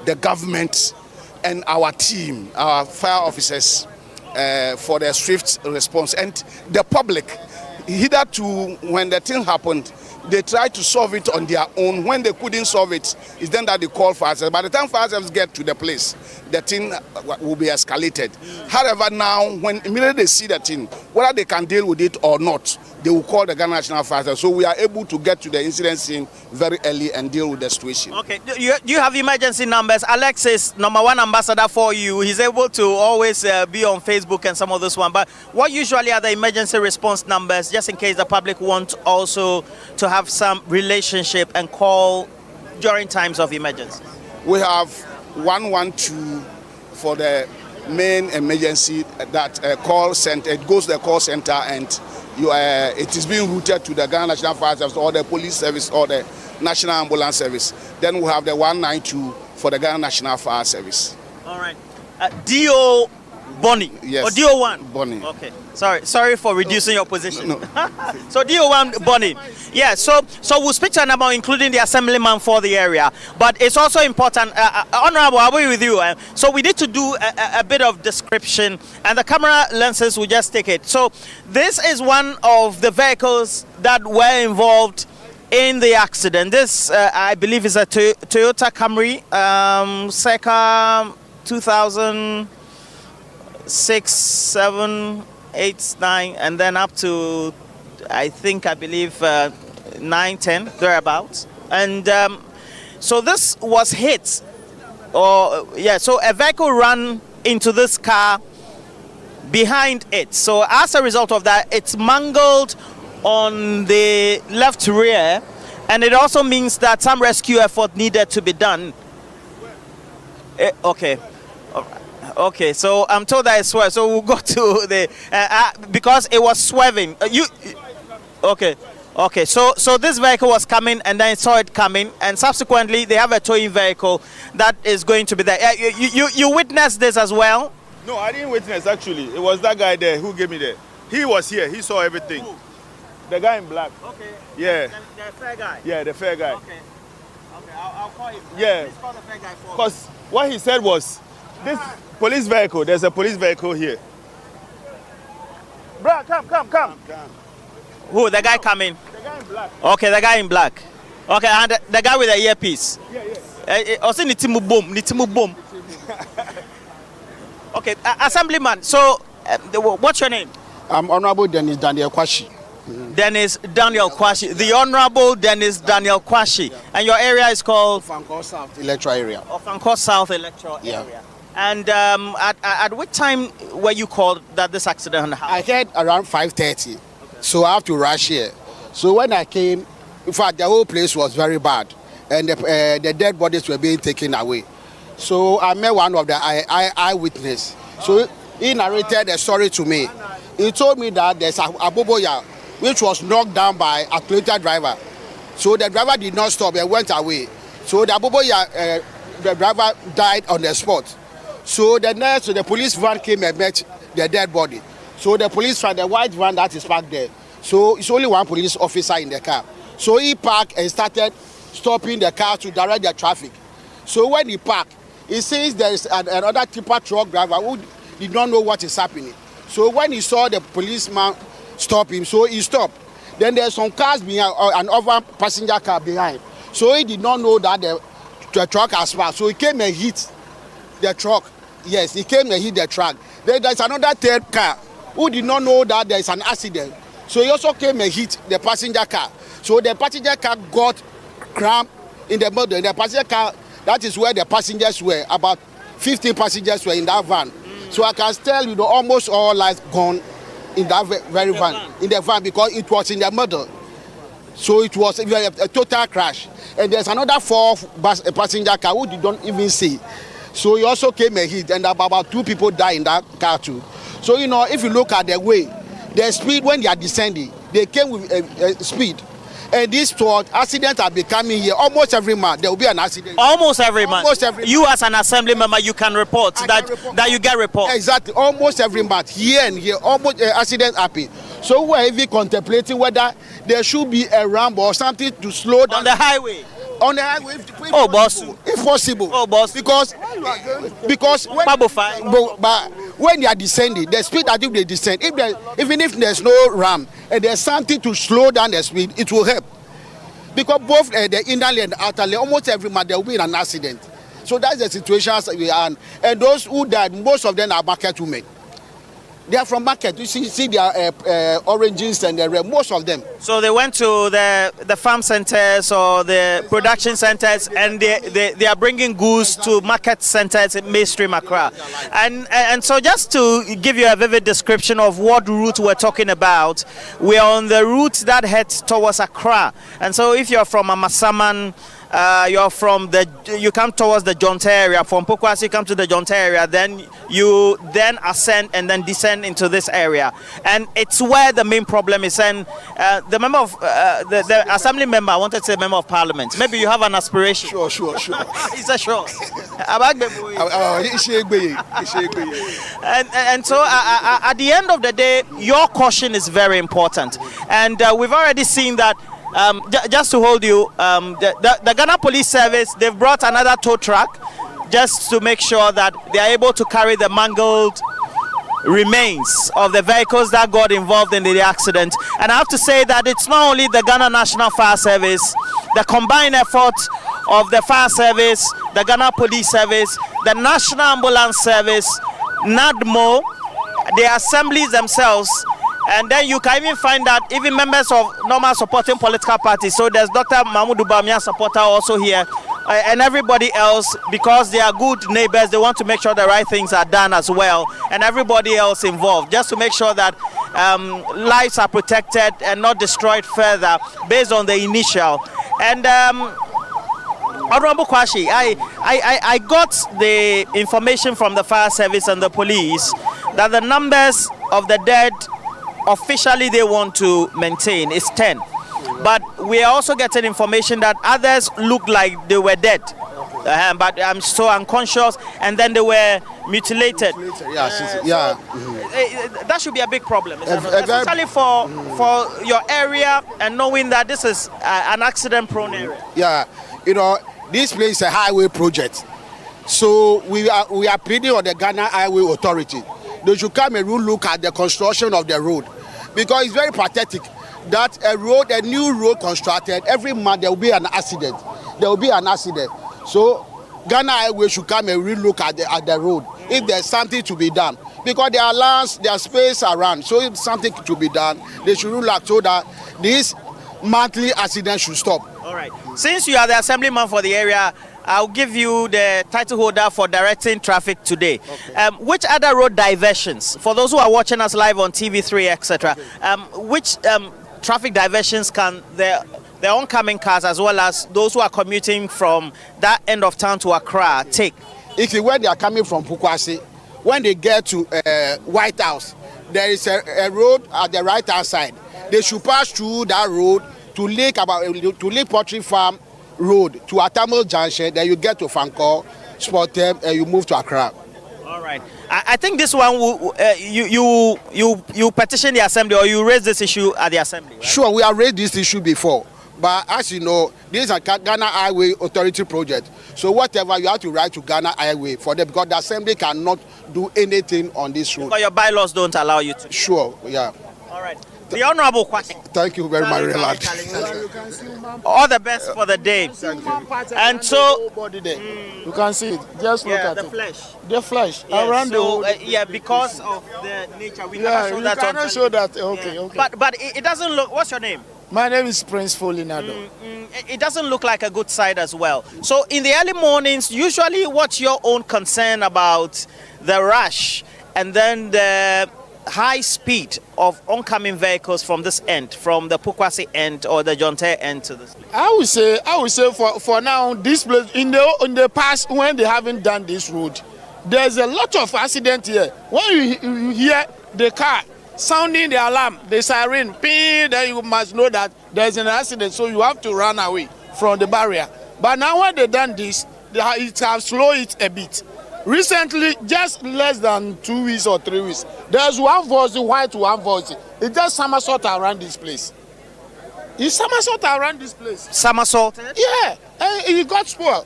the government, and our team, our fire officers, for their swift response, and the public. Hitherto, when the thing happened, they tried to solve it on their own. When they couldn't solve it, it's then that they call fire service. By the time fire service get to the place, the thing will be escalated. However, now, when immediately they see the thing, whether they can deal with it or not, they will call the Ghana National Fire Service. So we are able to get to the incident scene very early and deal with the situation. Okay, do you have emergency numbers? Alex is #1 ambassador for you. He's able to always be on Facebook and some of this one. But what usually are the emergency response numbers, just in case the public want also to have some relationship and call during times of emergency? We have 112 for the main emergency, that call center. It goes to the call center, and it is being routed to the Ghana National Fire Service or the police service or the National Ambulance Service. Then we have the 192 for the Ghana National Fire Service. All right. DO Bonnie. Yes. Or DO1? Bonnie. Okay. Sorry for reducing your position. No. So DO1 Bonnie. Yeah, so we'll speak to an about including the assemblyman for the area. But it's also important, Honorable, I'll be with you. So we need to do a bit of description, and the camera lenses will just take it. So this is one of the vehicles that were involved in the accident. This, I believe, is a Toyota Camry, circa 2006, 7, 8, 9, and then up to, I believe, 9, 10, thereabouts. And so this was hit, so a vehicle ran into this car behind it. So as a result of that, it's mangled on the left rear, and it also means that some rescue effort needed to be done. Okay, so I'm told that it's swerved. So we'll go to the because it was swerving. Okay. So this vehicle was coming, and then saw it coming, and subsequently they have a towing vehicle that is going to be there. You witnessed this as well? No, I didn't witness actually. It was that guy there who gave me the. He was here. He saw everything. Who? The guy in black. Okay. Yeah. The fair guy. Yeah, the fair guy. Okay, I'll call him. Yeah. Please call the fair guy for me. Because what he said was, this police vehicle, there's a police vehicle here. Bro, come. Who? The guy coming? The guy in black. Okay, the guy in black. Okay, and the guy with the earpiece. Yeah. Also, nitimu boom. Okay, Assemblyman. So, what's your name? I'm Honorable Dennis Daniel Kwashi. Dennis Daniel Kwashi. The Honorable Dennis Daniel Kwashi. And your area is called? Ofankor South Electoral Area. Ofankor South Electoral Area. And at what time were you called that this accident happened? I heard around 5:30, so I have to rush here. So when I came, in fact, the whole place was very bad, and the dead bodies were being taken away. So I met one of the eyewitness. So he narrated a story to me. He told me that there's a Boboya which was knocked down by a Toyota driver. So the driver did not stop and went away. So the Boboya, the driver died on the spot. So the police van came and met the dead body. So the police van, the white van that is parked there. So it's only one police officer in the car. So he parked and started stopping the car to direct the traffic. So when he parked, he says there is another tipper truck driver who did not know what is happening. So when he saw the policeman stop him, so he stopped. Then there's some cars behind, an other passenger car behind. So he did not know that the truck has passed. So he came and hit the truck. Yes, he came and hit the truck. Then there's another third car who did not know that there is an accident. So he also came and hit the passenger car. So the passenger car got cramped in the middle. In the passenger car, that is where the passengers were. About 15 passengers were in that van. So I can tell you, almost all lives gone in that very van, in the van, because it was in the middle. So it was a total crash. And there's another 4 passenger car who did not even see. So he also came a hit, and about 2 people died in that car too. So, you know, if you look at the way, the speed when they are descending, they came with a speed. And this accidents are becoming here. Almost every month there will be an accident. Almost every month. Almost every you as an assembly member, you can report that you get reports. Exactly. Almost every month, here and here, almost accidents happen. So we are even contemplating whether there should be a ramp or something to slow down on the highway. On the highway, if possible. Oh, boss. Because when they are descending, the speed that if they descend, even if there's no ramp and there's something to slow down the speed, it will help. Because both the inner lane and the outer lane, almost every month there will be an accident. So that's the situation we are in. And those who died, most of them are market women. They are from market. You see their oranges and the red, most of them. So they went to the farm centers or the production centers, and they are bringing goods to market centers in mainstream Accra. And so just to give you a vivid description of what route we're talking about, we are on the route that heads towards Accra. And so if you're from Amasaman, you come towards the Jonte area. From Pokwasi, you come to the Jonte area, then you ascend and then descend into this area, and it's where the main problem is. And the member of the assembly member, I wanted to say member of parliament. Maybe you have an aspiration. Sure. It's a sure. And so at the end of the day, your caution is very important, and we've already seen that. Just to hold you, the Ghana Police Service, they've brought another tow truck just to make sure that they are able to carry the mangled remains of the vehicles that got involved in the accident. And I have to say that it's not only the Ghana National Fire Service, the combined effort of the Fire Service, the Ghana Police Service, the National Ambulance Service, NADMO, the assemblies themselves. And then you can even find that even members of normal supporting political parties. So there's Dr. Mahmoud Bamian supporter also here, and everybody else, because they are good neighbors, they want to make sure the right things are done as well, and everybody else involved, just to make sure that lives are protected and not destroyed further based on the initial. And Honorable Kwashi, I got the information from the fire service and the police that the numbers of the dead officially they want to maintain is 10, but we are also getting information that others look like they were dead, but I'm so unconscious, and then they were mutilated. That should be a big problem, especially for your area, and knowing that this is an accident-prone area. Yeah, you know, this place is a highway project, so we are pleading on the Ghana Highway Authority. They should come and look at the construction of the road, because it's very pathetic that a new road constructed, every month there will be an accident. So Ghana Highway should come and relook at the road if there's something to be done, because there are lands, there's space around. So if something to be done, they should rule out so that this monthly accident should stop. All right. Since you are the assemblyman for the area, I'll give you the title holder for directing traffic today. Okay. Which other road diversions, for those who are watching us live on TV3, etc., which traffic diversions can the oncoming cars, as well as those who are commuting from that end of town to Accra, take? When they are coming from Pukwasi, when they get to White House, there is a road at the right-hand side. They should pass through that road to Lake Poultry Farm Road to Atamil Junction, then you get to Fanko, Sportem, and you move to Accra. All right. I think this one, you petition the assembly, or you raise this issue at the assembly, right? Sure, we have raised this issue before. But as you know, this is a Ghana Highway Authority project. So whatever, you have to write to Ghana Highway for them, because the assembly cannot do anything on this road. Because your bylaws don't allow you to. Sure, yeah. All right. The Honorable Kwasi. Thank you very much, Reland. All the best for the day. And so, you can see it. Just look at the it. Flesh. The flesh around the whole. Because of the nature, we cannot show that. Okay. But it doesn't look. What's your name? My name is Prince Folinado. It doesn't look like a good side as well. So in the early mornings, usually what's your own concern about the rush and then the high speed of oncoming vehicles from this end, from the Pukwasi end or the Jonte end to this place? I would say for now, this place in the past when they haven't done this road, there's a lot of accident here. When you hear the car sounding the alarm, the siren, ping, then you must know that there's an accident, so you have to run away from the barrier. But now when they done this, it has slowed it a bit. Recently, just less than 2 weeks or 3 weeks, there's one voice, white one voice. It just somersault around this place. It somersault around this place. Somersaulted? Yeah, and it got spoiled.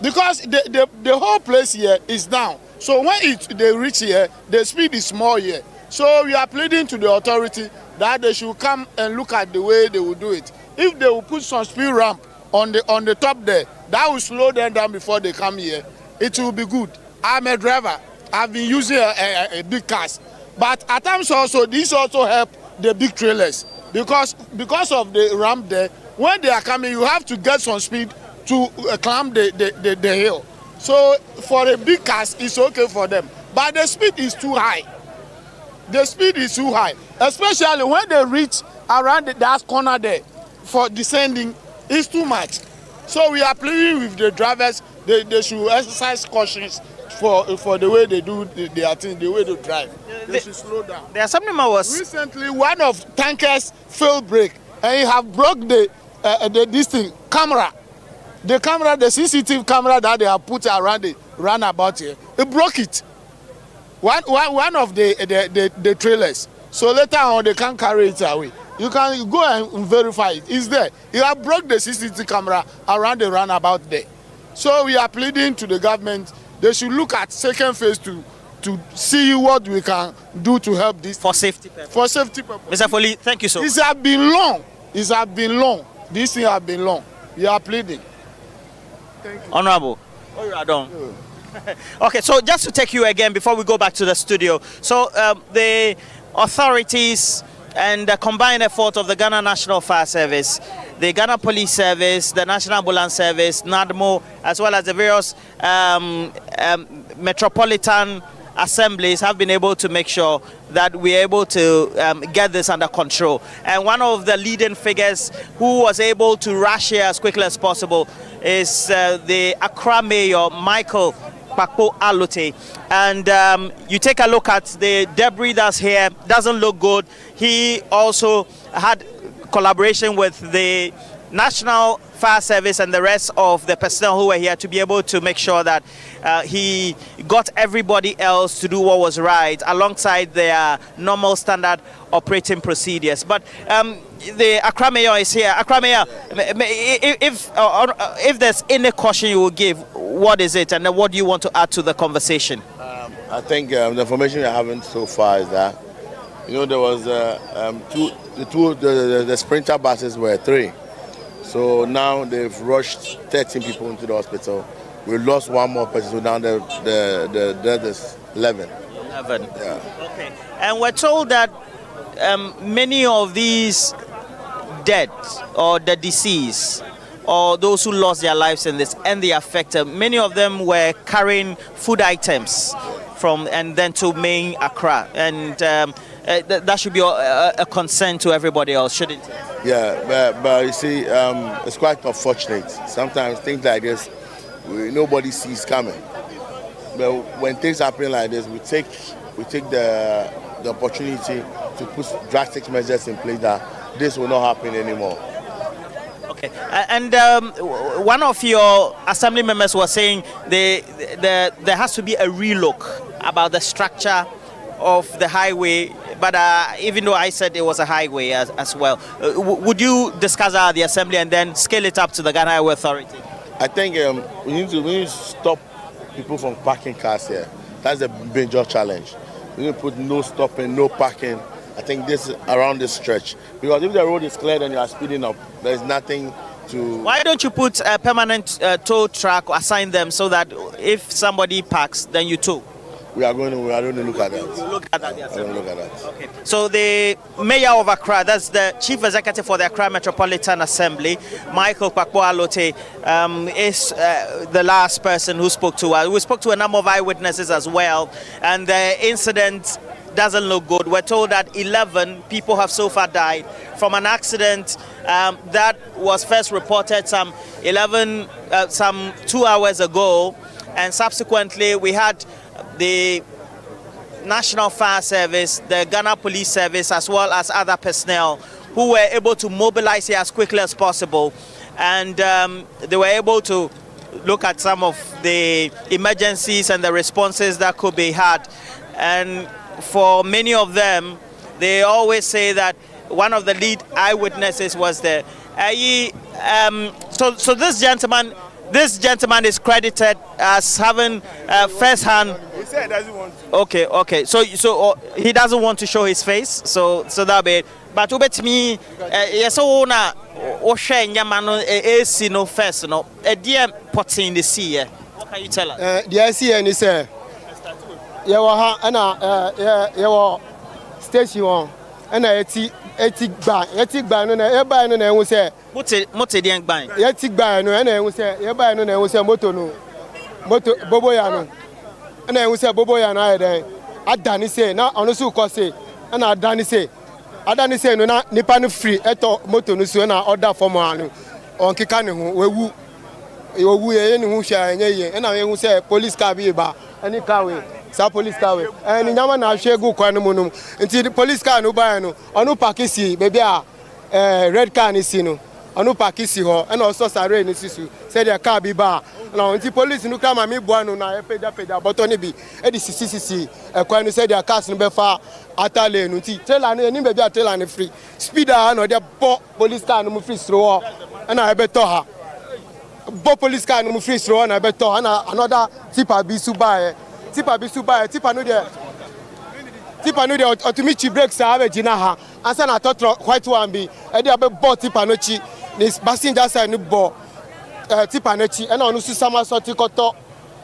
Because the whole place here is down. So when they reach here, the speed is small here. So we are pleading to the authority that they should come and look at the way they will do it. If they will put some speed ramp on the top there, that will slow them down before they come here. It will be good. I'm a driver. I've been using a big cars. But at times also, this also help the big trailers. Because of the ramp there, when they are coming, you have to get some speed to climb the hill. So for a big cars, it's okay for them. But the speed is too high. The speed is too high. Especially when they reach around that corner there for descending, it's too much. So we are pleading with the drivers, they should exercise cautions for the way they do their thing, the way they drive. They should slow down. There are some was recently one of tankers failed brake and he have broke this thing camera. The camera, the CCTV camera that they have put around the roundabout here, it broke it. One of the trailers. So later on they can't carry it away. You can go and verify it. It's there. You have broke the CCTV camera around the roundabout there. So we are pleading to the government. They should look at second phase to see what we can do to help this. For safety purpose. For safety purpose. Mr. Foley, thank you so much. It has been long. It has been long. This thing has been long. We are pleading. Thank you. Honorable. Oh, you are done. Okay, so just to take you again before we go back to the studio. So the authorities and the combined effort of the Ghana National Fire Service, the Ghana Police Service, the National Ambulance Service, NADMO, as well as the various metropolitan assemblies have been able to make sure that we're able to get this under control. And one of the leading figures who was able to rush here as quickly as possible is the Accra Mayor, Michael Pakpo Alote. And you take a look at the debris that's here, doesn't look good. He also had collaboration with the National Fire Service and the rest of the personnel who were here to be able to make sure that he got everybody else to do what was right alongside their normal standard operating procedures. But the Accra Mayor is here. Accra Mayor, if there's any caution you will give, what is it, and then what do you want to add to the conversation? I think the information we're having so far is that, you know, there was the sprinter buses were 3. So now they've rushed 13 people into the hospital. We lost one more person, so now the death is 11. 11. Yeah. Okay. And we're told that many of these dead or the deceased or those who lost their lives in this and the affected, many of them were carrying food items from and then to main Accra. And that should be a concern to everybody else, shouldn't it? Yeah, but you see, it's quite unfortunate. Sometimes things like this, nobody sees coming. But when things happen like this, we take the opportunity to put drastic measures in place that this will not happen anymore. Okay, and one of your assembly members was saying there has to be a relook about the structure of the highway, but even though I said it was a highway as well, would you discuss that at the assembly and then scale it up to the Ghana Highway Authority? I think we need to stop people from parking cars here. That's a major challenge. We need to put no stopping, no parking. I think this is around this stretch, because if the road is cleared and you are speeding up, there is nothing to. Why don't you put a permanent tow truck or assign them so that if somebody parks, then you tow? We are going to look at that. We'll look at that. Yes, look at that. Okay. So the mayor of Accra, that's the chief executive for the Accra Metropolitan Assembly, Michael Pakpo Alote, is the last person who spoke to us. We spoke to a number of eyewitnesses as well, and the incident doesn't look good. We're told that 11 people have so far died from an accident that was first reported some 2 hours ago, and subsequently we had the National Fire Service, the Ghana Police Service, as well as other personnel who were able to mobilize here as quickly as possible, and they were able to look at some of the emergencies and the responses that could be had. And for many of them, they always say that one of the lead eyewitnesses was there. So this gentleman is credited as having first-hand. He said he doesn't want to. Okay. So he doesn't want to show his face. So that'll be it. But me, yes, na Osha Yamano AC no first no. A dear pots in the sea. What can you tell us? The IC and he said, you were your station one, and I etic ban, and I buy no, and we say, Mote young bang. Etic ban, and I was say, you buy no, and we say, Moto Boboyano, and I was say, Boboyano, I done say, now on the suko say, and I done say. Adani say no na nipa no free eto moto no so na order for anu on kika ne ho wewu ye ne ho hwa enye na we hu say police car bi ba ani car we sa police car we ni nyama na hwe gu kwa no mu no nti police car no ba no onu park si baby a red car ni si no onu park si ho na also sare ni sisu say the car bi ba na nti police no kama me boa no na e peda boto ni bi e di sisi kwa no say the cars no be fa atale no ti trailer no ni be bia trailer no free speeder no dey bo police car no mu free slow na e be to ha bo police car no mu free slow na e be to na another tipper bi su ba tipper no dey automatic brakes are be gina ha ansa na totro white one bi e dey be bo tipper no chi ni passenger side no bo tipper no chi e na onu su sama so ti koto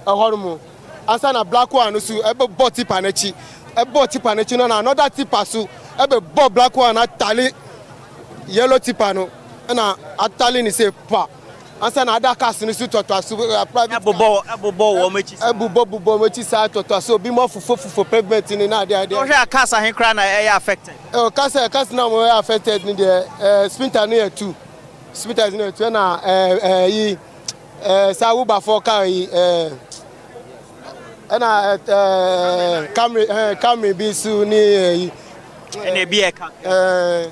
e horumu ansa na black one no su e be bo tipper no chi ebo tipper no chi no na another tipper su e be bo black one atali yellow tipper no na atali ni say pa ansa na ada cars no su toto su private ebobo wo mechi ebobo mechi sa toto so bi mo fufo pavement ni na there o hwe cars ahen kra na e affected cars na mo affected ni there sprinter no ya 2 sprinter no 2 na yi sa wo ba for car yi na Camry bi su ni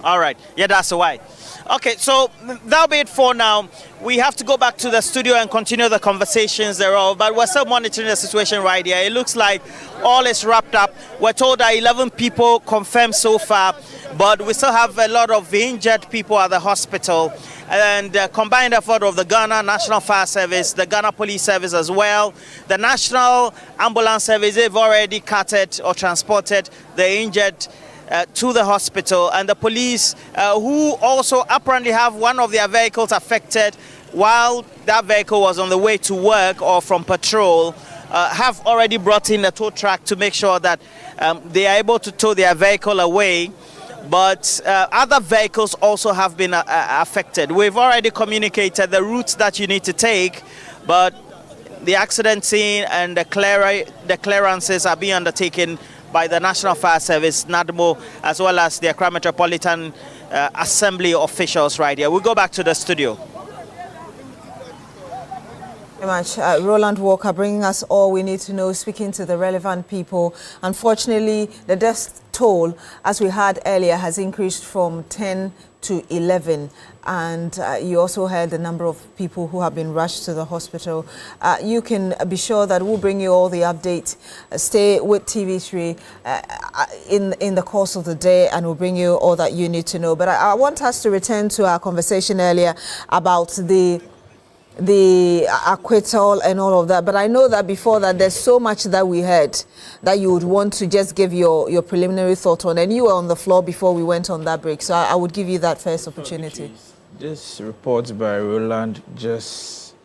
all right, yeah, that's why. Okay, so that'll be it for now. We have to go back to the studio and continue the conversations thereof, but we're still monitoring the situation right here. It looks like all is wrapped up. We're told that 11 people confirmed so far, but we still have a lot of injured people at the hospital. And combined effort of the Ghana National Fire Service, the Ghana Police Service as well, the National Ambulance Service, they've already carted or transported the injured to the hospital, and the police who also apparently have one of their vehicles affected while that vehicle was on the way to work or from patrol, have already brought in a tow truck to make sure that they are able to tow their vehicle away. But other vehicles also have been affected. We've already communicated the routes that you need to take, but the accident scene and the clearances are being undertaken by the National Fire Service, NADMO, as well as the Accra Metropolitan Assembly officials right here. We'll go back to the studio. Very much. Roland Walker bringing us all we need to know, speaking to the relevant people. Unfortunately, the death toll, as we heard earlier, has increased from 10 to 11. And you also heard the number of people who have been rushed to the hospital. You can be sure that we'll bring you all the updates. Stay with TV3 in the course of the day, and we'll bring you all that you need to know. But I want us to return to our conversation earlier about the acquittal and all of that. But I know that before that, there's so much that we heard that you would want to just give your preliminary thought on. And you were on the floor before we went on that break. So I would give you that first opportunity. This report by Roland just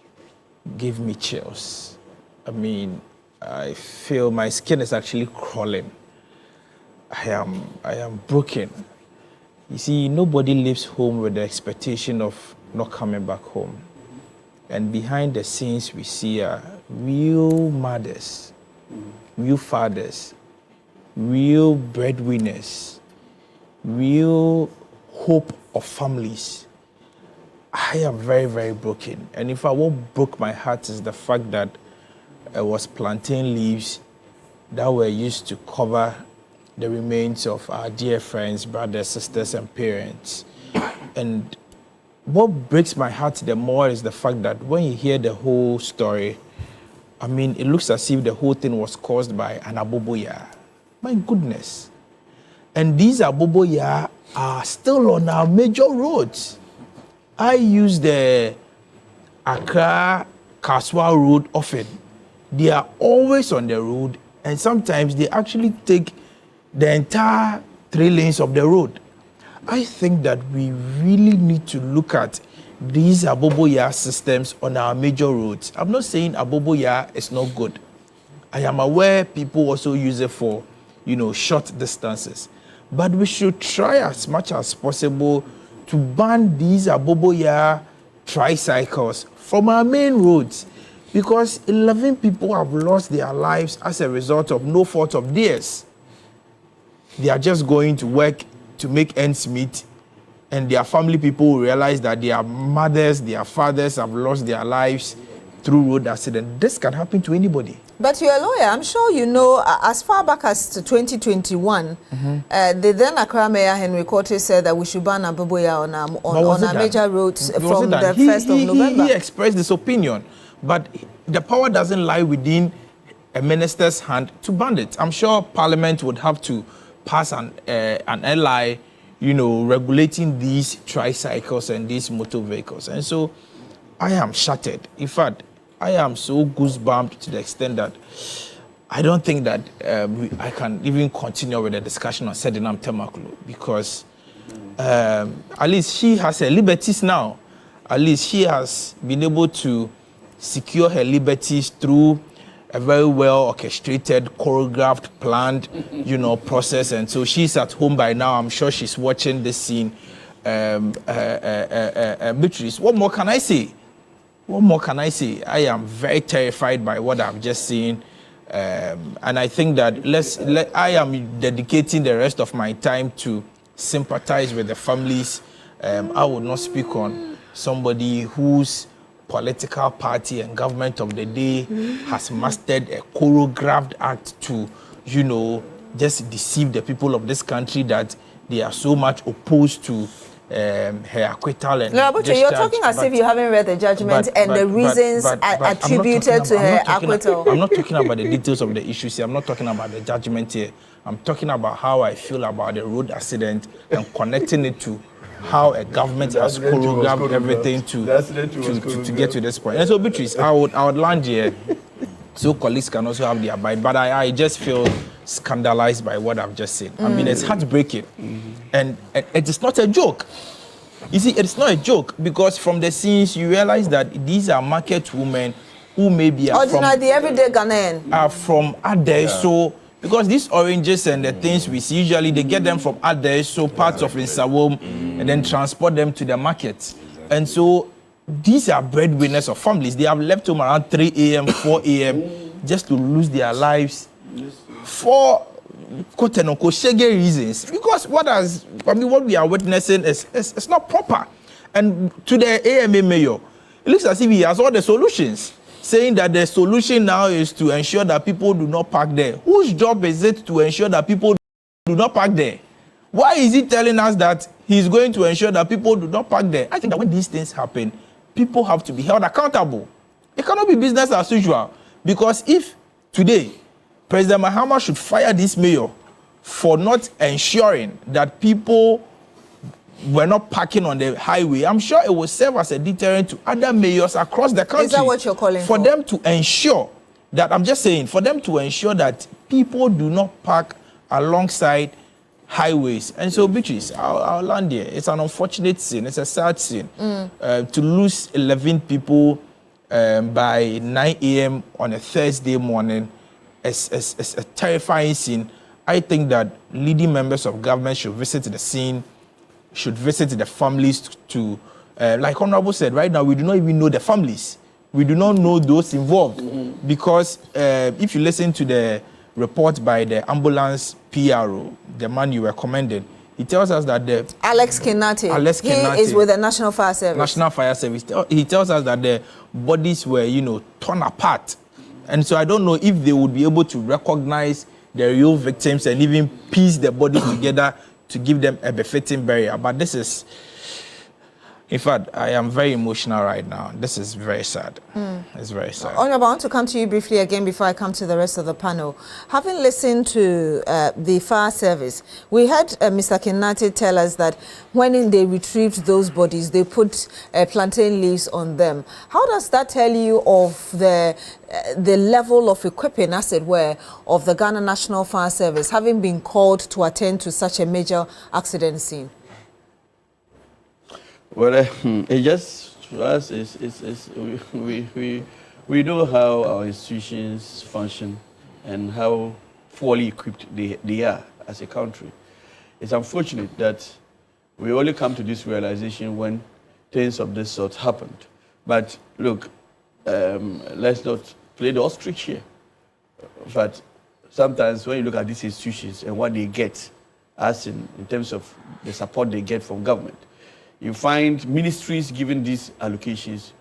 gave me chills. I mean, I feel my skin is actually crawling. I am broken. You see, nobody leaves home with the expectation of not coming back home. And behind the scenes, we see real mothers, real fathers, real breadwinners, real hope of families, I am very, very broken. And if what broke my heart is the fact that it was plantain leaves that were used to cover the remains of our dear friends, brothers, sisters, and parents. And what breaks my heart the more is the fact that when you hear the whole story, I mean, it looks as if the whole thing was caused by an aboboya. My goodness. And these aboboya are still on our major roads. I use the Accra-Kaswa road often. They are always on the road, and sometimes they actually take the entire 3 lanes of the road. I think that we really need to look at these aboboya systems on our major roads. I'm not saying aboboya is not good. I am aware people also use it for, short distances. But we should try as much as possible to ban these aboboya tricycles from our main roads, because 11 people have lost their lives as a result of no fault of theirs. They are just going to work to make ends meet, and their family people will realize that their mothers, their fathers have lost their lives through road accident. This can happen to anybody. But you're a lawyer. I'm sure you know, as far back as to 2021, the then Accra Mayor Henry Quartey said that we should ban aboboya on our major roads from the 1st of November. He expressed this opinion, but the power doesn't lie within a minister's hand to ban it. I'm sure Parliament would have to pass an LI, regulating these tricycles and these motor vehicles. And so I am shattered. In fact, I am so goosebumped to the extent that I don't think that I can even continue with the discussion on Sedinam Temaklu, because at least she has her liberties now. At least she has been able to secure her liberties through a very well orchestrated, choreographed, planned, process. And so she's at home by now. I'm sure she's watching this scene. Beatrice, what more can I say? What more can I say? I am very terrified by what I've just seen. And I think that I am dedicating the rest of my time to sympathize with the families. I will not speak on somebody whose political party and government of the day has mastered a choreographed act to, just deceive the people of this country that they are so much opposed to her acquittal and but you're talking as if you haven't read the judgment and the reasons attributed to her acquittal. I'm not talking about the details of the issues here. I'm not talking about the judgment here. I'm talking about how I feel about the road accident and connecting it to how a government has choreographed everything to get to this point. And so, Beatrice, I would land here so colleagues can also have their bite. But I just feel scandalized by what I've just said. I mean, it's heartbreaking. And it is not a joke. You see, it's not a joke, because from the scenes you realize that these are market women who maybe are the everyday Ghanaian. Are from Ade. So, because these oranges and the things we see, usually they get them from Ade, so parts of Insawom, and then transport them to the market. And so these are breadwinners of families. They have left home around 3 a.m., 4 a.m. just to lose their lives for shege reasons. Because what we are witnessing is not proper. And to the AMA mayor, it looks as if he has all the solutions, saying that the solution now is to ensure that people do not park there. Whose job is it to ensure that people do not park there? Why is he telling us that he's going to ensure that people do not park there? I think that when these things happen, people have to be held accountable. It cannot be business as usual. Because if today, President Mahama should fire this mayor for not ensuring that people were not parking on the highway, I'm sure it will serve as a deterrent to other mayors across the country. Is that what you're calling for? For them to ensure that, I'm just saying, for them to ensure that people do not park alongside highways. And so, Beatrice, our land here, it's an unfortunate scene. It's a sad scene. To lose 11 people by 9 a.m. on a Thursday morning is a terrifying scene. I think that leading members of government should visit the scene, should visit the families to like Honorable said, right now we do not even know the families. We do not know those involved. Because if you listen to the report by the ambulance PRO, the man you recommended, he tells us that the Alex Kenati, he is with the National Fire Service. National Fire Service. He tells us that the bodies were, torn apart. And so I don't know if they would be able to recognize the real victims and even piece the bodies together to give them a befitting burial. But this is, in fact, I am very emotional right now. This is very sad. It's very sad. Honorable, I want to come to you briefly again before I come to the rest of the panel. Having listened to the fire service, we had Mr. Kenati tell us that when they retrieved those bodies, they put plantain leaves on them. How does that tell you of the level of equipping, as it were, of the Ghana National Fire Service, having been called to attend to such a major accident scene? Well, it just, to us, we know how our institutions function and how poorly equipped they are as a country. It's unfortunate that we only come to this realization when things of this sort happened. But look, let's not play the ostrich here. But sometimes when you look at these institutions and what they get, as in terms of the support they get from government, you find ministries giving these allocations,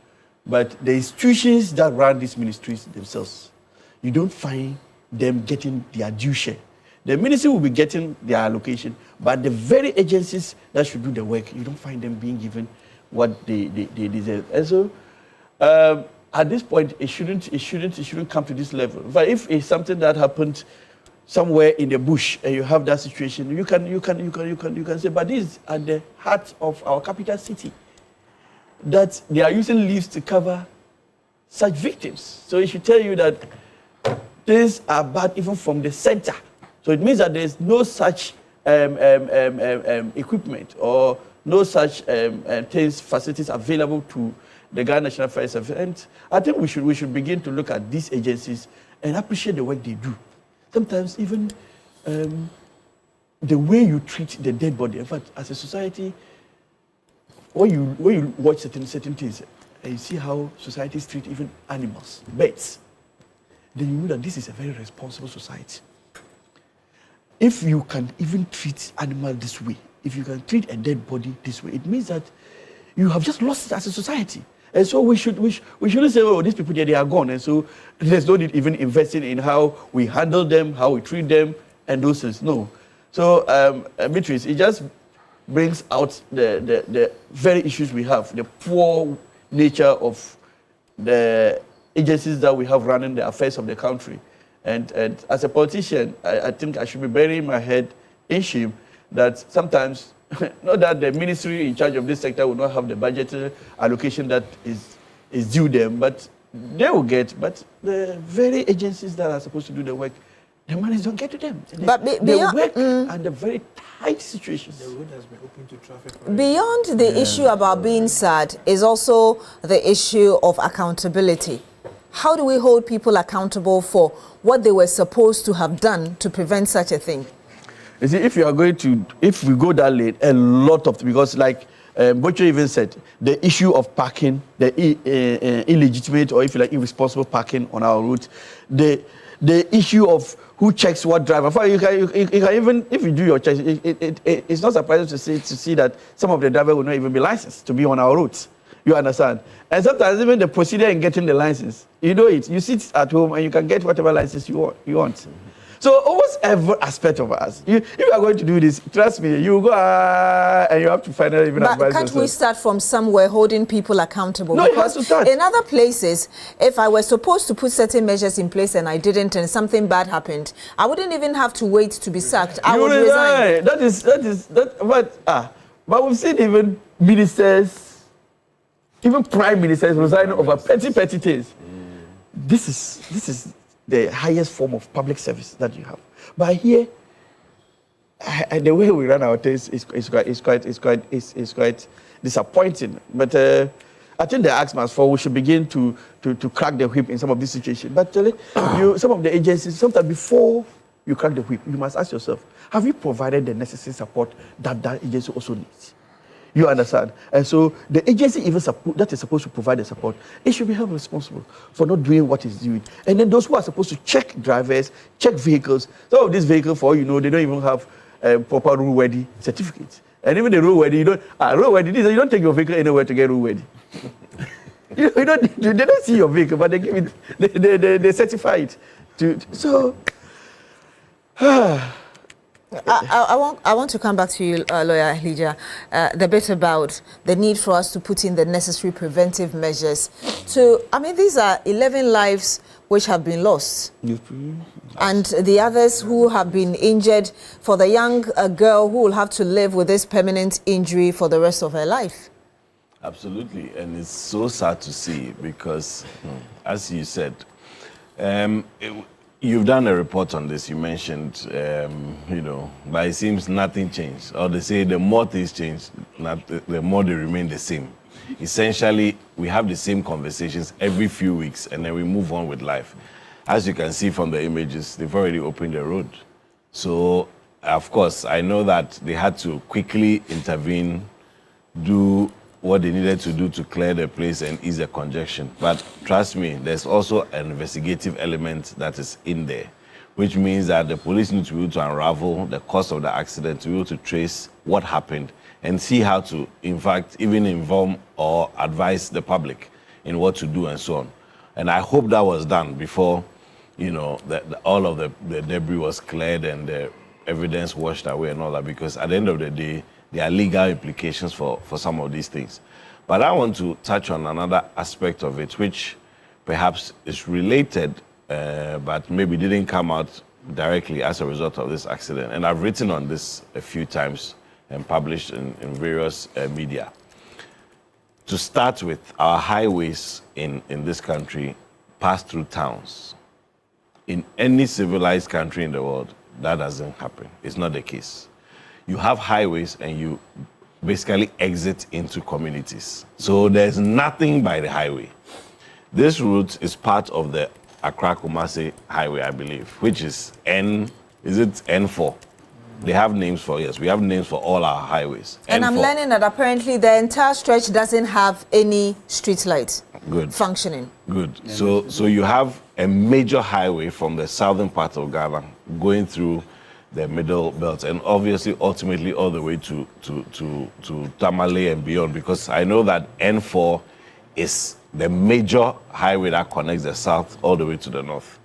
but the institutions that run these ministries themselves, you don't find them getting their due share. The ministry will be getting their allocation, but the very agencies that should do the work, you don't find them being given what they deserve. And so, at this point, it shouldn't come to this level. But if it's something that happened somewhere in the bush and you have that situation, you can say, but this is at the heart of our capital city, that they are using leaves to cover such victims. So it should tell you that things are bad even from the center. So it means that there's no such equipment or no such facilities available to the Ghana National Fire Service. And I think we should begin to look at these agencies and appreciate the work they do. Sometimes even the way you treat the dead body. In fact, as a society, when you watch certain things, and you see how societies treat even animals, birds, then you know that this is a very responsible society. If you can even treat animal this way, if you can treat a dead body this way, it means that you have just lost it as a society. And so we shouldn't say, oh, these people, they are gone. And so there's no need even investing in how we handle them, how we treat them, and those things. No. So, Beatrice, it just brings out the very issues we have, the poor nature of the agencies that we have running the affairs of the country. And as a politician, I think I should be burying my head in shame that sometimes, not that the ministry in charge of this sector will not have the budget allocation that is due them, but they will get. But the very agencies that are supposed to do the work, the money don't get to them. But they work under very tight situations. The road has been open to traffic. Beyond the issue about being sad is also the issue of accountability. How do we hold people accountable for what they were supposed to have done to prevent such a thing? You see, if we go that late, a lot of, because like Bocho even said, the issue of parking, the illegitimate or if you like irresponsible parking on our route, the issue of who checks what driver. You can even, if you do your checks, it's not surprising to see that some of the drivers will not even be licensed to be on our routes. You understand? And sometimes even the procedure in getting the license, you know it. You sit at home and you can get whatever license you want. So almost every aspect of us, if you are going to do this, trust me, you go and you have to find out even advice. But can't we start from somewhere holding people accountable? No, because it has to start. In other places, if I were supposed to put certain measures in place and I didn't and something bad happened, I wouldn't even have to wait to be sacked. I would resign. But we've seen even ministers, even prime ministers resigning over petty things. This is the highest form of public service that you have. But here, the way we run our things is quite disappointing. But I think the axe must fall. We should begin to crack the whip in some of these situations. But some of the agencies, sometimes before you crack the whip, you must ask yourself, have you provided the necessary support that agency also needs? You understand? And so the agency even that is supposed to provide the support, it should be held responsible for not doing what it's doing. And then those who are supposed to check drivers, check vehicles, some of these vehicles, for they don't even have proper roadworthy certificates. And even the roadworthy, you don't take your vehicle anywhere to get roadworthy. They don't see your vehicle, but they give it, they certify it. So. I want to come back to you, Lawyer Elijah, the bit about the need for us to put in the necessary preventive measures. These are 11 lives which have been lost. And the others who have been injured, for the young girl who will have to live with this permanent injury for the rest of her life. But it's so sad to see because, as you said, you've done a report on this. You mentioned, but it seems nothing changed. Or they say the more things change, the more they remain the same. Essentially, we have the same conversations every few weeks, and then we move on with life. As you can see from the images, they've already opened the road. So, of course, I know that they had to quickly intervene, do what they needed to do to clear the place and ease the congestion. But trust me, there's also an investigative element that is in there, which means that the police need to be able to unravel the cause of the accident, to be able to trace what happened and see how to, in fact, even inform or advise the public in what to do and so on. And I hope that was done before, all of the debris was cleared and the evidence washed away and all that, because at the end of the day, there are legal implications for some of these things. But I want to touch on another aspect of it, which perhaps is related, but maybe didn't come out directly as a result of this accident. And I've written on this a few times and published in various media. To start with, our highways in this country pass through towns. In any civilized country in the world, that doesn't happen. It's not the case. You have highways and you basically exit into communities. So there's nothing by the highway. This route is part of the Accra-Kumasi highway, I believe, which is N4? They have names for, yes, we have names for all our highways. And I'm learning that apparently the entire stretch doesn't have any street lights functioning. Good. So you have a major highway from the southern part of Ghana going through the middle belt, and obviously ultimately all the way to Tamale and beyond, because I know that N4 is the major highway that connects the south all the way to the north.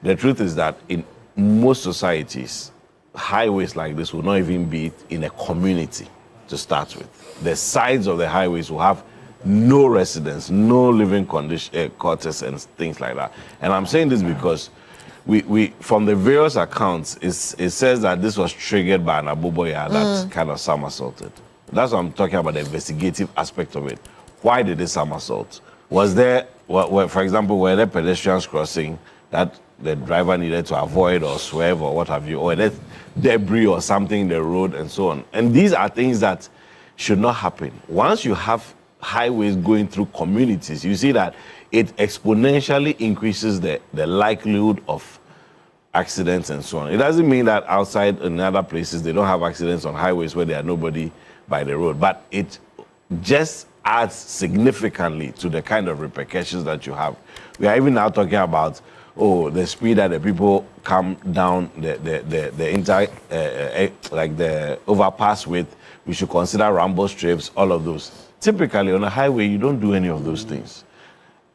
The truth is that in most societies, highways like this will not even be in a community to start with. The sides of the highways will have no residents, no living quarters and things like that. And I'm saying this because we from the various accounts, it says that this was triggered by an aboboya that kind of somersaulted. That's what I'm talking about, the investigative aspect of it. Why did it somersault? Was there, for example, were there pedestrians crossing that the driver needed to avoid or swerve or what have you, or there debris or something in the road and so on? And these are things that should not happen. Once you have highways going through communities, you see that it exponentially increases the likelihood of accidents and so on. It doesn't mean that outside in other places they don't have accidents on highways where there are nobody by the road, but it just adds significantly to the kind of repercussions that you have. We are even now talking about the speed that the people come down the overpass with. We should consider rumble strips, all of those. Typically on a highway, you don't do any of those things.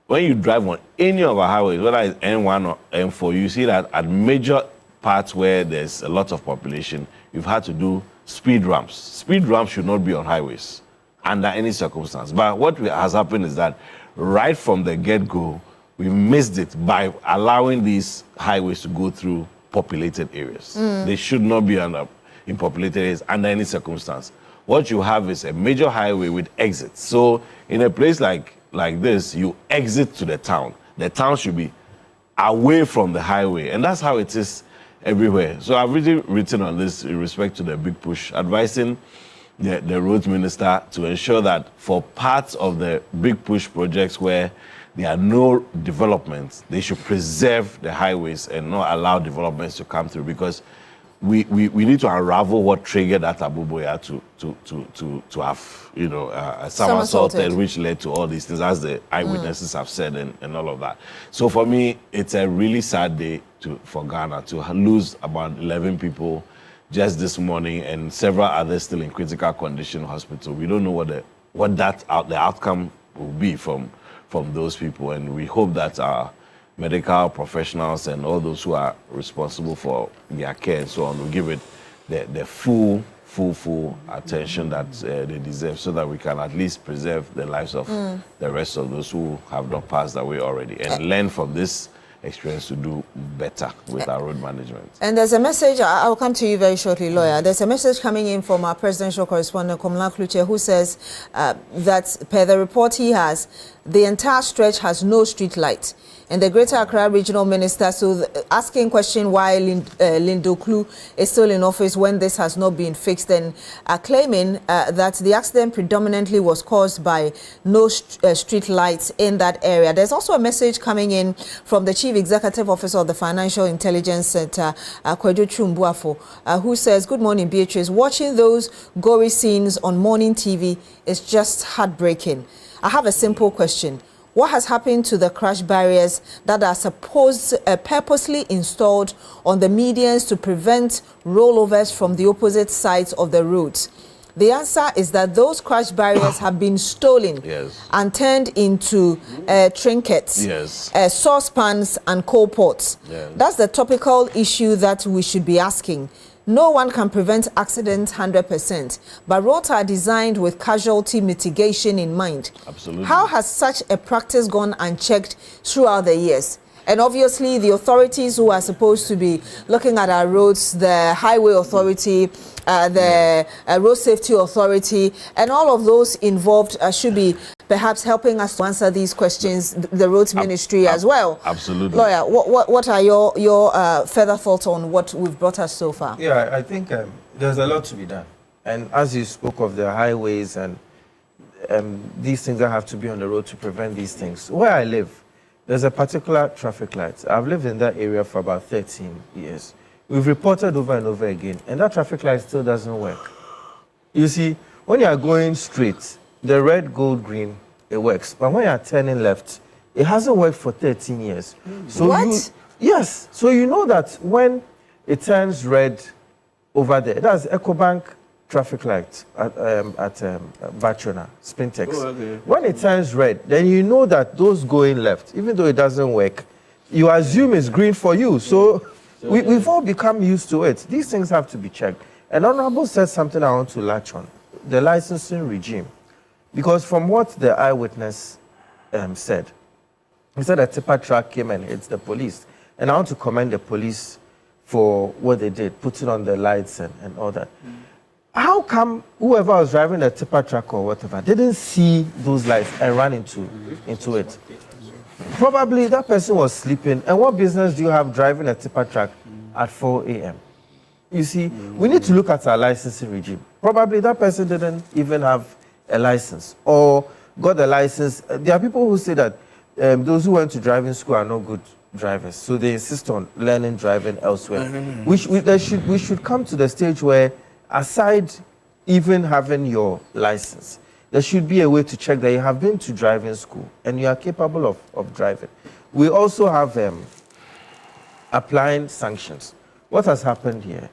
When you drive on any of our highways, whether it's N1 or N4, you see that at major parts where there's a lot of population, you've had to do speed ramps. Speed ramps should not be on highways under any circumstance. But what has happened is that right from the get-go, we missed it by allowing these highways to go through populated areas. They should not be in populated areas under any circumstance. What you have is a major highway with exits. So in a place like this, you exit to the town. The town should be away from the highway. And that's how it is everywhere. So I've really written on this in respect to the big push, advising the roads minister to ensure that for parts of the big push projects where there are no developments, they should preserve the highways and not allow developments to come through. Because we need to unravel what triggered that Abuboya to have, you know, somersaulted, which led to all these things, as the eyewitnesses have said, and all of that. So for me, it's a really sad day for Ghana to lose about 11 people just this morning, and several others still in critical condition in hospital. We don't know what the outcome will be from those people, and we hope that our medical professionals and all those who are responsible for their care and so on will give it the full attention that they deserve, so that we can at least preserve the lives of the rest of those who have not passed away already, and learn from this experience to do better with our road management. And there's a message, I'll come to you very shortly, lawyer. There's a message coming in from our presidential correspondent, Komla Kluche, who says that per the report he has, the entire stretch has no street light. And the Greater Accra Regional Minister, so asking question why Lindo Klu is still in office when this has not been fixed, and claiming that the accident predominantly was caused by no street lights in that area. There's also a message coming in from the Chief Executive Officer of the Financial Intelligence Center, Kwejo Chumbuafo, who says, "Good morning, Beatrice. Watching those gory scenes on morning TV is just heartbreaking. I have a simple question. What has happened to the crash barriers that are purposely installed on the medians to prevent rollovers from the opposite sides of the roads?" The answer is that those crash barriers have been stolen and turned into trinkets, saucepans and coal pots. That's the topical issue that we should be asking. No one can prevent accidents 100%, but roads are designed with casualty mitigation in mind. Absolutely. How has such a practice gone unchecked throughout the years? And obviously, the authorities who are supposed to be looking at our roads, the Highway Authority, the Road Safety Authority, and all of those involved should be perhaps helping us to answer these questions, the Roads Ministry as well. Absolutely. Lawyer, what are your further thoughts on what we've brought us so far? Yeah, I think there's a lot to be done. And as you spoke of the highways and these things that have to be on the road to prevent these things, where I live, there's a particular traffic light. I've lived in that area for about 13 years. We've reported over and over again, and that traffic light still doesn't work. You see, when you are going straight, the red, gold, green, it works. But when you are turning left, it hasn't worked for 13 years. So what? Yes. So you know that when it turns red over there, that's EcoBank traffic light at Bachona, Spintex. Oh, okay. When it turns red, then you know that those going left, even though it doesn't work, you assume it's green for you. So we've all become used to it. These things have to be checked. And Honorable said something I want to latch on, the licensing regime. Because from what the eyewitness said, he said a tipper truck came and hit the police. And I want to commend the police for what they did, putting on the lights and all that. How come whoever was driving the tipper truck or whatever didn't see those lights and ran into it? Probably that person was sleeping. And what business do you have driving a tipper truck at 4 a.m.? You see, we need to look at our licensing regime. Probably that person didn't even have a license or got a license. There are people who say that those who went to driving school are not good drivers, so they insist on learning driving elsewhere. We should come to the stage where, aside even having your license, there should be a way to check that you have been to driving school and you are capable of driving. We also have applying sanctions. What has happened here?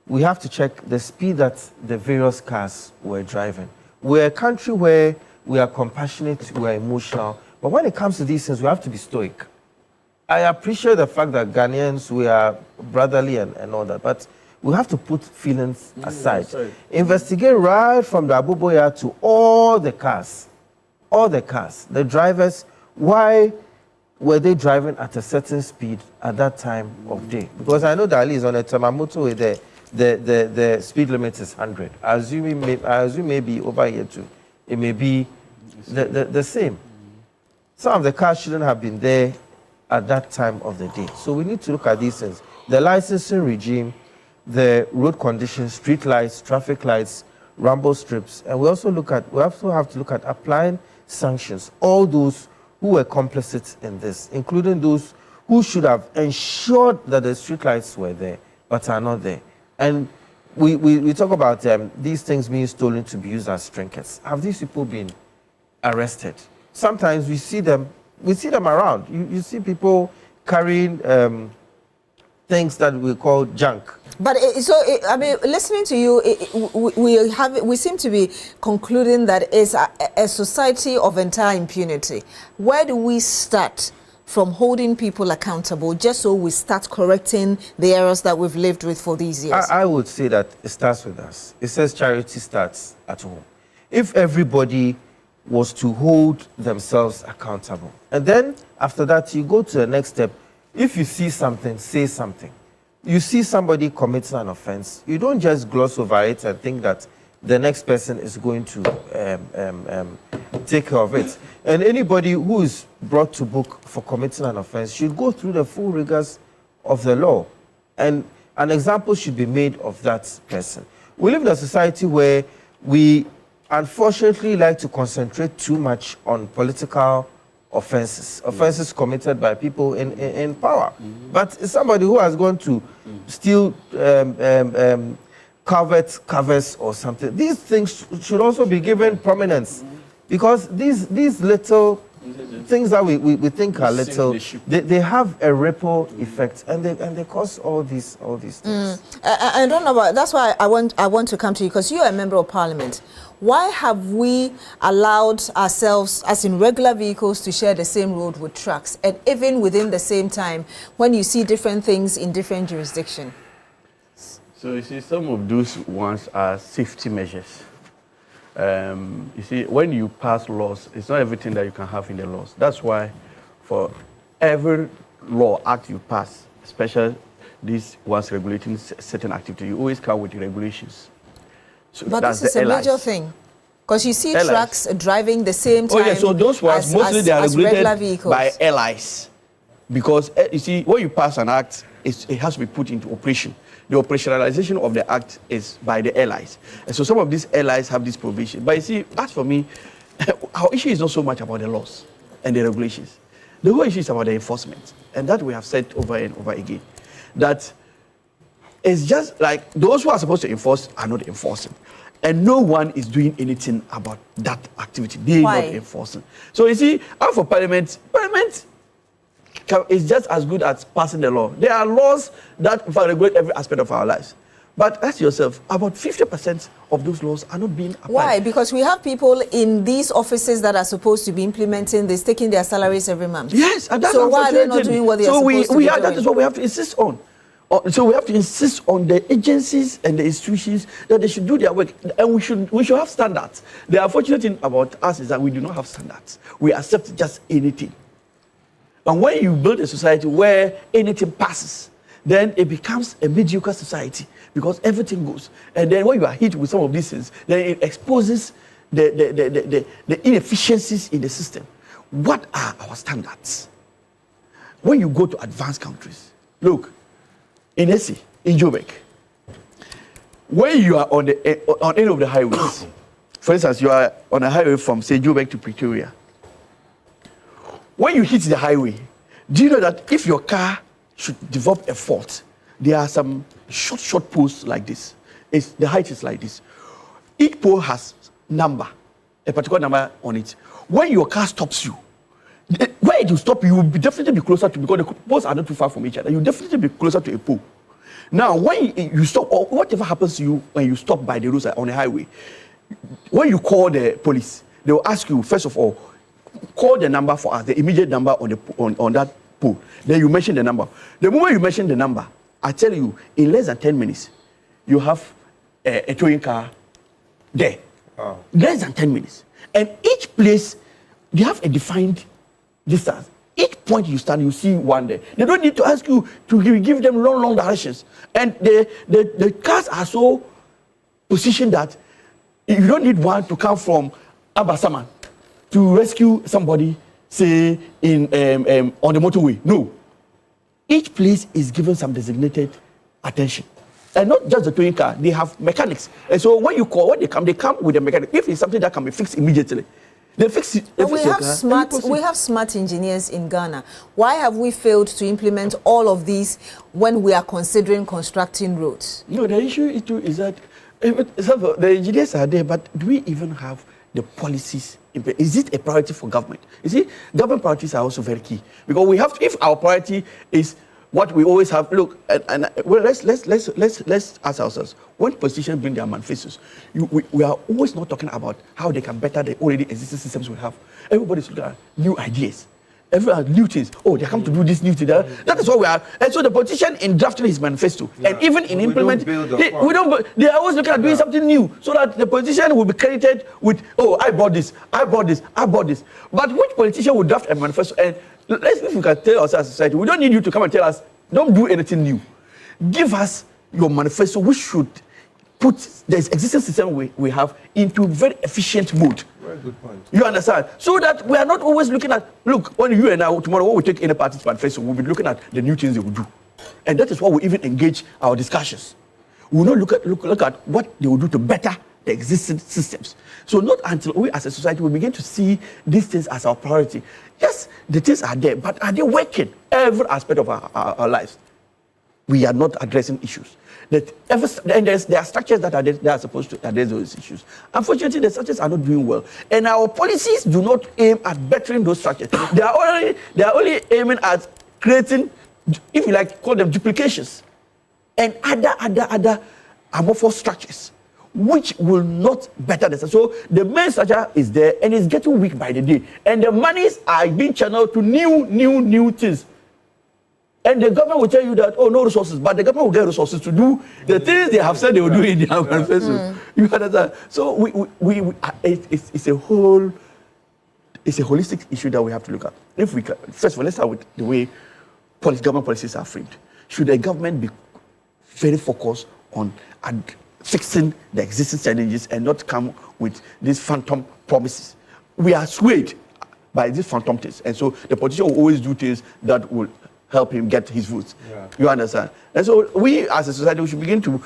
We have to check the speed that the various cars were driving. We're a country where we are compassionate, we are emotional, but when it comes to these things, we have to be stoic. I appreciate the fact that Ghanaians, we are brotherly and all that, but we have to put feelings aside. Investigate right from the Abuboya to all the cars, the drivers. Why were they driving at a certain speed at that time of day? Because I know that Ali is on a Tamamoto with the speed limit is 100. I assume maybe over here too, it may be the same. Some of the cars shouldn't have been there at that time of the day. So we need to look at these things. The licensing regime, the road conditions, street lights, traffic lights, rumble strips, and we also have to look at applying sanctions. All those who were complicit in this, including those who should have ensured that the street lights were there, but are not there. And we talk about these things being stolen to be used as trinkets. Have these people been arrested? Sometimes we see them around. You see people carrying things that we call junk. But I mean, listening to you, we seem to be concluding that it's a society of entire impunity. Where do we start from holding people accountable, just so we start correcting the errors that we've lived with for these years? I would say that it starts with us. It says charity starts at home. If everybody was to hold themselves accountable, and then after that you go to the next step. If you see something, say something. You see somebody commits an offense, you don't just gloss over it and think that the next person is going to take care of it. And anybody who is brought to book for committing an offense should go through the full rigors of the law. And an example should be made of that person. We live in a society where we unfortunately like to concentrate too much on political offenses committed by people in power. But somebody who has gone to steal covers or something, these things should also be given prominence, because these little things that we think are little, they have a ripple effect, and they cause all these things. I don't know about, that's why I want to come to you, because you're a member of parliament. Why have we allowed ourselves, as in regular vehicles, to share the same road with trucks, and even within the same time, when you see different things in different jurisdictions? So you see, some of those ones are safety measures. You see, when you pass laws, it's not everything that you can have in the laws. That's why for every law act you pass, especially these ones regulating certain activity, you always come with the regulations. So but this is a major thing, because you see trucks driving the same time. Oh yeah, so those ones mostly they are regulated by allies, because you see, when you pass an act, it has to be put into operation. The operationalization of the act is by the allies, and so some of these allies have this provision. But you see, as for me, our issue is not so much about the laws and the regulations. The whole issue is about the enforcement, and that we have said over and over again, that it's just like those who are supposed to enforce are not enforcing. And no one is doing anything about that activity. They are not enforcing. So you see, out for Parliament is just as good as passing the law. There are laws that regulate every aspect of our lives. But ask yourself, about 50% of those laws are not being applied. Why? Because we have people in these offices that are supposed to be implementing this, taking their salaries every month. Yes, and that's so why are they not doing what they are supposed to be doing? That is what we have to insist on. So we have to insist on the agencies and the institutions that they should do their work, and we should have standards. The unfortunate thing about us is that we do not have standards. We accept just anything. And when you build a society where anything passes, then it becomes a mediocre society, because everything goes. And then when you are hit with some of these things, then it exposes the inefficiencies in the system. What are our standards? When you go to advanced countries, look, in Essie, in Joburg, when you are on any of the highways, for instance, you are on a highway from, say, Joburg to Pretoria. When you hit the highway, do you know that if your car should develop a fault, there are some short posts like this. The height is like this. Each pole has a particular number on it. When your car stops you, when it will stop, you will definitely be closer to, because the poles are not too far from each other, you will definitely be closer to a pole. Now, when you stop, or whatever happens to you when you stop by the roadside on the highway, when you call the police, they will ask you, first of all, call the number for us, the immediate number on that pole. Then you mention the number. The moment you mention the number, I tell you, in less than 10 minutes, you have a towing car there. Oh. Less than 10 minutes. And each place, they have a defined distance. Each point you stand, you see one there. They don't need to ask you to give them long directions. And the cars are so positioned that you don't need one to come from Abasaman to rescue somebody, say, on the motorway. No. Each place is given some designated attention. And not just the towing car, they have mechanics. And so when they come with a mechanic. If it's something that can be fixed immediately, They fix it. We have smart engineers in Ghana. Why have we failed to implement all of these when we are considering constructing roads? No, the issue is that the engineers are there, but do we even have the policies? Is it a priority for government? You see, government priorities are also very key, because we have to, if our priority is what we always have. Look, well, let's ask ourselves, when politicians bring their manifestos, we are always not talking about how they can better the already existing systems we have. Everybody's looking at new ideas. Everyone has new things. Oh, they come to do this new thing. That is what we are. And so the politician in drafting his manifesto, and even in implementing, they are always looking at doing something new, so that the politician will be credited with, oh, I bought this, I bought this, I bought this. But which politician will draft a manifesto? And let's, if we can tell us as a society, we don't need you to come and tell us, don't do anything new. Give us your manifesto, which should put the existing system we have into very efficient mode. Very good point. You understand? So that we are not always looking at, look, when you and I, tomorrow, when we take any party's manifesto, we'll be looking at the new things they will do. And that is why we even engage our discussions. We will not look at what they will do to better the existing systems. So not until we as a society will begin to see these things as our priority. Yes, the things are there, but are they working every aspect of our lives? We are not addressing issues. And there are structures that are supposed to address those issues. Unfortunately, the structures are not doing well. And our policies do not aim at bettering those structures. They are only aiming at creating, if you like, call them duplications, and other amorphous structures, which will not better the system. So the main structure is there, and it's getting weak by the day. And the monies are being channeled to new things. And the government will tell you that, oh, no resources, but the government will get resources to do the things they have said they will do in their manifesto. You understand? So it's a holistic issue that we have to look at. If we can, first of all, let's start with the way government policies are framed. Should the government be very focused on fixing the existing challenges and not come with these phantom promises? We are swayed by these phantom things, and so the politician will always do things that will help him get his votes. Yeah. You understand? And so we as a society, we should begin to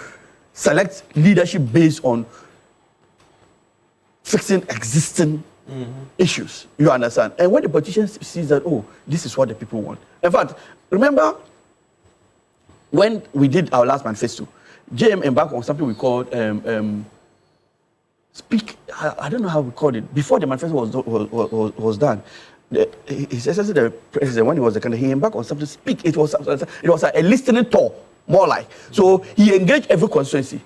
select leadership based on fixing existing issues. You understand? And when the politician sees that, oh, this is what the people want. In fact, remember when we did our last manifesto, JM embarked on something we called speak. I don't know how we called it. Before the manifesto was done, His Excellency the President, when he was the candidate, he embarked on something to speak. It was a listening tour, more like. So he engaged every constituency,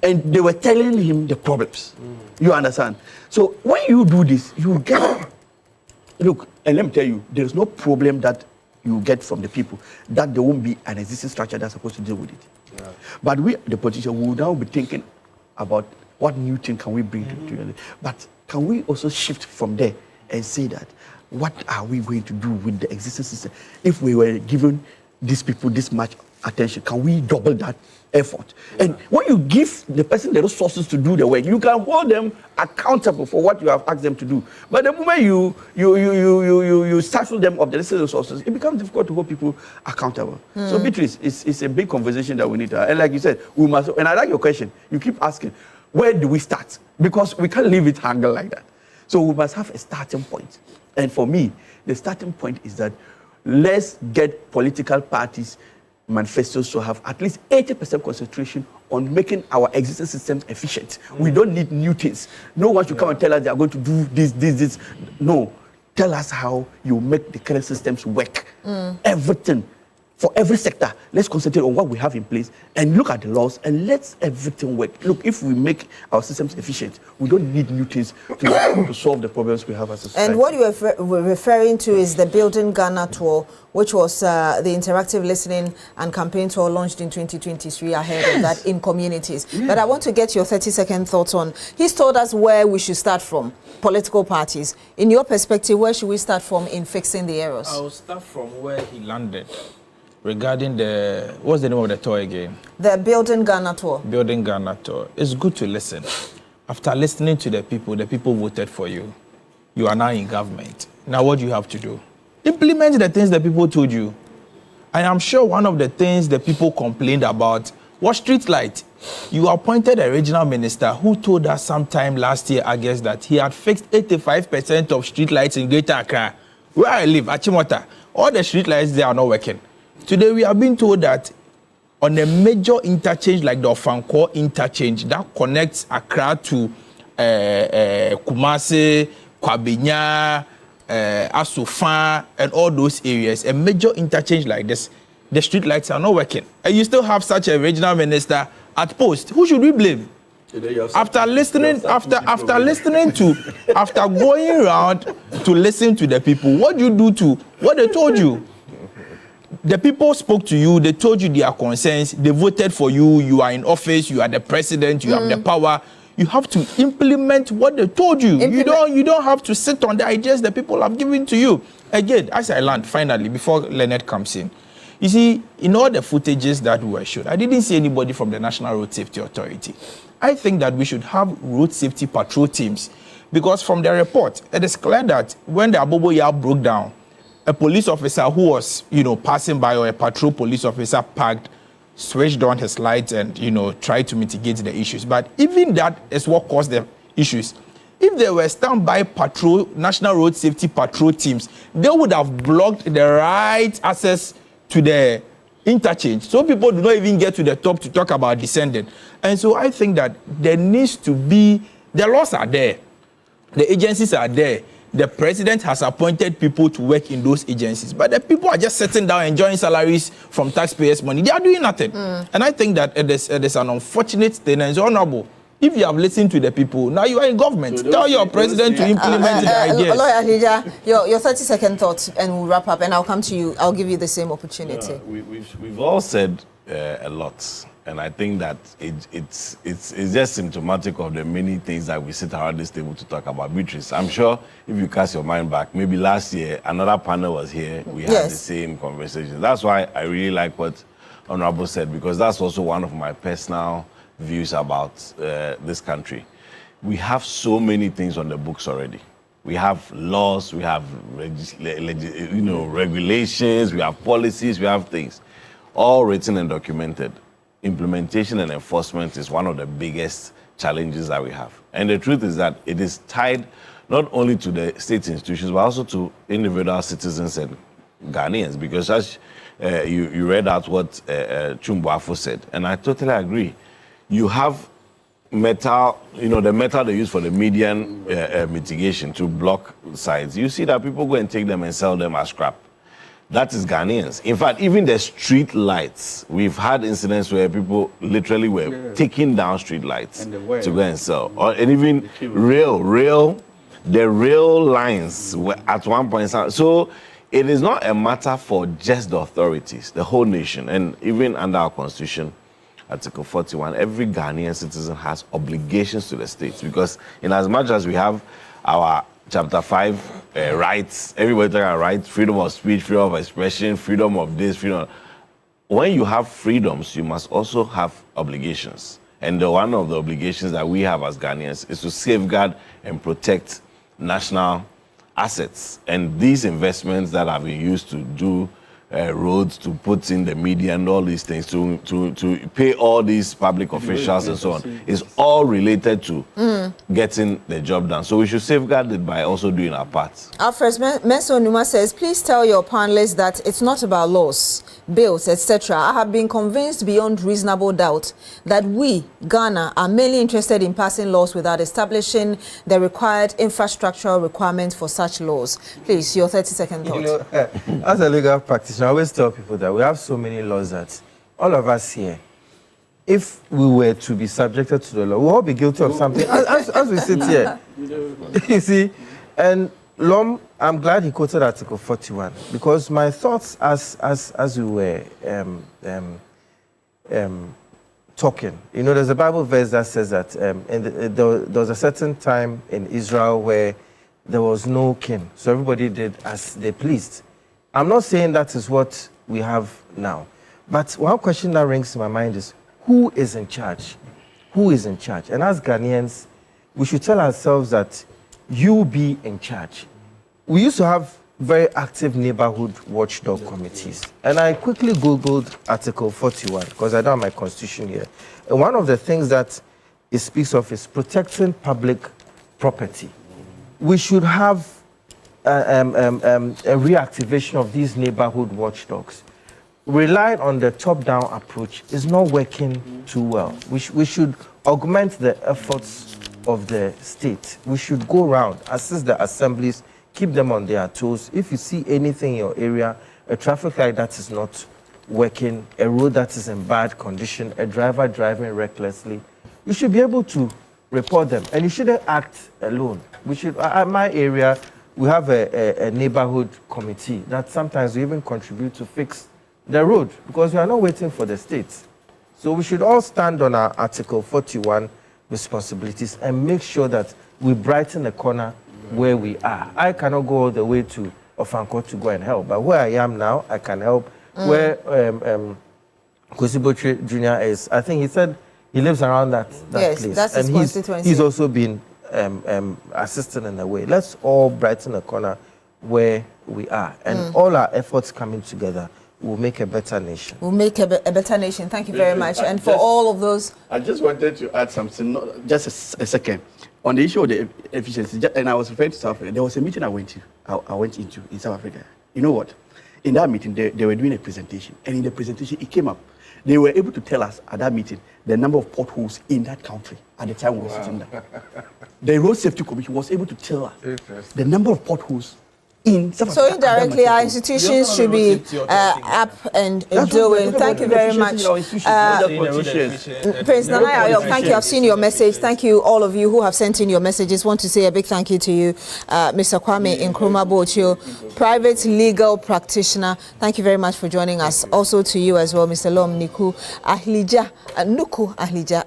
and they were telling him the problems. You understand? So when you do this, you get, look, and let me tell you, there is no problem that you get from the people that there won't be an existing structure that's supposed to deal with it. Yeah. But we, the politicians, will now be thinking about what new thing can we bring together. But can we also shift from there and say that, what are we going to do with the existing system? If we were giving these people this much attention, can we double that effort? Yeah. And when you give the person the resources to do the work, you can hold them accountable for what you have asked them to do. But the moment you stifle them of the necessary resources, it becomes difficult to hold people accountable. So Beatrice, it's a big conversation that we need to have. And like you said, we must, and I like your question, you keep asking, where do we start? Because we can't leave it hanging like that. So we must have a starting point. And for me, the starting point is that let's get political parties' manifestos to have at least 80% concentration on making our existing systems efficient. We don't need new things. No one should come and tell us they are going to do this. No. Tell us how you make the current systems work. Everything. For every sector, let's concentrate on what we have in place and look at the laws and let everything work. Look, if we make our systems efficient, we don't need new things to solve the problems we have as a society. And what you were referring to is the Building Ghana tour, which was the interactive listening and campaign tour launched in 2023 ahead of that in communities. Yes. But I want to get your 30-second thoughts on, he's told us where we should start from, political parties. In your perspective, where should we start from in fixing the errors? I will start from where he landed. Regarding what's the name of the tour again? The Building Ghana tour. Building Ghana tour. It's good to listen. After listening to the people voted for you. You are now in government. Now what do you have to do? Implement the things the people told you. I am sure one of the things the people complained about What street light? You appointed a regional minister who told us sometime last year, I guess, that he had fixed 85% of street lights in Greater Accra. Where I live, Achimota, all the street lights there are not working. Today we have been told that on a major interchange like the Ofanko interchange that connects Accra to Kumasi, Kwabinya, Asufan, and all those areas, a major interchange like this, the street lights are not working. And you still have such a regional minister at post. Who should we blame? After going around to listen to the people, what do you do to what they told you? The people spoke to you, they told you their concerns, they voted for you, you are in office, you are the president, you have the power. You have to implement what they told you. You don't have to sit on the ideas that people have given to you. Again, as I learned finally, before Leonard comes in, you see, in all the footages that were showed, I didn't see anybody from the National Road Safety Authority. I think that we should have road safety patrol teams, because from the report, it is clear that when the Abobo Yard broke down, a police officer who was, passing by, or a patrol police officer parked, switched on his lights and, tried to mitigate the issues. But even that is what caused the issues. If there were standby patrol, National Road Safety Patrol teams, they would have blocked the right access to the interchange. So people do not even get to the top to talk about descending. And so I think that there needs to be, the laws are there, the agencies are there. The president has appointed people to work in those agencies, but the people are just sitting down enjoying salaries from taxpayers' money. They are doing nothing. And I think that it is an unfortunate thing, and it's honorable. If you have listened to the people, now you are in government. So tell your president to implement the ideas. Lawyer Adija, your 30-second thoughts, and we'll wrap up, and I'll come to you. I'll give you the same opportunity. We've all said a lot. And I think that it's just symptomatic of the many things that we sit around this table to talk about. Beatrice, I'm sure if you cast your mind back, maybe last year another panel was here. We had the same conversation. That's why I really like what Honorable said, because that's also one of my personal views about this country. We have so many things on the books already. We have laws, we have regulations, we have policies, we have things, all written and documented. Implementation and enforcement is one of the biggest challenges that we have. And the truth is that it is tied not only to the state institutions, but also to individual citizens and Ghanaians. Because as you read out what Chumboafo said, and I totally agree. You have metal, the metal they use for the median mitigation to block sites. You see that people go and take them and sell them as scrap. That is Ghanaians. In fact, even the street lights, we've had incidents where people literally were taking down street lights to go and sell. And even the rail lines were at one point. So it is not a matter for just the authorities, the whole nation. And even under our constitution, Article 41, every Ghanaian citizen has obligations to the state, because in as much as we have our Chapter 5 rights, everybody talking about rights, freedom of speech, freedom of expression, freedom of this, freedom. When you have freedoms, you must also have obligations. And one of the obligations that we have as Ghanaians is to safeguard and protect national assets. And these investments that have been used to do roads, to put in the media and all these things, to pay all these public officials and so on, is all related to getting the job done. So we should safeguard it by also doing our part. Alfred Menso Numa says, please tell your panelists that it's not about laws, bills, etc. I have been convinced beyond reasonable doubt that we, Ghana, are mainly interested in passing laws without establishing the required infrastructural requirements for such laws. Please, your 30-second thought. As a legal practitioner, I always tell people that we have so many laws that all of us here, if we were to be subjected to the law, we'll all be guilty of something as we sit here. You see? And Lom, I'm glad he quoted Article 41, because my thoughts as we were talking, there's a Bible verse that says that there was a certain time in Israel where there was no king, so everybody did as they pleased. I'm not saying that is what we have now, but one question that rings in my mind is, who is in charge? Who is in charge? And as Ghanaians, we should tell ourselves that you be in charge. We used to have very active neighborhood watchdog committees. And I quickly Googled Article 41 because I don't have my constitution here. And one of the things that it speaks of is protecting public property. We should have a reactivation of these neighborhood watchdogs. Relying on the top-down approach is not working too well. We should augment the efforts of the state. We should go around, assist the assemblies, keep them on their toes. If you see anything in your area, a traffic light that is not working, a road that is in bad condition, a driver driving recklessly, you should be able to report them. And you shouldn't act alone. We should, at my area, we have a neighborhood committee that sometimes we even contribute to fix the road because we are not waiting for the states. So we should all stand on our Article 41 responsibilities and make sure that we brighten the corner where we are. I cannot go all the way to Ofanko to go and help, but where I am now, I can help. Where Kwesi Jr. is, I think he said he lives around that yes, place. That's his constituency. He's also been assisting in a way. Let's all brighten the corner where we are. And all our efforts coming together will make a better nation. We'll make a better nation. Thank you very much. And for all of those... I just wanted to add something, just a second. On the issue of the efficiency, and I was referring to South Africa, there was a meeting I went into in South Africa. You know what? In that meeting, they were doing a presentation. And in the presentation, it came up. They were able to tell us at that meeting the number of potholes in that country at the time we were sitting there. The Road Safety Commission was able to tell us the number of potholes in South Africa. So indirectly, our institutions should be up and doing. Thank you very much. Prince Nana Ayok, thank you. I've seen your message. Thank you, all of you who have sent in your messages. Want to say a big thank you to you, Mr. Kwame Nkrumah Bochio, private legal practitioner. Thank you very much for joining us. Also to you as well, Mr. Lom Nuku Ahlija,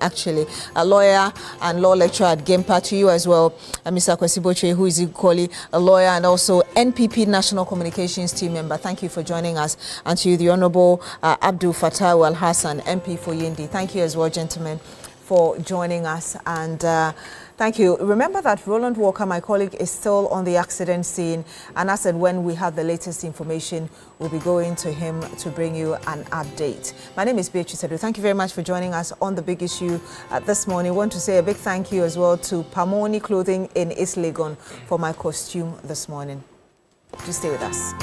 actually, a lawyer and law lecturer at GEMPA. To you as well, Mr. Kwesi Bochio, who is equally a lawyer and also NPP National Communications Team member. Thank you for joining us. And to you, the Honorable Abdul Fattah Al Hassan, MP for Yindi. Thank you as well, gentlemen, for joining us. And thank you. Remember that Roland Walker, my colleague, is still on the accident scene. And I said when we have the latest information, we'll be going to him to bring you an update. My name is Beatrice Edu. Thank you very much for joining us on The Big Issue this morning. I want to say a big thank you as well to Pamoni Clothing in East Legon for my costume this morning. Just stay with us.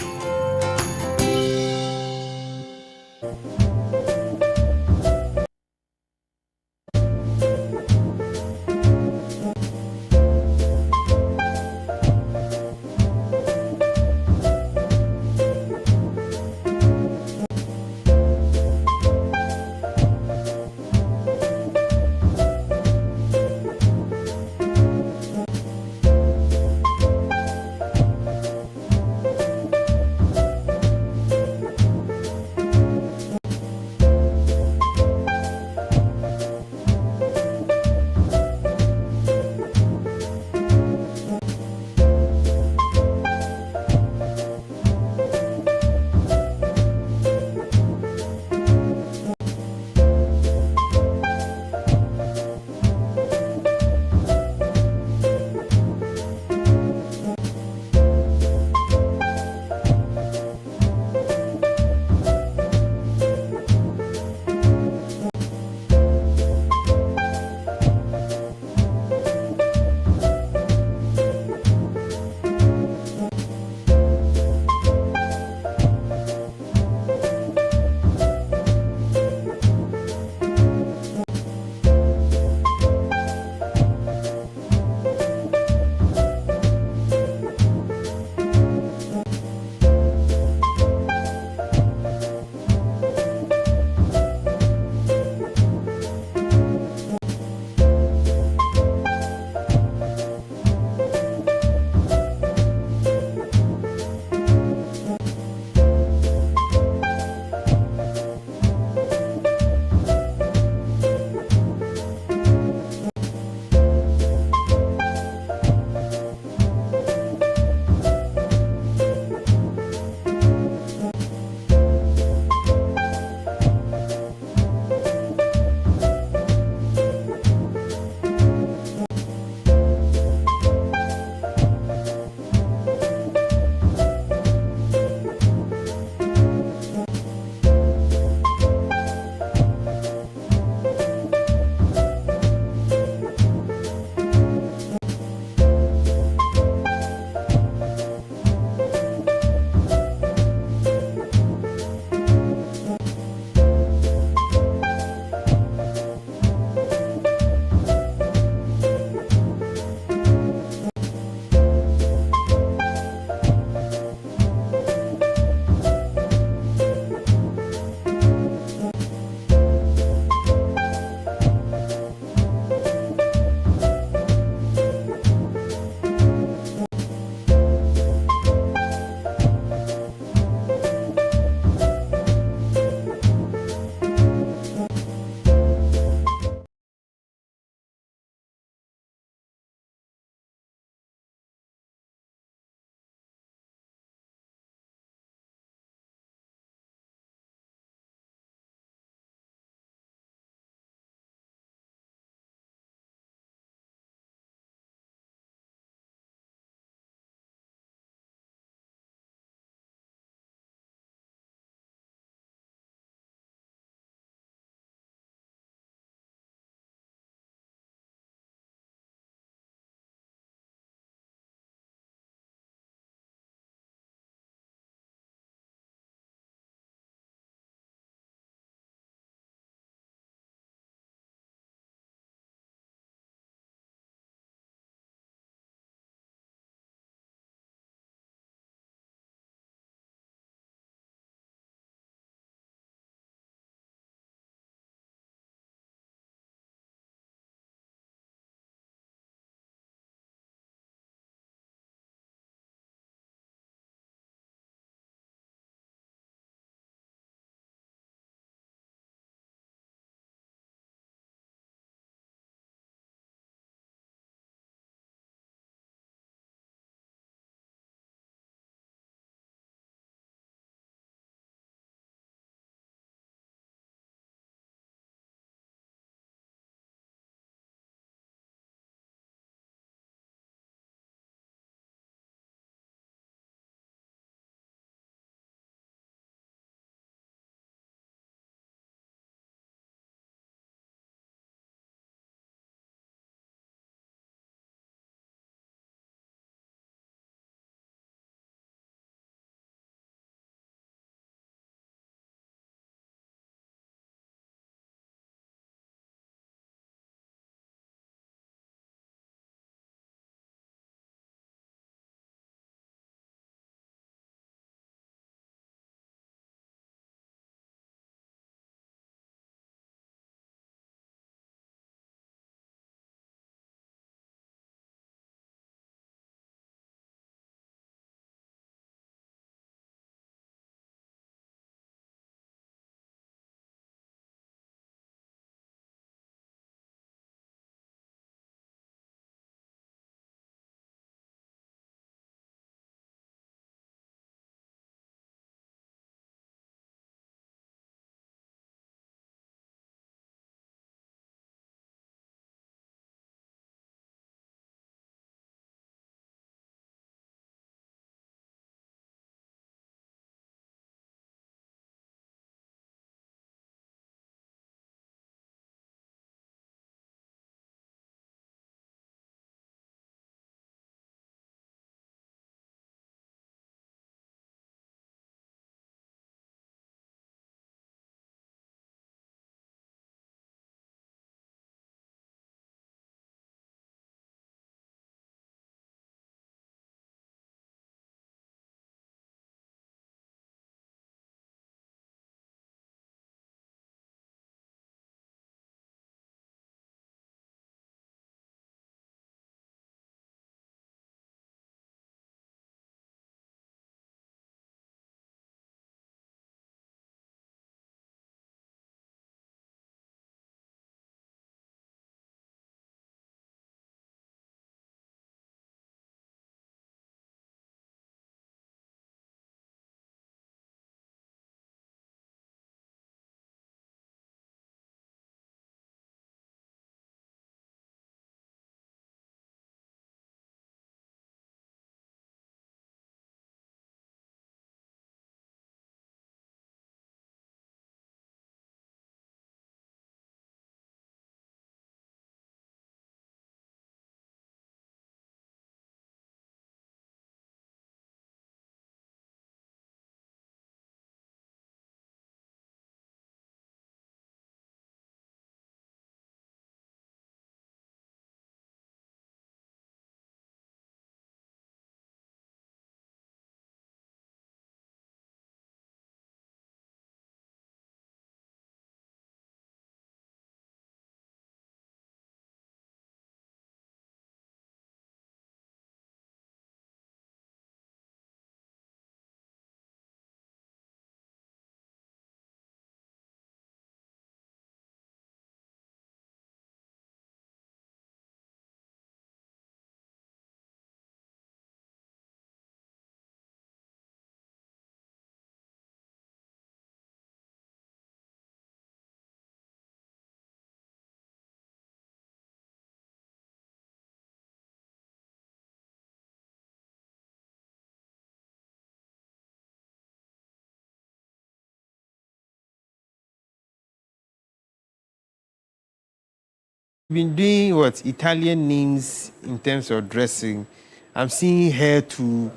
Been doing what Italian names in terms of dressing. I'm seeing hair to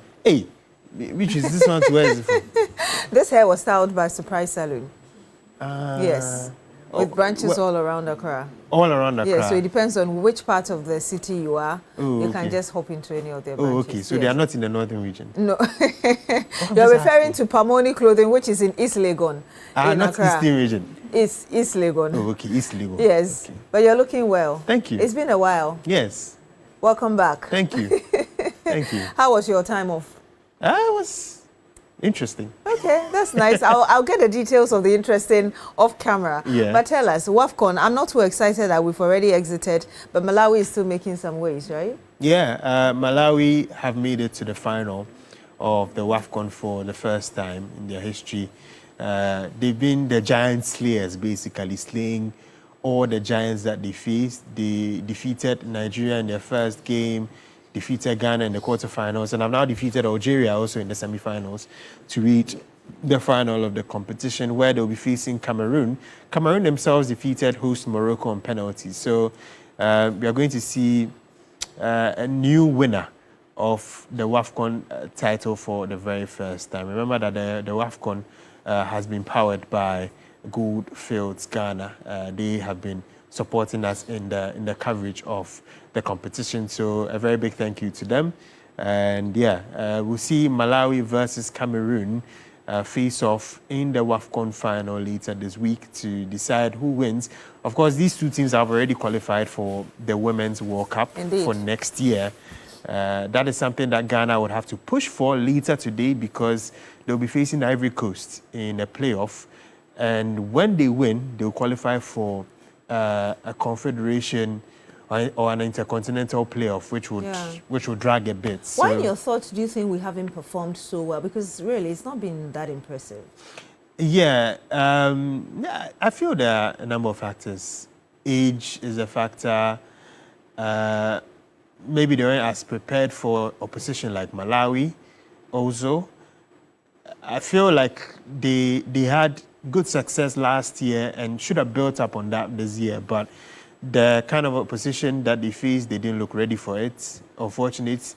which is this one to where is it from? This hair was styled by Surprise Salon. Yes, with branches all around Accra. All around Accra. Yeah, so it depends on which part of the city you are. You can okay. just hop into any of their branches. Oh, okay. So they are not in the northern region. No, you're referring to Pamoni Clothing, which is in East Legon. In not Accra. Eastern region. It's East Legon. Oh, okay, East Legon. Yes, okay. But you're looking well. Thank you. It's been a while. Yes. Welcome back. Thank you. Thank you. How was your time off? It was interesting. Okay, that's nice. I'll get the details of the interesting off camera. Yeah. But tell us, WAFCON, I'm not too excited that we've already exited, but Malawi is still making some waves, right? Yeah, Malawi have made it to the final of the WAFCON for the first time in their history. They've been the giant slayers, basically, slaying all the giants that they faced. They defeated Nigeria in their first game, defeated Ghana in the quarterfinals, and have now defeated Algeria also in the semifinals to reach the final of the competition, where they'll be facing Cameroon. Cameroon themselves defeated host Morocco on penalties. So we are going to see a new winner of the WAFCON title for the very first time. Remember that the WAFCON has been powered by Goldfields Ghana. They have been supporting us in the coverage of the competition. So a very big thank you to them. And yeah, we'll see Malawi versus Cameroon face off in the WAFCON final later this week to decide who wins. Of course, these two teams have already qualified for the Women's World Cup for next year. That is something that Ghana would have to push for later today because they'll be facing Ivory Coast in a playoff. And when they win, they'll qualify for a confederation or an intercontinental playoff, which would drag a bit. So, why, in your thoughts, do you think we haven't performed so well? Because really, it's not been that impressive. Yeah, I feel there are a number of factors. Age is a factor. Maybe they weren't as prepared for opposition like Malawi also. I feel like they had good success last year and should have built up on that this year, but the kind of opposition that they faced, they didn't look ready for it, unfortunate.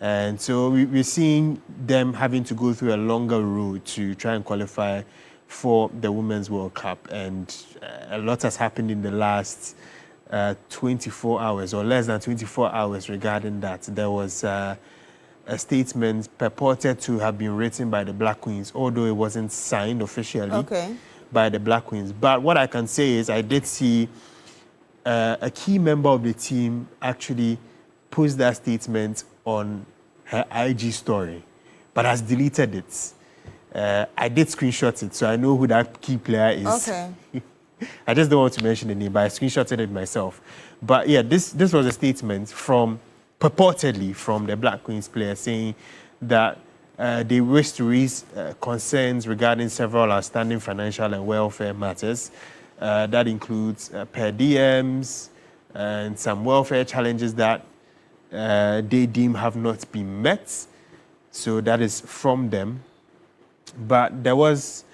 And so we're seeing them having to go through a longer road to try and qualify for the Women's World Cup. And a lot has happened in the last 24 hours or less than 24 hours regarding that. There was a statement purported to have been written by the Black Queens, although it wasn't signed officially by the Black Queens. But what I can say is I did see a key member of the team actually post that statement on her IG story, but has deleted it. I did screenshot it, so I know who that key player is. Okay. I just don't want to mention the name, but I screenshotted it myself. But yeah, this was a statement purportedly from the Black Queens player saying that they wish to raise concerns regarding several outstanding financial and welfare matters. That includes per diems and some welfare challenges that they deem have not been met. So that is from them. But there was,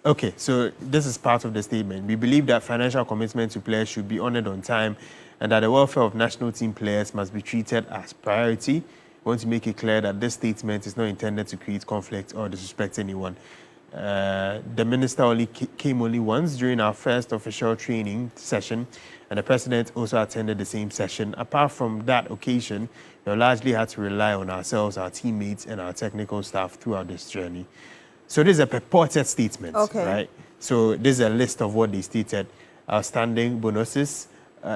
okay, so this is part of the statement. We believe that financial commitment to players should be honored on time and that the welfare of national team players must be treated as priority. We want to make it clear that this statement is not intended to create conflict or disrespect anyone. The minister only came only once during our first official training session, and the president also attended the same session. Apart from that occasion, we largely had to rely on ourselves, our teammates, and our technical staff throughout this journey. So this is a purported statement, right? So this is a list of what they stated. Outstanding bonuses,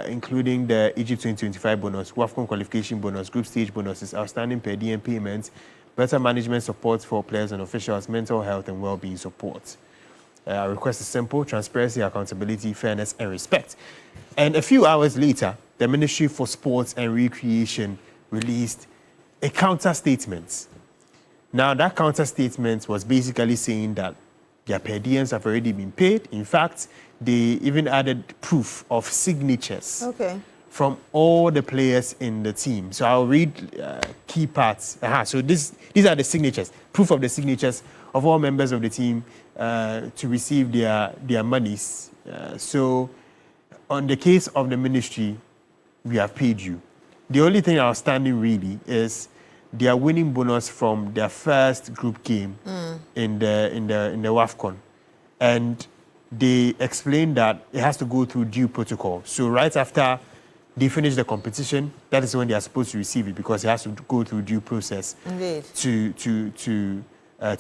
including the Egypt 2025 bonus, WAFCON qualification bonus, group stage bonuses, outstanding per diem payments, better management support for players and officials, mental health and well-being support. Our request is simple: transparency, accountability, fairness, and respect. And a few hours later, the Ministry for Sports and Recreation released a counter statement. Now, that counter statement was basically saying that their per diems have already been paid. In fact, they even added proof of signatures from all the players in the team. So I'll read key parts. So these are the signatures, proof of the signatures of all members of the team to receive their monies. So on the case of the ministry, we have paid you. The only thing outstanding really is their winning bonus from their first group game in the WAFCON. And they explained that it has to go through due protocol. So right after they finish the competition, that is when they are supposed to receive it, because it has to go through due process to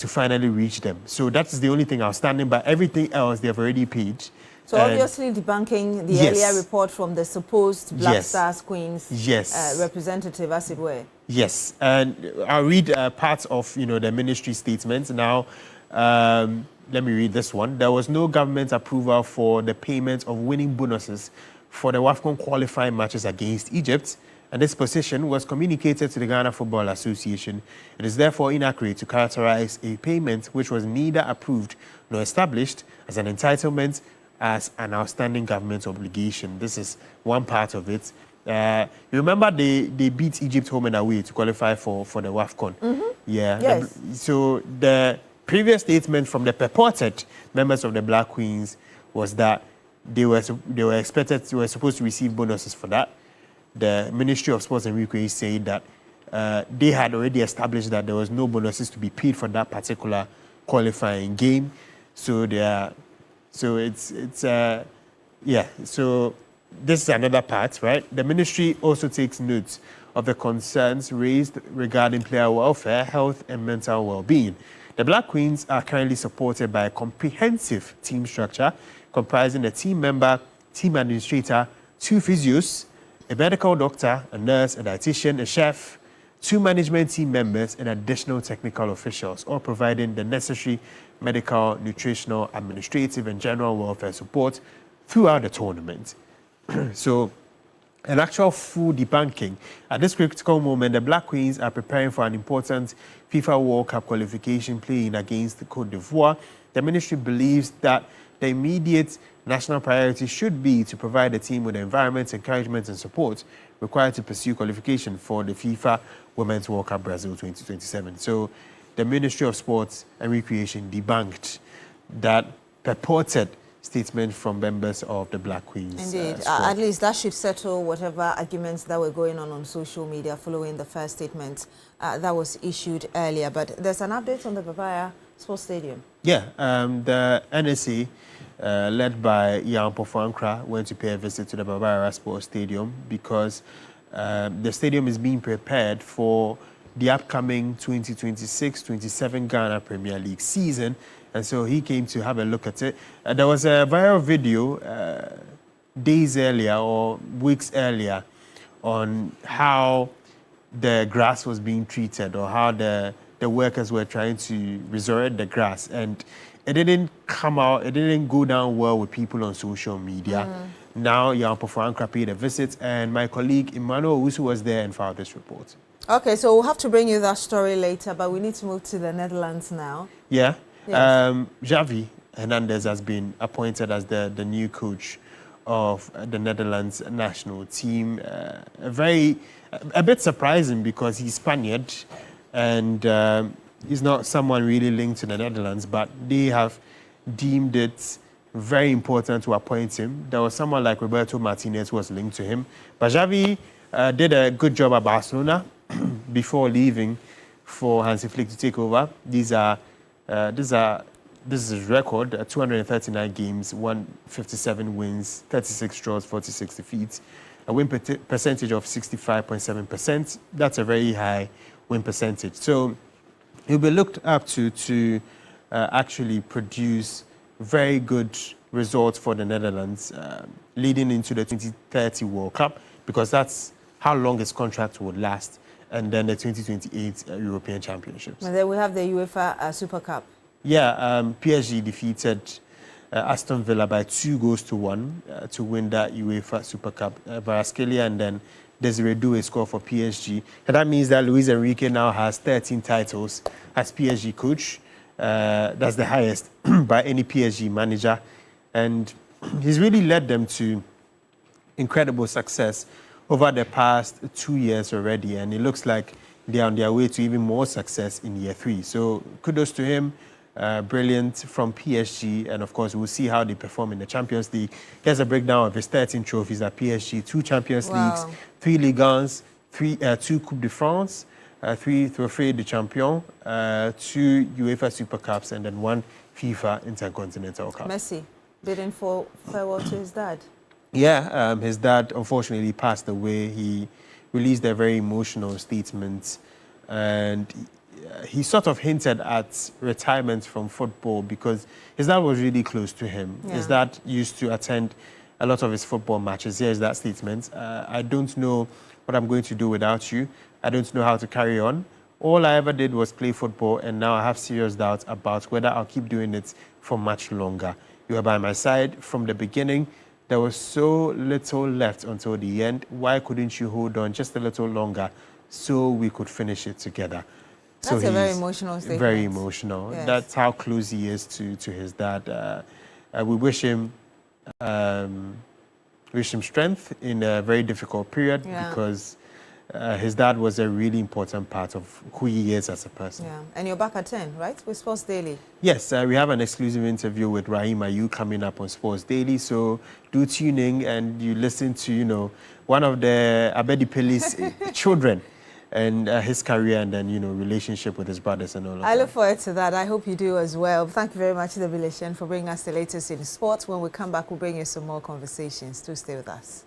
finally reach them. So that's the only thing outstanding, but everything else they've already paid. So obviously debunking the earlier report from the supposed Black Stars Queens representative, as it were. Yes, and I'll read parts of the ministry statement now. Let me read this one. There was no government approval for the payment of winning bonuses for the WAFCON qualifying matches against Egypt, and this position was communicated to the Ghana Football Association. It is therefore inaccurate to characterize a payment which was neither approved nor established as an entitlement as an outstanding government obligation. This is one part of it. You remember they beat Egypt home and away to qualify for the WAFCON. Yeah. Yes. So the previous statement from the purported members of the Black Queens was that they were supposed to receive bonuses for that. The Ministry of Sports and Recreation said that they had already established that there was no bonuses to be paid for that particular qualifying game. So So this is another part, right? The ministry also takes note of the concerns raised regarding player welfare, health, and mental well-being. The Black Queens are currently supported by a comprehensive team structure comprising a team member, team administrator, 2 physios, a medical doctor, a nurse, a dietitian, a chef, 2 management team members, and additional technical officials, all providing the necessary medical, nutritional, administrative, and general welfare support throughout the tournament. So, an actual full debunking. At this critical moment, the Black Queens are preparing for an important FIFA World Cup qualification playing against Cote d'Ivoire. The ministry believes that the immediate national priority should be to provide the team with the environment, encouragement, and support required to pursue qualification for the FIFA Women's World Cup Brazil 2027. So, the Ministry of Sports and Recreation debunked that purported statement from members of the Black Queens. Indeed. At least that should settle whatever arguments that were going on social media following the first statement that was issued earlier. But there's an update on the Papaya Sports Stadium. Yeah, the NSA, led by Ian Pofuankra, went to pay a visit to the Papaya Sports Stadium because the stadium is being prepared for the upcoming 2026-27 Ghana Premier League season. And so he came to have a look at it. There was a viral video days earlier or weeks earlier on how the grass was being treated or how the workers were trying to resurrect the grass. And it didn't come out, it didn't go down well with people on social media. Now, Jan Pofuankra paid a visit, and my colleague Emmanuel Owusu was there and filed this report. Okay, so we'll have to bring you that story later, but we need to move to the Netherlands now. Yeah. Yes. Xavi Hernandez has been appointed as the new coach of the Netherlands national team. A bit surprising because he's Spaniard and he's not someone really linked to the Netherlands, but they have deemed it very important to appoint him. There was someone like Roberto Martinez who was linked to him. But Xavi did a good job at Barcelona before leaving for Hansi Flick to take over. This is his record: 239 games, 157 wins, 36 draws, 46 defeats, a win percentage of 65.7%. That's a very high win percentage. So he'll be looked up to actually produce very good results for the Netherlands leading into the 2030 World Cup, because that's how long his contract would last, and then the 2028 European Championships. And then we have the UEFA Super Cup. Yeah, PSG defeated Aston Villa by 2-1 to win that UEFA Super Cup. Varaskelia and then Desiree Doué score for PSG. And that means that Luis Enrique now has 13 titles as PSG coach. That's the highest by any PSG manager. And he's really led them to incredible success over the past 2 years already. And it looks like they're on their way to even more success in year 3. So kudos to him. brilliant from PSG, and of course we'll see how they perform in the Champions League. Here's a breakdown of his 13 trophies at PSG: 2 Champions Leagues, 3 Ligue 1s, 2 Coupe de France, 3 Trophées de Champion, 2 UEFA Super Cups, and then 1 FIFA Intercontinental Cup. Messi bidding for farewell to his dad. Yeah, his dad unfortunately passed away. He released a very emotional statement, and he sort of hinted at retirement from football because his dad was really close to him. Yeah. His dad used to attend a lot of his football matches. Here's that statement. I don't know what I'm going to do without you. I don't know how to carry on. All I ever did was play football, and now I have serious doubts about whether I'll keep doing it for much longer. You were by my side from the beginning. There was so little left until the end. Why couldn't you hold on just a little longer so we could finish it together? That's a very emotional statement. Very emotional. Yes. That's how close he is to his dad. We wish him strength in a very difficult period because his dad was a really important part of who he is as a person. Yeah, and you're back at 10, right? With Sports Daily. Yes, we have an exclusive interview with Rahim Ayu coming up on Sports Daily. So do tune in and you listen to, one of the Abedi Pele's children and his career and then, relationship with his brothers and all of that. I look forward to that. I hope you do as well. Thank you very much, Debilishan, for bringing us the latest in sports. When we come back, we'll bring you some more conversations. Do stay with us.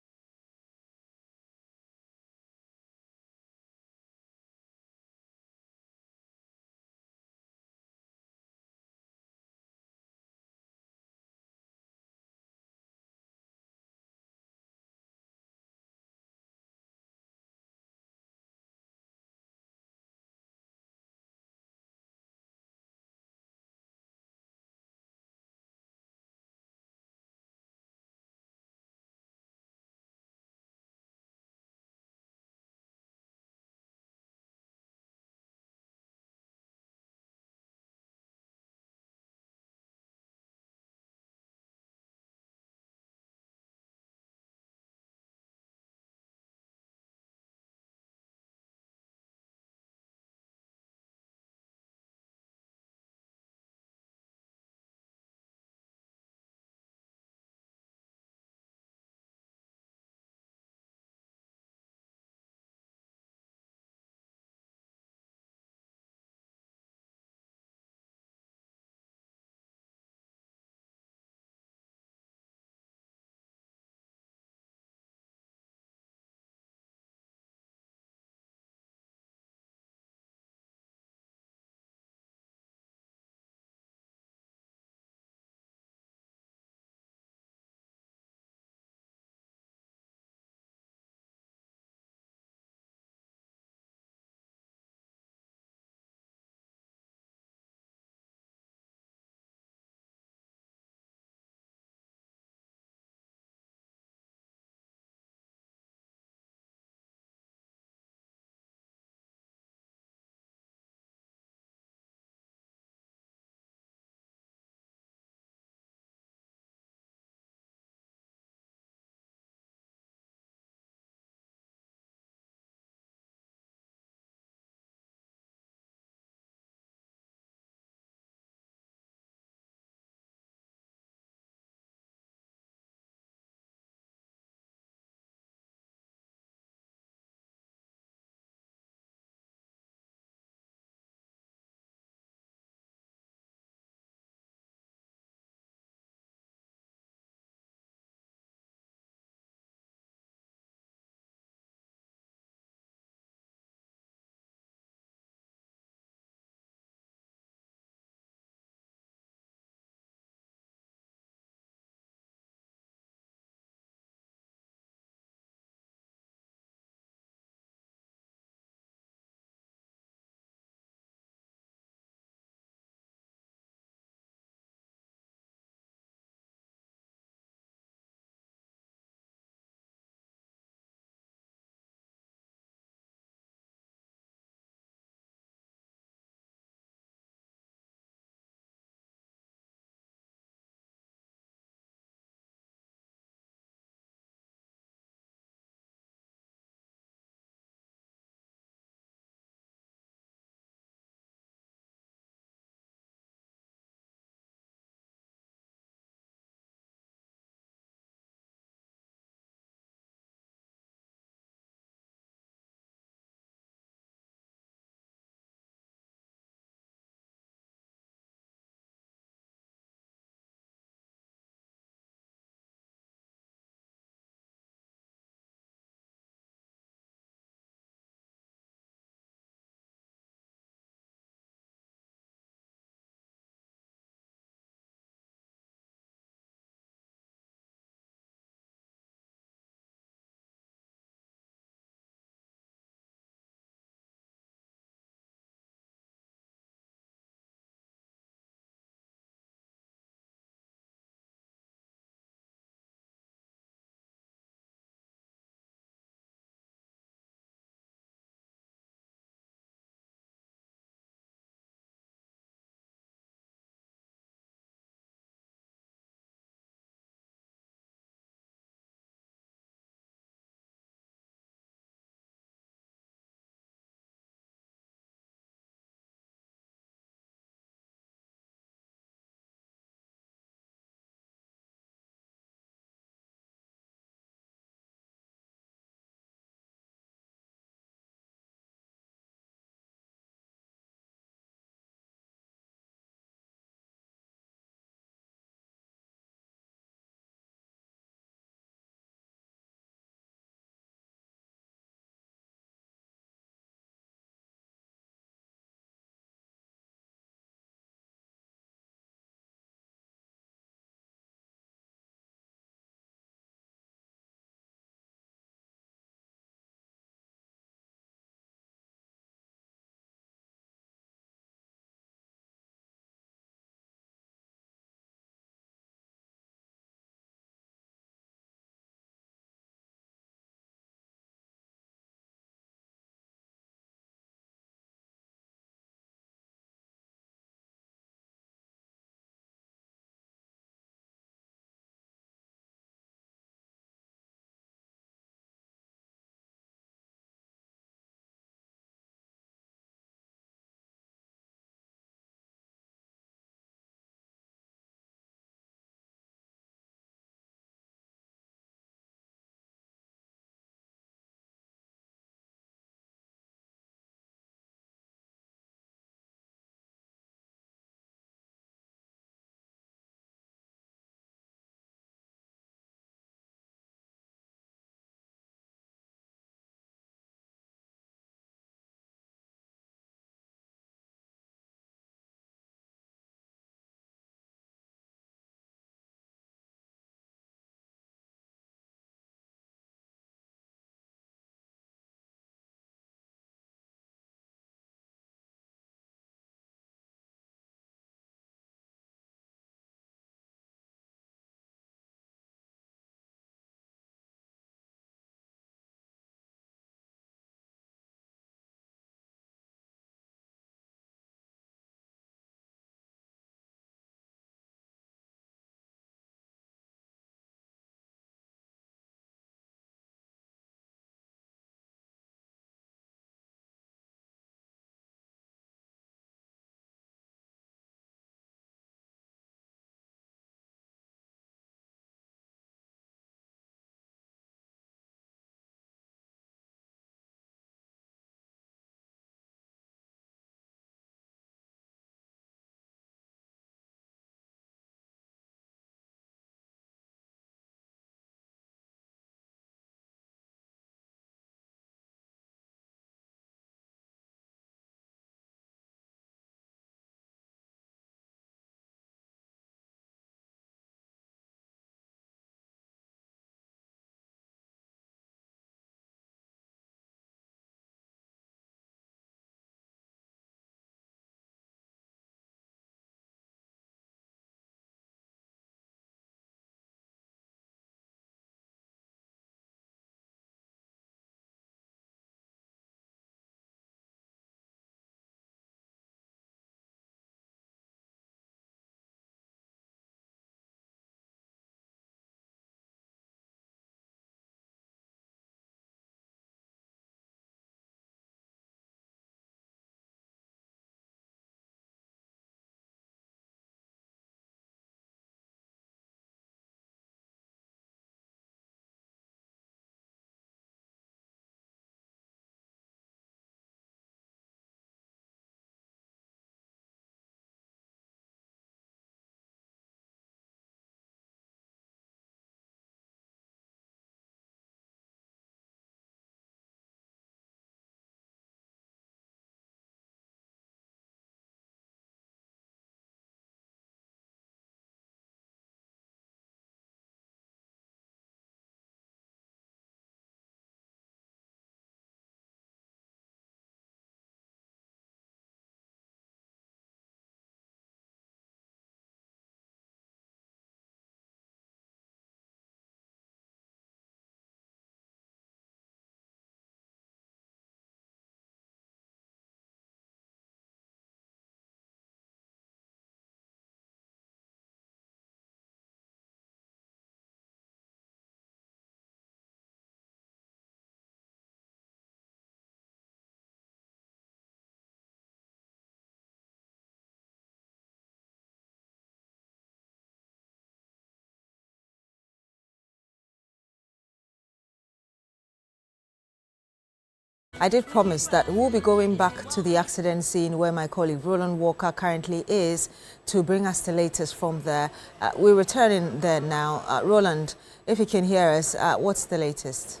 I did promise that we'll be going back to the accident scene where my colleague Roland Walker currently is to bring us the latest from there. We're returning there now. Roland, if you can hear us, what's the latest?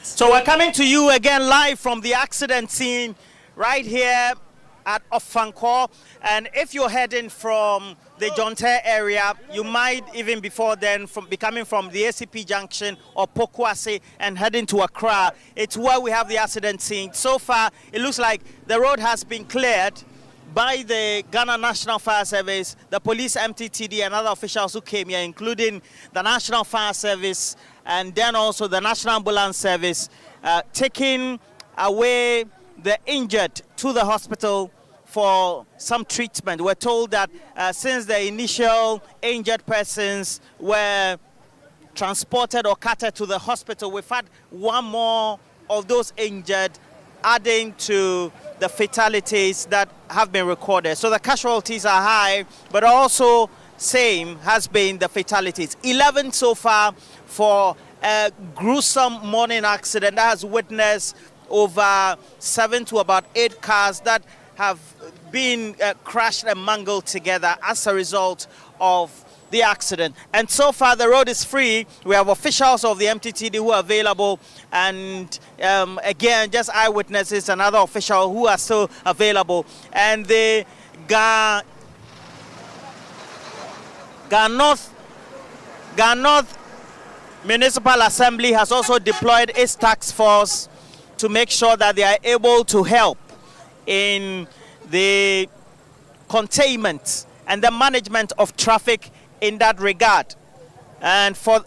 So we're coming to you again live from the accident scene right here at Ofankor. And if you're heading from the Jonte area, you might even before then be coming from the ACP Junction or Pokwase and heading to Accra. It's where we have the accident scene. So far, it looks like the road has been cleared by the Ghana National Fire Service, the police, MTTD, and other officials who came here, including the National Fire Service and then also the National Ambulance Service, taking away the injured to the hospital for some treatment. We're told that since the initial injured persons were transported or carted to the hospital, we've had one more of those injured, adding to the fatalities that have been recorded. So the casualties are high, but also same has been the fatalities. 11 so far for a gruesome morning accident that has witnessed over 7 to about 8 cars that have been crashed and mangled together as a result of the accident. And so far the road is free. We have officials of the MTTD who are available, and again just eyewitnesses and other officials who are still available. And the Ghana North Municipal Assembly has also deployed its task force to make sure that they are able to help in the containment and the management of traffic in that regard. And for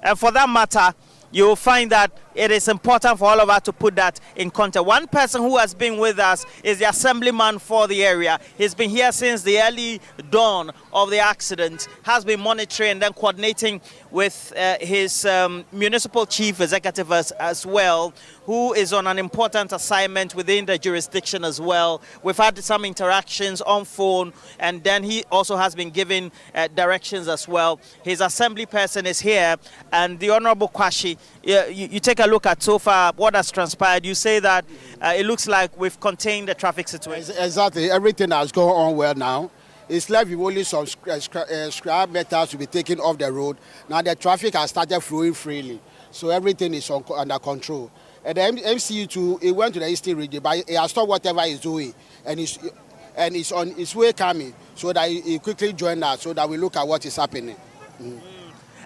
that matter, you will find that it is important for all of us to put that in context. One person who has been with us is the assemblyman for the area. He's been here since the early dawn of the accident, has been monitoring and then coordinating with his municipal chief executive as well, who is on an important assignment within the jurisdiction as well. We've had some interactions on phone, and then he also has been giving directions as well. His assembly person is here, and the Honorable Kwashi, you take a look at so far what has transpired. You say that it looks like we've contained the traffic situation. Exactly, everything has gone on well now. It's left with only some scrap metals to be taken off the road. Now the traffic has started flowing freely, so everything is under control. And the MCU too, it went to the eastern region, but it has stopped whatever it's doing, and it's on its way coming, so that it quickly joined us, so that we look at what is happening.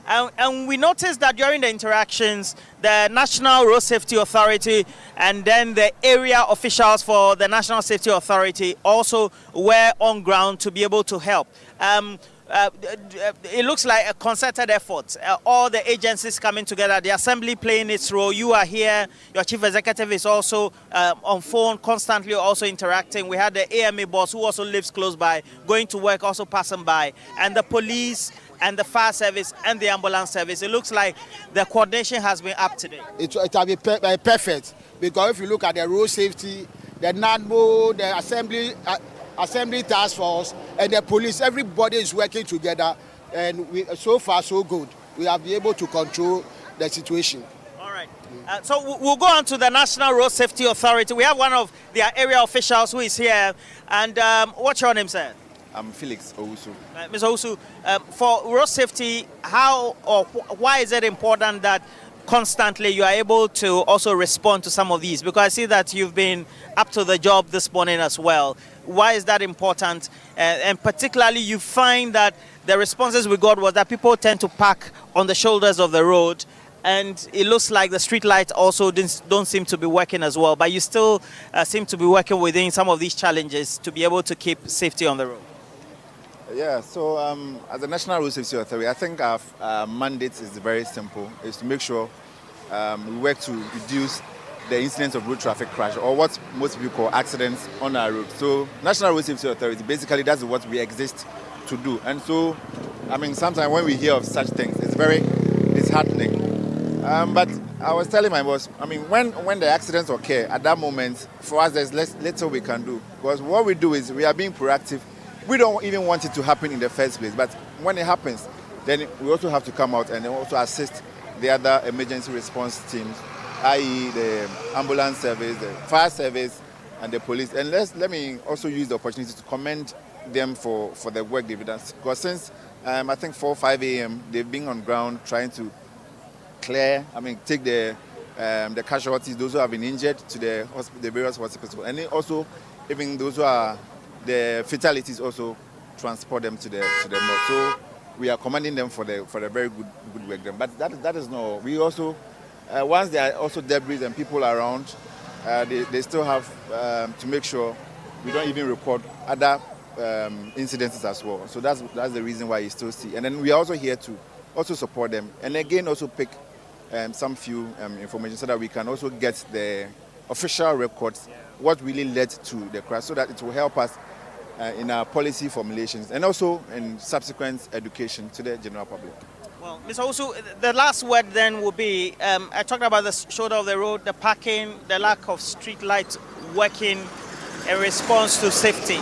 And we noticed that during the interactions, the National Road Safety Authority and then the area officials for the National Safety Authority also were on ground to be able to help. It looks like a concerted effort. All the agencies coming together, the assembly playing its role. You are here. Your chief executive is also on phone, constantly also interacting. We had the AMA boss who also lives close by, going to work, also passing by. And the police and the fire service and the ambulance service. It looks like the coordination has been up to date. It will be perfect, because if you look at the road safety, the NADMO, the assembly task force, and the police, everybody is working together, and so far so good. We have been able to control the situation. All right. So we'll go on to the National Road Safety Authority. We have one of their area officials who is here. And what's your name, sir? I'm Felix Owusu. Mr. Owusu, for road safety, how or why is it important that constantly you are able to also respond to some of these? Because I see that you've been up to the job this morning as well. Why is that important? And particularly you find that the responses we got was that people tend to park on the shoulders of the road, and it looks like the street lights also don't seem to be working as well. But you still seem to be working within some of these challenges to be able to keep safety on the road. Yeah, so as the National Road Safety Authority, I think our mandate is very simple. It's to make sure we work to reduce the incidence of road traffic crash, or what most people call accidents on our road. So National Road Safety Authority, basically that's what we exist to do. And so, I mean, sometimes when we hear of such things, it's very disheartening. But I was telling my boss, I mean, when the accidents occur, at that moment, for us, there's little we can do. Because what we do is we are being proactive. We don't even want it to happen in the first place. But when it happens, then we also have to come out and also assist the other emergency response teams, i.e. the ambulance service, the fire service, and the police. And let me also use the opportunity to commend them for the work they've done. Because since, I think 4 or 5 a.m., they've been on ground trying to take the casualties, those who have been injured, to the various hospitals. And also, even those who are the fatalities, also transport them to the morgue. So we are commending them for the very good work done. But that is not. We also, once there are also debris and people around, they still have to make sure we don't even record other incidences as well. So that's the reason why you still see. And then we are also here to also support them. And again, also pick some few information so that we can also get the official records, what really led to the crash, so that it will help us in our policy formulations and also in subsequent education to the general public. Well, Mr. Usu, the last word then will be, I talked about the shoulder of the road, the parking, the lack of street lights working in response to safety.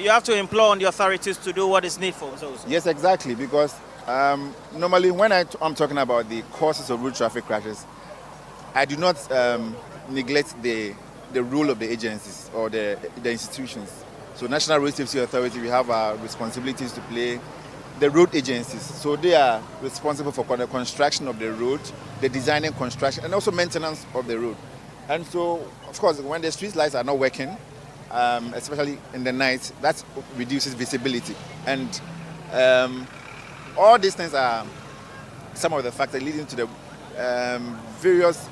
You have to implore on the authorities to do what is needful. Mr. Usu. Yes, exactly, because normally when I'm talking about the causes of road traffic crashes, I do not neglect the role of the agencies or the institutions. So National Road Safety Authority, we have our responsibilities to play. The road agencies, so they are responsible for the construction of the road, the design and construction, and also maintenance of the road. And so, of course, when the street lights are not working, especially in the night, that reduces visibility. And all these things are some of the factors leading to the various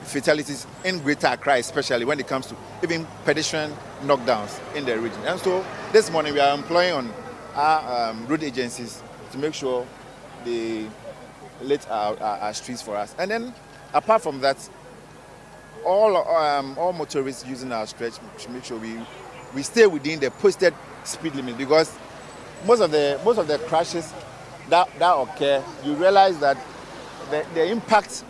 fatalities in Greater Accra, especially when it comes to even pedestrian knockdowns in the region. And so this morning we are employing on our road agencies to make sure they lit our streets for us. And then apart from that, all motorists using our stretch should make sure we stay within the posted speed limit, because most of the crashes that occur, you realize that the impact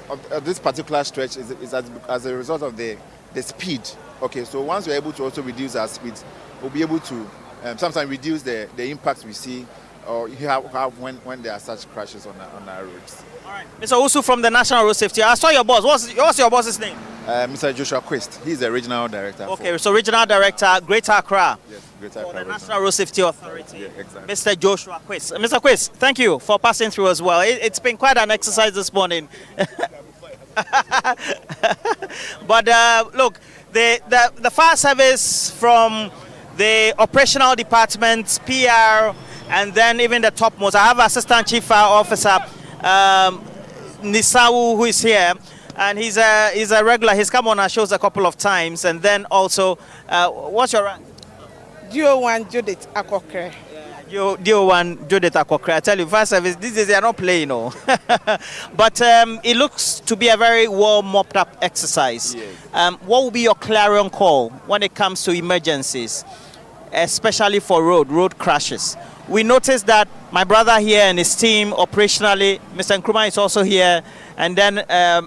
of this particular stretch is as a result of the speed. Okay, so once we're able to also reduce our speed, we'll be able to sometimes reduce the impact we see or have when there are such crashes on our roads. All right. Mr. Usu from the National Road Safety. I saw your boss. What's your boss's name? Mr. Joshua Quist. He's the regional director. Okay, so regional director, Greater Accra. Yes, Greater Accra. For the National Road Safety Authority. Yeah, exactly. Mr. Joshua Quist. Mr. Quist, thank you for passing through as well. It's been quite an exercise this morning. But look, the fire service from the operational department, PR, and then even the topmost. I have Assistant Chief Fire Officer Nisawu, who is here, and he's a regular. He's come on our shows a couple of times. And then also, what's your rank? DO1 Judith Akokre. DO1 Judith Akokre. I tell you, fire service, these days they are not playing, no. But it looks to be a very well mopped up exercise. Yes. What will be your clarion call when it comes to emergencies, especially for road crashes? We noticed that my brother here and his team operationally, Mr. Nkrumah is also here, and then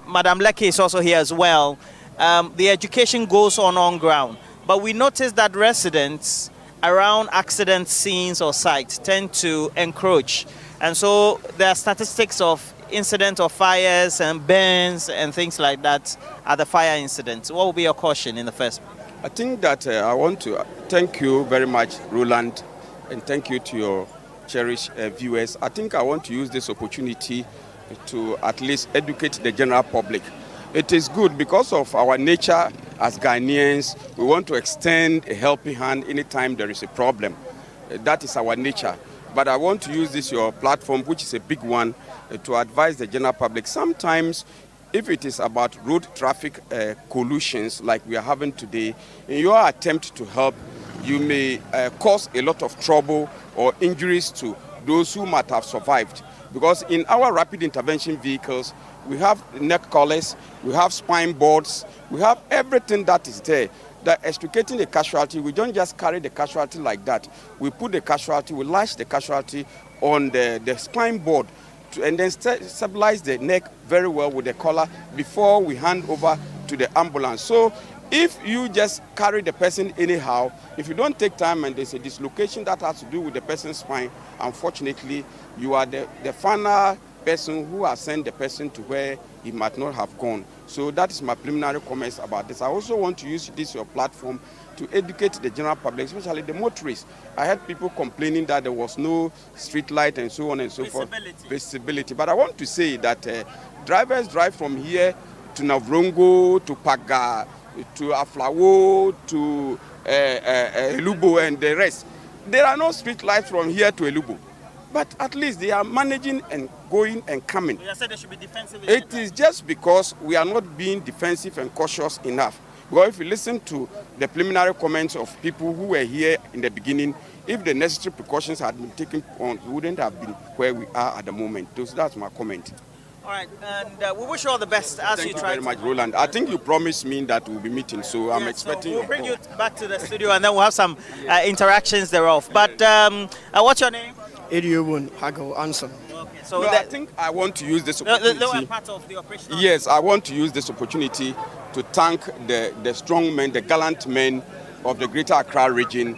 Madam Lecky is also here as well. The education goes on ground, but we noticed that residents around accident scenes or sites tend to encroach, and so there are statistics of incident of fires and burns and things like that at the fire incidents. What will be your caution in the first place? I think that I want to thank you very much, Roland, and thank you to your cherished viewers. I think I want to use this opportunity to at least educate the general public. It is good because of our nature as Ghanaians. We want to extend a helping hand anytime there is a problem. That is our nature. But I want to use this, your platform, which is a big one, to advise the general public. Sometimes, if it is about road traffic collisions like we are having today, in your attempt to help, you may cause a lot of trouble or injuries to those who might have survived. Because in our rapid intervention vehicles, we have neck collars, we have spine boards, we have everything that is there. That extricating a casualty, we don't just carry the casualty like that. We put the casualty, we lash the casualty on the spine board. and then stabilize the neck very well with the collar before we hand over to the ambulance. So if you just carry the person anyhow, if you don't take time and there's a dislocation that has to do with the person's spine, unfortunately, you are the final person who has sent the person to where he might not have gone. So that is my preliminary comments about this. I also want to use this your platform to educate the general public, especially the motorists. I had people complaining that there was no street light and so on and so forth. Visibility. But I want to say that drivers drive from here to Navrongo, to Paga, to Aflawo, to Elubo and the rest. There are no street lights from here to Elubo. But at least they are managing and going and coming. You said they should be defensive. It is just because we are not being defensive and cautious enough. Because if you listen to the preliminary comments of people who were here in the beginning, if the necessary precautions had been taken on, we wouldn't have been where we are at the moment. That's my comment. All right, and we wish you all the best as you try. Thank you very much, Roland. I think you promised me that we'll be meeting, so I'm expecting. So we'll bring you back to the studio, and then we'll have some interactions thereof. But what's your name? Ediobun Hago Anson. Okay, so I think I want to use this opportunity. They were part of the operation. Yes, I want to use this opportunity to thank the strong men, the gallant men of the Greater Accra region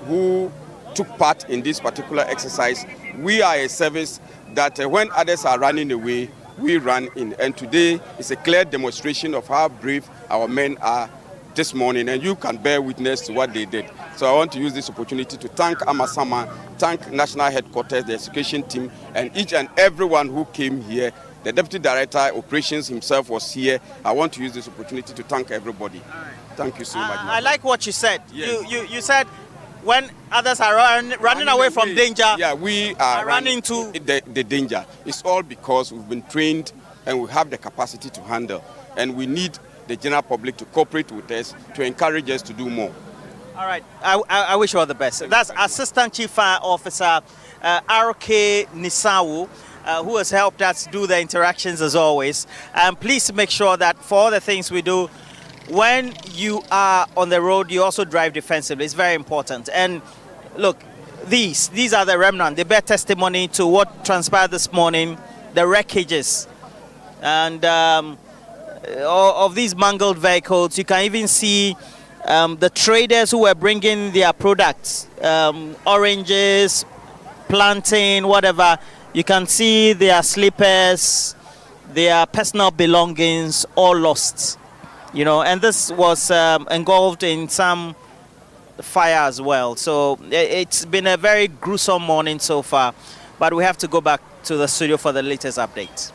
who took part in this particular exercise. We are a service that when others are running away, we run in. And today is a clear demonstration of how brave our men are this morning, and you can bear witness to what they did. So I want to use this opportunity to thank Amasama, thank National Headquarters, the education team, and each and everyone who came here. The Deputy Director Operations himself was here. I want to use this opportunity to thank everybody. Thank you so much. I like what you said. Yes. You said when others are running away from danger, yeah, we are running to the danger. It's all because we've been trained and we have the capacity to handle, and we need the general public to cooperate with us, to encourage us to do more. All right, I wish you all the best. That's Assistant Chief Fire Officer R.K. Nisawu, who has helped us do the interactions as always. And please make sure that for all the things we do, when you are on the road, you also drive defensively. It's very important. And look, these are the remnant. They bear testimony to what transpired this morning, the wreckages. And of these mangled vehicles. You can even see the traders who were bringing their products, oranges, plantain, whatever. You can see their slippers, their personal belongings, all lost. You know, and this was engulfed in some fire as well. So it's been a very gruesome morning so far, but we have to go back to the studio for the latest updates.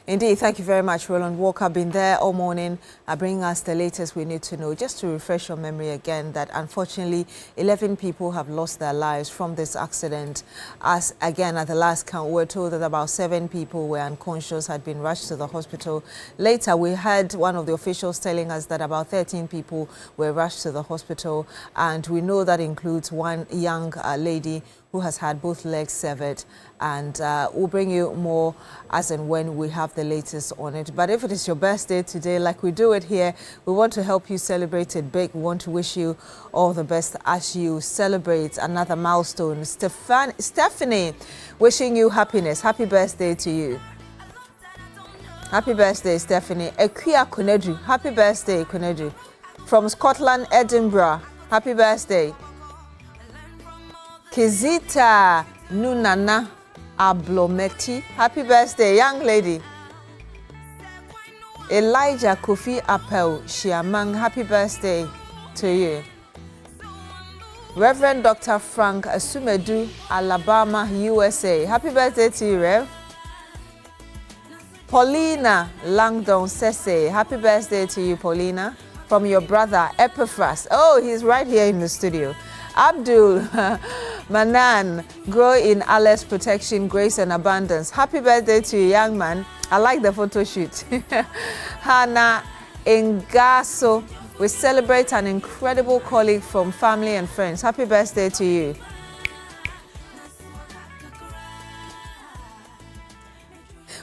Indeed, thank you very much, Roland Walker. Been there all morning, bringing us the latest we need to know. Just to refresh your memory again, that unfortunately 11 people have lost their lives from this accident. As again, at the last count, we're told that about 7 people were unconscious, had been rushed to the hospital. Later, we had one of the officials telling us that about 13 people were rushed to the hospital, and we know that includes one young lady who has had both legs severed, and we'll bring you more as and when we have the latest on it. But if it is your birthday today, like we do it here, we want to help you celebrate it big. We want to wish you all the best as you celebrate another milestone. Stephanie, wishing you happiness. Happy birthday to you. Happy birthday, Stephanie. Ekia Kunedri. Happy birthday, Kunedri. From Scotland, Edinburgh. Happy birthday. Kizita Nunana Ablometi. Happy birthday, young lady. Elijah Kofi Appel Shiamang. Happy birthday to you. Reverend Dr. Frank Asumedu, Alabama, USA. Happy birthday to you, Rev. Paulina Langdon Sese. Happy birthday to you, Paulina. From your brother, Epiphras. Oh, he's right here in the studio. Abdul Manan, grow in Allah's protection, grace and abundance. Happy birthday to you, young man. I like the photo shoot. Hannah Ngaso, we celebrate an incredible colleague from family and friends. Happy birthday to you.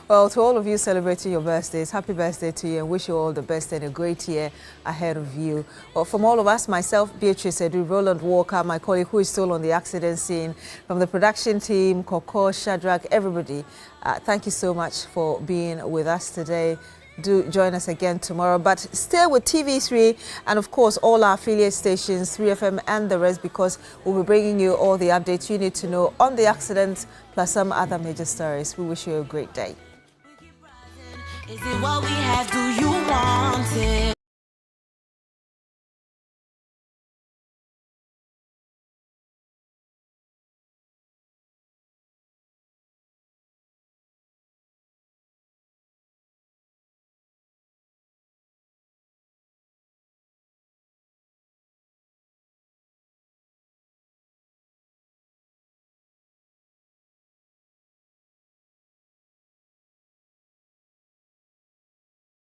Well, to all of you celebrating your birthdays, happy birthday to you and wish you all the best and a great year ahead of you. Well, from all of us, myself, Beatrice Edu, Roland Walker, my colleague who is still on the accident scene, from the production team, Koko, Shadrach, everybody, thank you so much for being with us today. Do join us again tomorrow, but stay with TV3 and of course all our affiliate stations, 3FM and the rest, because we'll be bringing you all the updates you need to know on the accident plus some other major stories. We wish you a great day. Is it what we have? Do you want it?